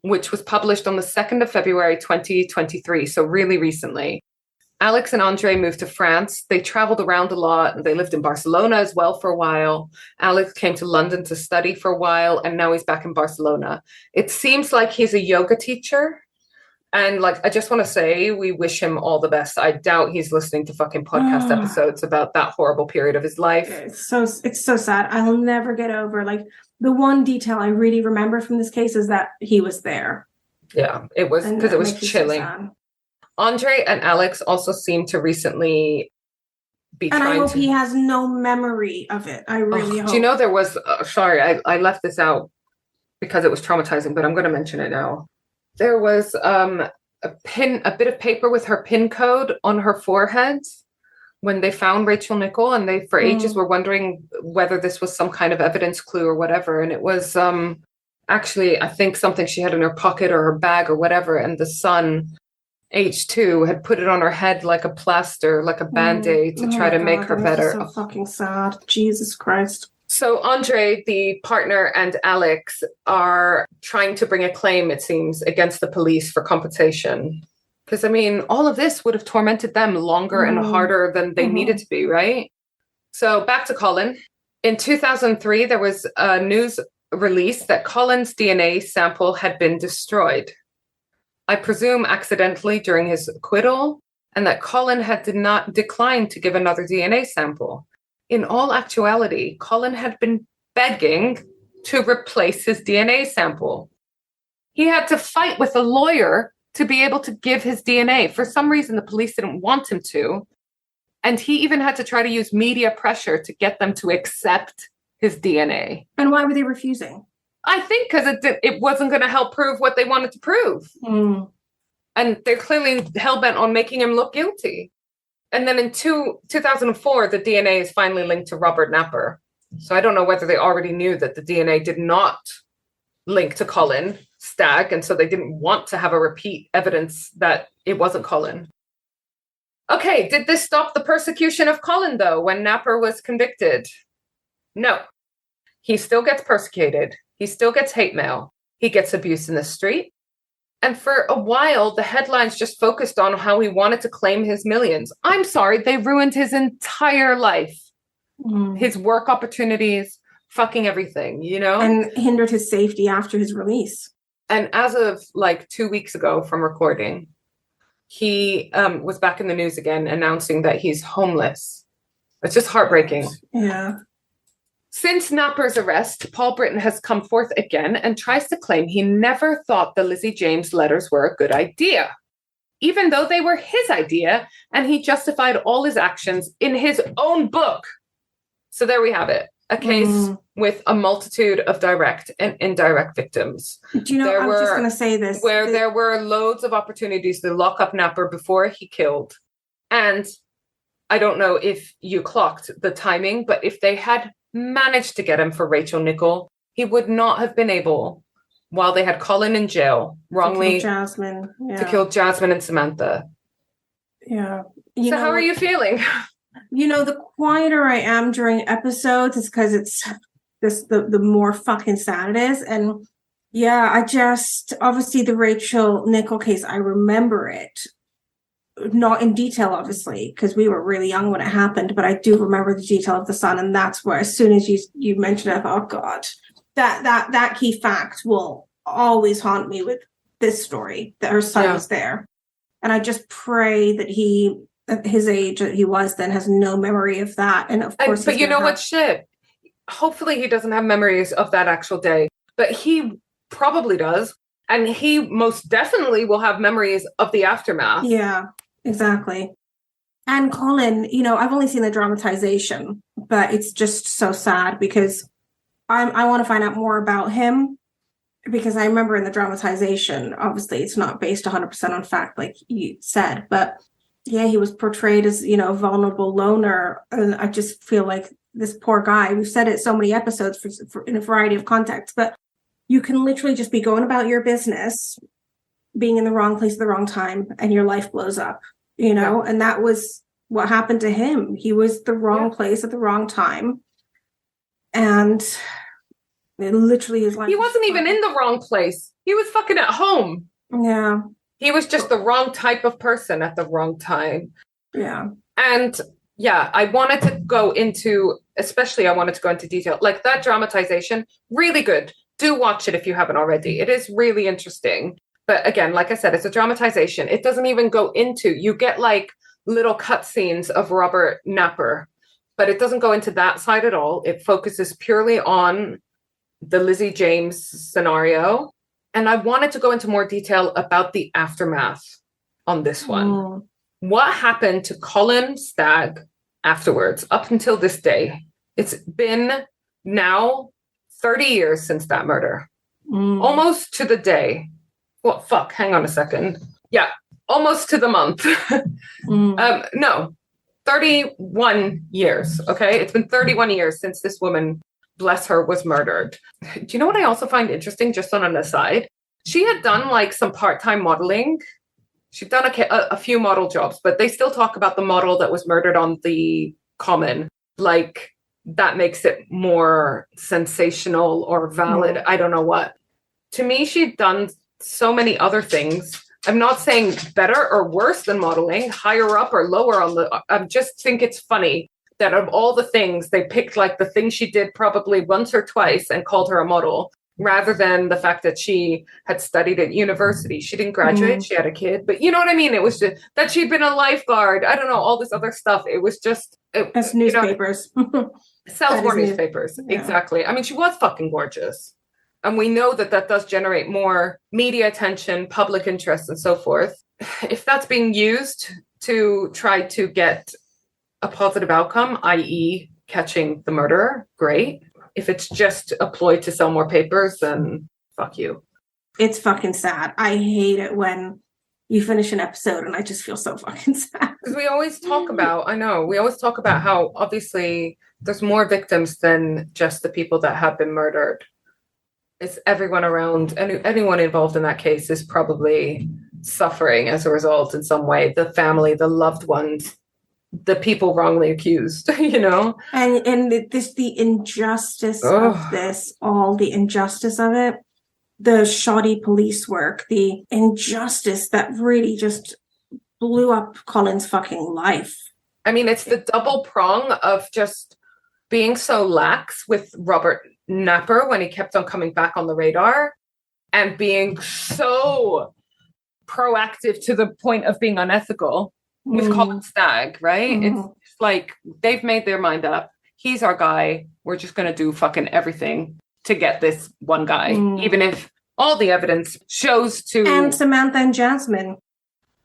[SPEAKER 1] which was published on the 2nd of February 2023, so really recently. Alex and Andre moved to France. They traveled around a lot. They lived in Barcelona as well for a while. Alex came to London to study for a while, and now he's back in Barcelona. It seems like he's a yoga teacher. And like, I just want to say, we wish him all the best. I doubt he's listening to fucking podcast episodes about that horrible period of his life.
[SPEAKER 2] It's so sad. I'll never get over, like, the one detail I really remember from this case is that he was there.
[SPEAKER 1] Yeah, it was, because it was chilling. So Andre and Alex also seem to recently be
[SPEAKER 2] and
[SPEAKER 1] trying
[SPEAKER 2] I hope
[SPEAKER 1] to...
[SPEAKER 2] he has no memory of it. I really hope.
[SPEAKER 1] Do you know there was... sorry, I left this out because it was traumatizing, but I'm going to mention it now. There was a bit of paper with her PIN code on her forehead when they found Rachel Nickell, and they for ages were wondering whether this was some kind of evidence clue or whatever. And it was actually, I think, something she had in her pocket or her bag or whatever. And the son, age 2, had put it on her head like a plaster, like a Band-Aid to try to make her better.
[SPEAKER 2] So fucking sad. Jesus Christ.
[SPEAKER 1] So Andre, the partner, and Alex are trying to bring a claim, it seems, against the police for compensation. Because, I mean, all of this would have tormented them longer and harder than they needed to be, right? So back to Colin. In 2003, there was a news release that Colin's DNA sample had been destroyed. I presume accidentally during his acquittal, and that Colin had declined to give another DNA sample. In all actuality, Colin had been begging to replace his DNA sample. He had to fight with a lawyer to be able to give his DNA. For some reason, the police didn't want him to. And he even had to try to use media pressure to get them to accept his DNA.
[SPEAKER 2] And why were they refusing?
[SPEAKER 1] I think because it wasn't going to help prove what they wanted to prove. And they're clearly hell-bent on making him look guilty. And then in 2004, the DNA is finally linked to Robert Napper. So I don't know whether they already knew that the DNA did not link to Colin Stagg, and so they didn't want to have a repeat evidence that it wasn't Colin. Okay, did this stop the persecution of Colin, though, when Napper was convicted? No. He still gets persecuted. He still gets hate mail. He gets abuse in the street. And for a while, the headlines just focused on how he wanted to claim his millions. I'm sorry, they ruined his entire life. His work opportunities, fucking everything, you know?
[SPEAKER 2] And hindered his safety after his release.
[SPEAKER 1] And as of like 2 weeks ago from recording, he was back in the news again, announcing that he's homeless. It's just heartbreaking.
[SPEAKER 2] Yeah.
[SPEAKER 1] Since Napper's arrest, Paul Britton has come forth again and tries to claim he never thought the Lizzie James letters were a good idea, even though they were his idea, and he justified all his actions in his own book. So there we have it, a case with a multitude of direct and indirect victims.
[SPEAKER 2] Do you know, I was just going to say this.
[SPEAKER 1] There were loads of opportunities to lock up Napper before he killed. And I don't know if you clocked the timing, but if they had managed to get him for Rachel Nickell, he would not have been able, while they had Colin in jail, wrongly to kill Jasmine and Samantha.
[SPEAKER 2] Yeah.
[SPEAKER 1] So how are you feeling?
[SPEAKER 2] You know, the quieter I am during episodes is because it's the more fucking sad it is. And yeah, I just, obviously the Rachel Nickell case, I remember it. Not in detail, obviously, because we were really young when it happened, but I do remember the detail of the son, and that's where, as soon as you mentioned it, I thought, oh God, that key fact will always haunt me with this story, that her son was there. And I just pray that he, at his age that he was then, has no memory of that. And of course,
[SPEAKER 1] but you know what, shit, hopefully he doesn't have memories of that actual day, but he probably does, and he most definitely will have memories of the aftermath.
[SPEAKER 2] Yeah. Exactly. And Colin, you know, I've only seen the dramatization, but it's just so sad because I want to find out more about him, because I remember in the dramatization, obviously it's not based 100% on fact, like you said, but yeah, he was portrayed as, you know, a vulnerable loner. And I just feel like this poor guy, we've said it so many episodes for in a variety of contexts, but you can literally just be going about your business, being in the wrong place at the wrong time, and your life blows up. You know, and that was what happened to him. He was the wrong place at the wrong time. And Literally his life.
[SPEAKER 1] He wasn't even in the wrong place. He was fucking at home.
[SPEAKER 2] Yeah.
[SPEAKER 1] He was just the wrong type of person at the wrong time.
[SPEAKER 2] Yeah.
[SPEAKER 1] And yeah, I wanted to go into detail. Like that dramatization, really good. Do watch it if you haven't already. It is really interesting. But again, like I said, it's a dramatization. It doesn't even go into, you get like little cutscenes of Robert Napper, but it doesn't go into that side at all. It focuses purely on the Lizzie James scenario. And I wanted to go into more detail about the aftermath on this one. What happened to Colin Stagg afterwards, up until this day? It's been now 30 years since that murder. Almost to the day. Well, fuck, hang on a second. Yeah, almost to the month. No, 31 years, okay? It's been 31 years since this woman, bless her, was murdered. Do you know what I also find interesting, just on an aside? She had done like some part-time modeling. She'd done a few model jobs, but they still talk about the model that was murdered on the Common. Like, that makes it more sensational or valid. I don't know what. To me, she'd done so many other things. I'm not saying better or worse than modeling, higher up or lower on the... I just think it's funny that of all the things, they picked like the thing she did probably once or twice and called her a model, rather than the fact that she had studied at university. She didn't graduate, she had a kid, but you know what I mean? It was just that she'd been a lifeguard. I don't know, all this other stuff. It was just...
[SPEAKER 2] That's newspapers.
[SPEAKER 1] Sells more newspapers, yeah. Exactly. I mean, she was fucking gorgeous. And we know that that does generate more media attention, public interest, and so forth. If that's being used to try to get a positive outcome, i.e. catching the murderer, great. If it's just a ploy to sell more papers, then fuck you.
[SPEAKER 2] It's fucking sad. I hate it when you finish an episode and I just feel so fucking sad.
[SPEAKER 1] Because we always talk about how obviously there's more victims than just the people that have been murdered. It's everyone around, anyone involved in that case is probably suffering as a result in some way. The family, the loved ones, the people wrongly accused, you know?
[SPEAKER 2] And the injustice of this, all the injustice of it, the shoddy police work, the injustice that really just blew up Colin's fucking life.
[SPEAKER 1] I mean, it's the double prong of just being so lax with Robert Napper when he kept on coming back on the radar, and being so proactive to the point of being unethical with Colin Stagg, right? It's like they've made their mind up. He's our guy. We're just going to do fucking everything to get this one guy, even if all the evidence shows to... And
[SPEAKER 2] Samantha and Jasmine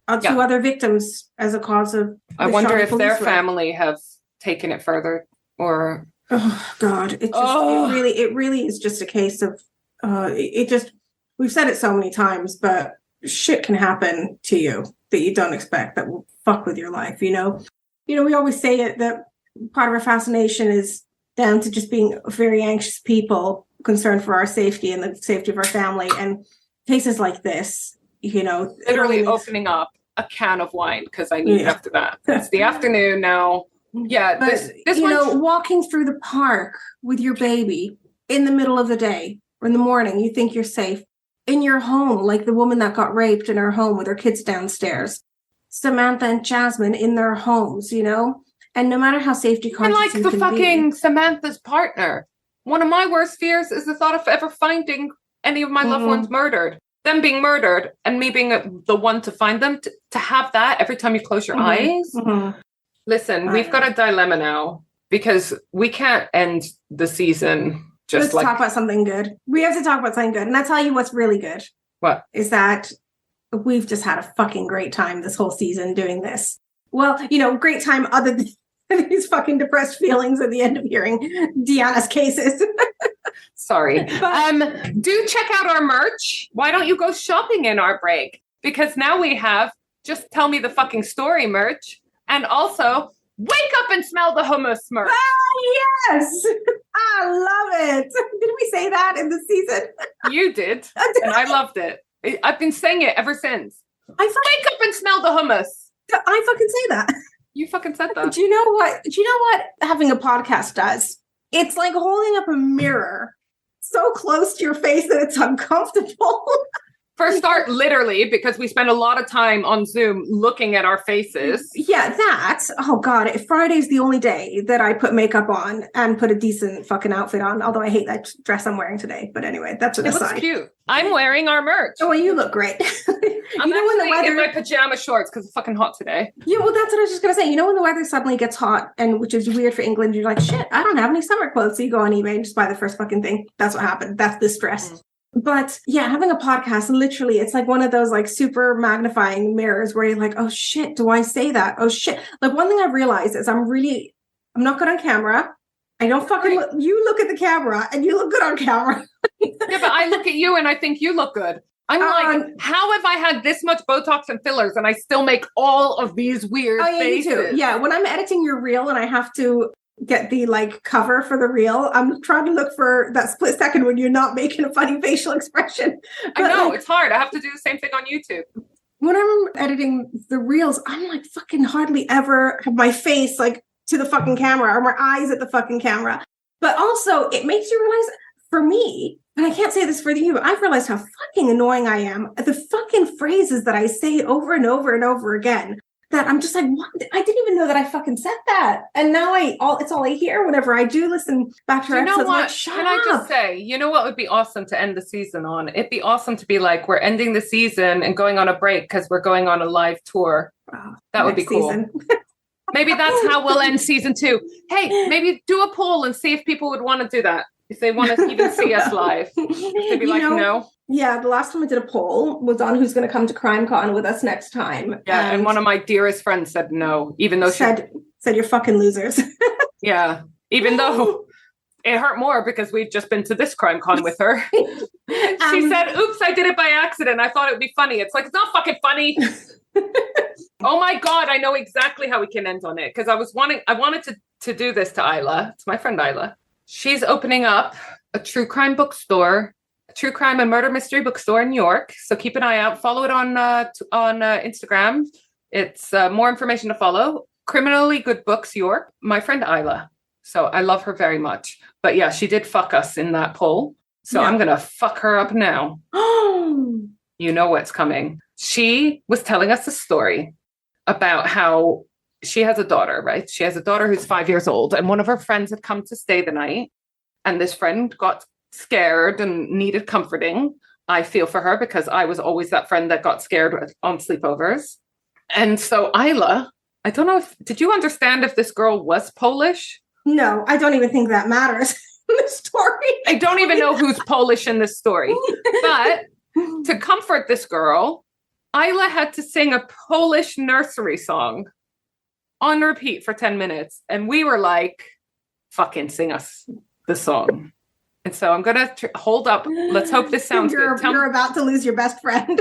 [SPEAKER 2] are two other victims as a cause of...
[SPEAKER 1] I wonder if their family have taken it further, or...
[SPEAKER 2] Oh God! It really is just a case of we've said it so many times, but shit can happen to you that you don't expect that will fuck with your life. You know, we always say it that part of our fascination is down to just being very anxious people concerned for our safety and the safety of our family. And cases like this, you know,
[SPEAKER 1] literally opening up a can of wine because I need after that. It's the afternoon now. Yeah,
[SPEAKER 2] but this you know, walking through the park with your baby in the middle of the day or in the morning, you think you're safe in your home, like the woman that got raped in her home with her kids downstairs. Samantha and Jasmine in their homes, you know, and no matter how safety conscious,
[SPEAKER 1] and like the fucking Samantha's partner. One of my worst fears is the thought of ever finding any of my loved ones murdered, them being murdered, and me being the one to find them. To have that every time you close your eyes. Listen, we've got a dilemma now because we can't end the season just
[SPEAKER 2] Let's talk about something good. We have to talk about something good. And I'll tell you what's really good.
[SPEAKER 1] What?
[SPEAKER 2] Is that we've just had a fucking great time this whole season doing this. Well, you know, great time other than these fucking depressed feelings at the end of hearing Deanna's cases.
[SPEAKER 1] Sorry. Do check out our merch. Why don't you go shopping in our break? Because now we have Just Tell Me the Fucking Story merch. And also, Wake Up and Smell the Hummus merch.
[SPEAKER 2] Oh, yes. I love it. Did we say that in the season?
[SPEAKER 1] You did. And I loved it. I've been saying it ever since. Wake up and smell the hummus.
[SPEAKER 2] I fucking say that.
[SPEAKER 1] You fucking said that.
[SPEAKER 2] Do you know what having a podcast does? It's like holding up a mirror so close to your face that it's uncomfortable.
[SPEAKER 1] For a start, literally, because we spend a lot of time on Zoom looking at our faces.
[SPEAKER 2] Yeah, that. Oh God, Friday's the only day that I put makeup on and put a decent fucking outfit on. Although I hate that dress I'm wearing today. But anyway, that's an aside.
[SPEAKER 1] It looks cute. I'm wearing our merch.
[SPEAKER 2] Oh, well, you look great.
[SPEAKER 1] I'm when the weather in my pajama shorts because it's fucking hot today.
[SPEAKER 2] Yeah, well, that's what I was just gonna say. You know, when the weather suddenly gets hot, and which is weird for England, you're like, shit, I don't have any summer clothes. So you go on eBay and just buy the first fucking thing. That's what happened. That's the stress. But yeah, having a podcast, literally, it's like one of those like super magnifying mirrors where you're like, oh shit, do I say that? Oh shit. Like one thing I've realized is I'm not good on camera. I don't fucking you look at the camera and you look good on camera.
[SPEAKER 1] Yeah, but I look at you and I think you look good. I'm like, how have I had this much Botox and fillers and I still make all of these weird faces?
[SPEAKER 2] You too. Yeah, when I'm editing your reel and I have to get the like cover for the reel, I'm trying to look for that split second when you're not making a funny facial expression.
[SPEAKER 1] But I know, like, it's hard. I have to do the same thing on YouTube.
[SPEAKER 2] When I'm editing the reels, I'm like fucking hardly ever have my face like to the fucking camera or my eyes at the fucking camera. But also it makes you realize, for me, and I can't say this for you, I've realized how fucking annoying I am at the fucking phrases that I say over and over and over again. That I'm just like, what? I didn't even know that I fucking said that. And now it's all I hear whenever I do listen back to episodes.
[SPEAKER 1] What?
[SPEAKER 2] Like, shut
[SPEAKER 1] Can
[SPEAKER 2] up.
[SPEAKER 1] I just say, you know what would be awesome to end the season on? It'd be awesome to be like, we're ending the season and going on a break because we're going on a live tour. That would be cool. Maybe that's how we'll end season 2. Hey, maybe do a poll and see if people would want to do that. If they want to even see us live. They'd be like, no.
[SPEAKER 2] Yeah, the last time I did a poll was on who's going to come to CrimeCon with us next time.
[SPEAKER 1] Yeah, and one of my dearest friends said no, even though
[SPEAKER 2] said you're fucking losers.
[SPEAKER 1] Yeah, even though it hurt more because we've just been to this CrimeCon with her. She said, oops, I did it by accident. I thought it would be funny. It's like, it's not fucking funny. Oh my God, I know exactly how we can end on it because I wanted to do this to Isla. It's my friend Isla. She's opening up a true crime bookstore, a true crime and murder mystery bookstore in New York. So keep an eye out. Follow it on Instagram. It's more information to follow. Criminally Good Books York. My friend Isla. So I love her very much. But yeah, she did fuck us in that poll. So yeah. I'm going to fuck her up now. You know what's coming. She was telling us a story about how she has a daughter, right? She has a daughter who's 5 years old, and one of her friends had come to stay the night, and this friend got scared and needed comforting. I feel for her because I was always that friend that got scared on sleepovers. And so Isla, I don't know did you understand if this girl was Polish?
[SPEAKER 2] No, I don't even think that matters in the story.
[SPEAKER 1] I don't even know who's Polish in this story. But to comfort this girl, Isla had to sing a Polish nursery song on repeat for 10 minutes. And we were like, fucking sing us the song. And so I'm going to hold up. Let's hope this sounds good.
[SPEAKER 2] You're about to lose your best friend.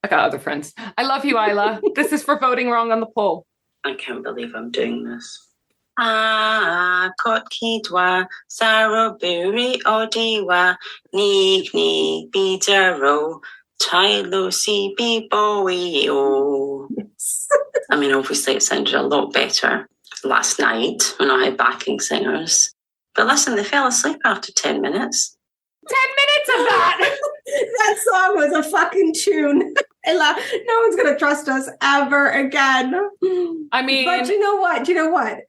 [SPEAKER 1] I got other friends. I love you, Isla. This is for voting wrong on the poll.
[SPEAKER 3] I can't believe I'm doing this. Kotkidwa, Saroburi Odiwa, Nigni Bidaro, Tai Lucy Biboio. I mean, obviously it sounded a lot better last night when I had backing singers. But listen, they fell asleep after 10 minutes.
[SPEAKER 1] 10 minutes of that!
[SPEAKER 2] That song was a fucking tune. No one's going to trust us ever again.
[SPEAKER 1] I mean...
[SPEAKER 2] But you know what? You know what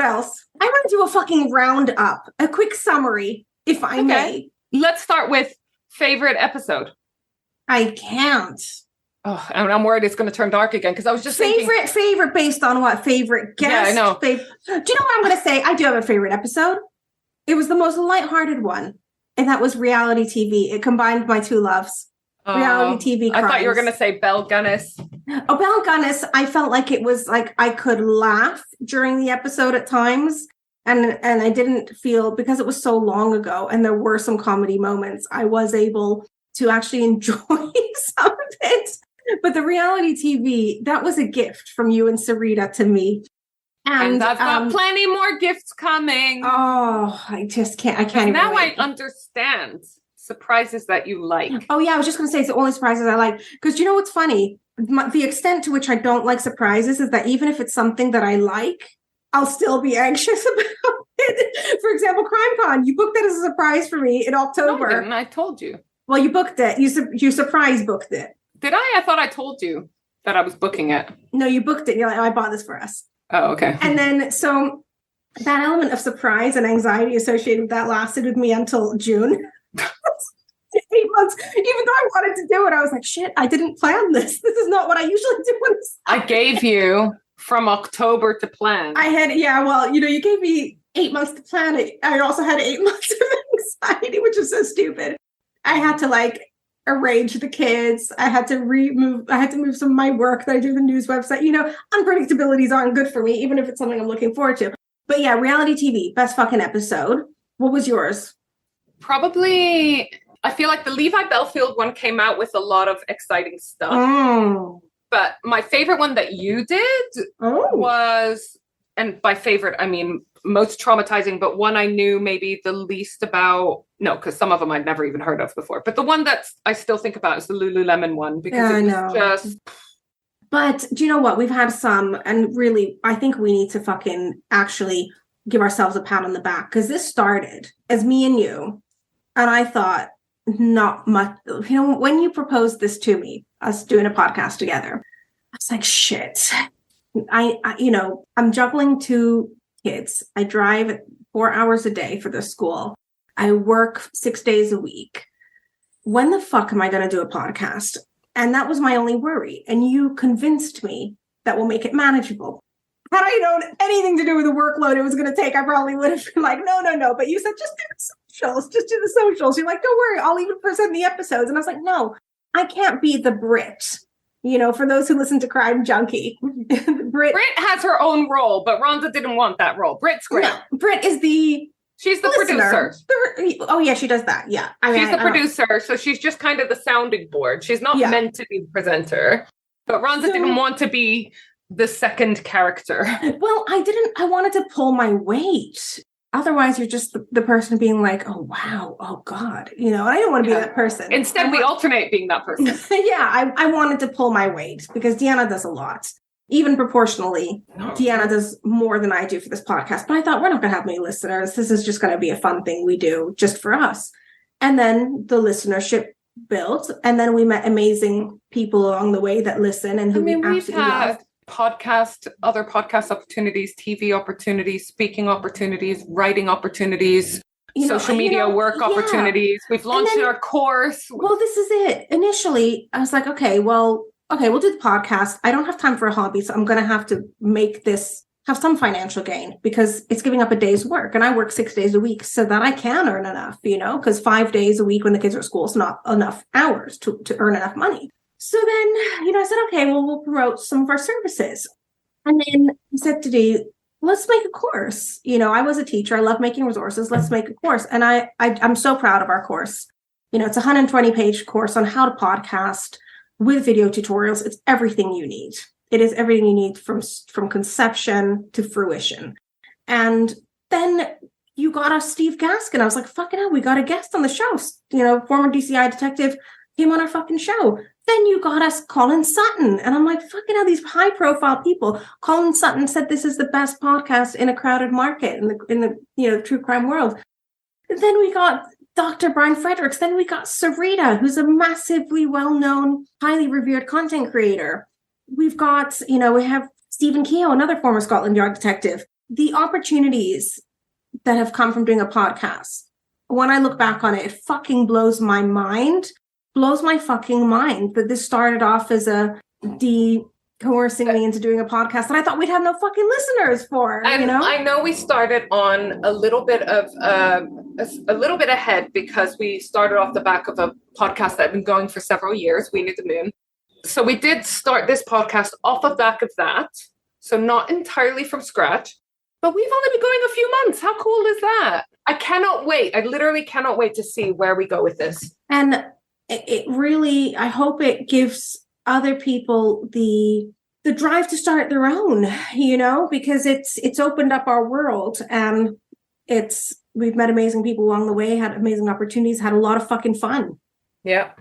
[SPEAKER 2] else? I want to do a fucking roundup, a quick summary, if I may.
[SPEAKER 1] Let's start with favorite episode.
[SPEAKER 2] I can't.
[SPEAKER 1] Oh, and I'm worried it's going to turn dark again because I was just
[SPEAKER 2] favorite based on what? Favorite guest?
[SPEAKER 1] Yeah, I know.
[SPEAKER 2] Do you know what I'm going to say? I do have a favorite episode. It was the most lighthearted one, and that was reality TV. It combined my two loves. Reality TV crimes.
[SPEAKER 1] I thought you were going to say Belle Gunness.
[SPEAKER 2] Oh, Belle Gunness, I felt like it was like I could laugh during the episode at times. And I didn't feel, because it was so long ago and there were some comedy moments, I was able to actually enjoy some of it. But the reality TV, that was a gift from you and Sarita to me.
[SPEAKER 1] And I've got plenty more gifts coming.
[SPEAKER 2] Oh, I just can't. I can't.
[SPEAKER 1] Now I understand surprises that you like.
[SPEAKER 2] Oh yeah, I was just going to say it's the only surprises I like. Because you know what's funny? The extent to which I don't like surprises is that even if it's something that I like, I'll still be anxious about. For example, CrimeCon, you booked it as a surprise for me in October.
[SPEAKER 1] No, I didn't. I told you.
[SPEAKER 2] Well, you booked it. You surprise booked it.
[SPEAKER 1] Did I? I thought I told you that I was booking it.
[SPEAKER 2] No, you booked it. You're like, oh, I bought this for us.
[SPEAKER 1] Oh, okay.
[SPEAKER 2] And then, so that element of surprise and anxiety associated with that lasted with me until June. 8 months. Even though I wanted to do it, I was like, shit, I didn't plan this. This is not what I usually do when
[SPEAKER 1] I gave you from October to plan.
[SPEAKER 2] I had, yeah, well, you gave me 8 months to plan it. I also had 8 months of anxiety, which is so stupid. I had to like arrange the kids. I had to move some of my work that I do the news website. Unpredictabilities aren't good for me, even if it's something I'm looking forward to. But yeah, reality TV, best fucking episode. What was yours?
[SPEAKER 1] Probably, I feel like the Levi Belfield one came out with a lot of exciting stuff.
[SPEAKER 2] Oh.
[SPEAKER 1] But my favorite one that you did was, and by favorite, I mean most traumatizing, but one I knew maybe the least about. No, because some of them I'd never even heard of before. But the one that I still think about is the Lululemon one, because it was just...
[SPEAKER 2] But do you know what? We've had some, and really, I think we need to fucking actually give ourselves a pat on the back, because this started as me and you, and I thought not much. When you proposed this to me, us doing a podcast together, I was like, shit. I'm juggling 2 kids. I drive 4 hours a day for their school. I work 6 days a week. When the fuck am I going to do a podcast? And that was my only worry. And you convinced me that will make it manageable. Had I known anything to do with the workload it was going to take, I probably would have been like, no. But you said, just do the socials. Just do the socials. You're like, don't worry, I'll even present the episodes. And I was like, no, I can't be the Brit. For those who listen to Crime Junkie. Brit
[SPEAKER 1] has her own role, but Rhonda didn't want that role. Brit's great.
[SPEAKER 2] No, Brit is
[SPEAKER 1] she's the
[SPEAKER 2] listener.
[SPEAKER 1] Producer.
[SPEAKER 2] Oh, yeah, she does that. Yeah.
[SPEAKER 1] She's the producer, so she's just kind of the sounding board. She's not meant to be the presenter. But Rhonda didn't want to be the second character.
[SPEAKER 2] Well, I wanted to pull my weight. Otherwise, you're just the person being like, oh, wow, oh, God. And I don't want to be that person.
[SPEAKER 1] Instead, we alternate being that person.
[SPEAKER 2] Yeah, I wanted to pull my weight because Deanna does a lot. Even proportionally, Deanna does more than I do for this podcast. But I thought, we're not going to have many listeners. This is just going to be a fun thing we do just for us. And then the listenership built. And then we met amazing people along the way that listen and who we absolutely love.
[SPEAKER 1] Other podcast opportunities, TV opportunities, speaking opportunities, writing opportunities, social media work opportunities. We've launched our course.
[SPEAKER 2] Well, this is it. Initially, I was like, okay, we'll do the podcast. I don't have time for a hobby, so I'm going to have to make this have some financial gain because it's giving up a day's work. And I work 6 days a week so that I can earn enough, because 5 days a week when the kids are at school is not enough hours to earn enough money. So then, I said, okay, well, we'll promote some of our services. And then I said to Dee, let's make a course. I was a teacher. I love making resources. Let's make a course. And I'm so proud of our course. It's a 120-page course on how to podcast with video tutorials. It's everything you need. It is everything you need from conception to fruition. And then you got us Steve Gaskin. I was like, fucking hell, we got a guest on the show. Former DCI detective came on our fucking show. Then you got us Colin Sutton. And I'm like, fucking hell, these high profile people. Colin Sutton said this is the best podcast in a crowded market in the true crime world. And then we got Dr. Brian Fredericks. Then we got Sarita, who's a massively well-known, highly revered content creator. We've got, we have Stephen Keogh, another former Scotland Yard detective. The opportunities that have come from doing a podcast, when I look back on it, it fucking blows my fucking mind that this started off as coercing me into doing a podcast that I thought we'd have no fucking listeners for.
[SPEAKER 1] And I know we started on a little bit ahead because we started off the back of a podcast that had been going for several years, We Need the Moon. So we did start this podcast off the back of that. So not entirely from scratch, but we've only been going a few months. How cool is that? I cannot wait. I literally cannot wait to see where we go with this.
[SPEAKER 2] And it really, I hope it gives other people the drive to start their own, because it's opened up our world, and we've met amazing people along the way, had amazing opportunities, had a lot of fucking fun.
[SPEAKER 1] Yeah.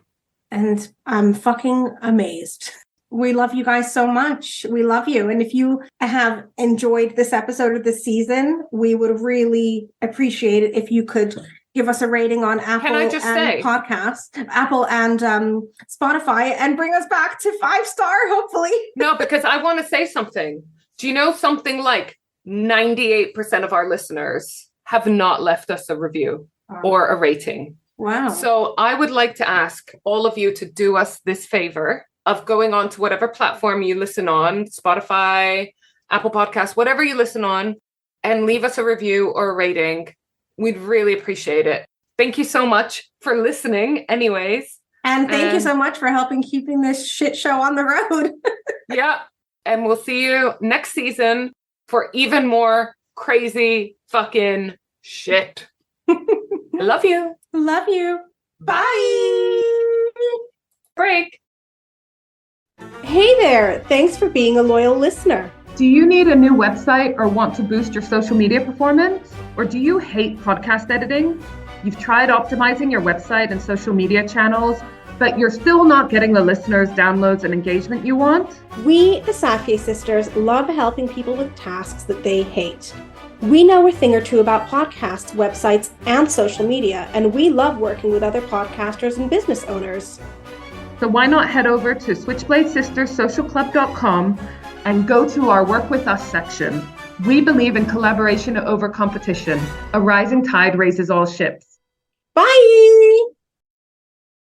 [SPEAKER 2] And I'm fucking amazed We love you guys so much. We love you. And if you have enjoyed this episode of the season, we would really appreciate it if you could give us a rating on Apple Apple and Spotify, and bring us back to 5-star, hopefully.
[SPEAKER 1] No, because I want to say something. Do you know something like 98% of our listeners have not left us a review or a rating?
[SPEAKER 2] Wow.
[SPEAKER 1] So I would like to ask all of you to do us this favor of going on to whatever platform you listen on, Spotify, Apple Podcasts, whatever you listen on, and leave us a review or a rating. We'd really appreciate it. Thank you so much for listening anyways.
[SPEAKER 2] And thank you so much for helping keeping this shit show on the road.
[SPEAKER 1] Yeah. And we'll see you next season for even more crazy fucking shit. Love you.
[SPEAKER 2] Love you. Bye.
[SPEAKER 1] Break.
[SPEAKER 2] Hey there. Thanks for being a loyal listener.
[SPEAKER 1] Do you need a new website or want to boost your social media performance? Or do you hate podcast editing? You've tried optimizing your website and social media channels, but you're still not getting the listeners, downloads, and engagement you want?
[SPEAKER 2] We, the Safie sisters, love helping people with tasks that they hate. We know a thing or two about podcasts, websites, and social media, and we love working with other podcasters and business owners.
[SPEAKER 1] So why not head over to switchbladesisterssocialclub.com and go to our Work With Us section. We believe in collaboration over competition. A rising tide raises all ships.
[SPEAKER 2] Bye!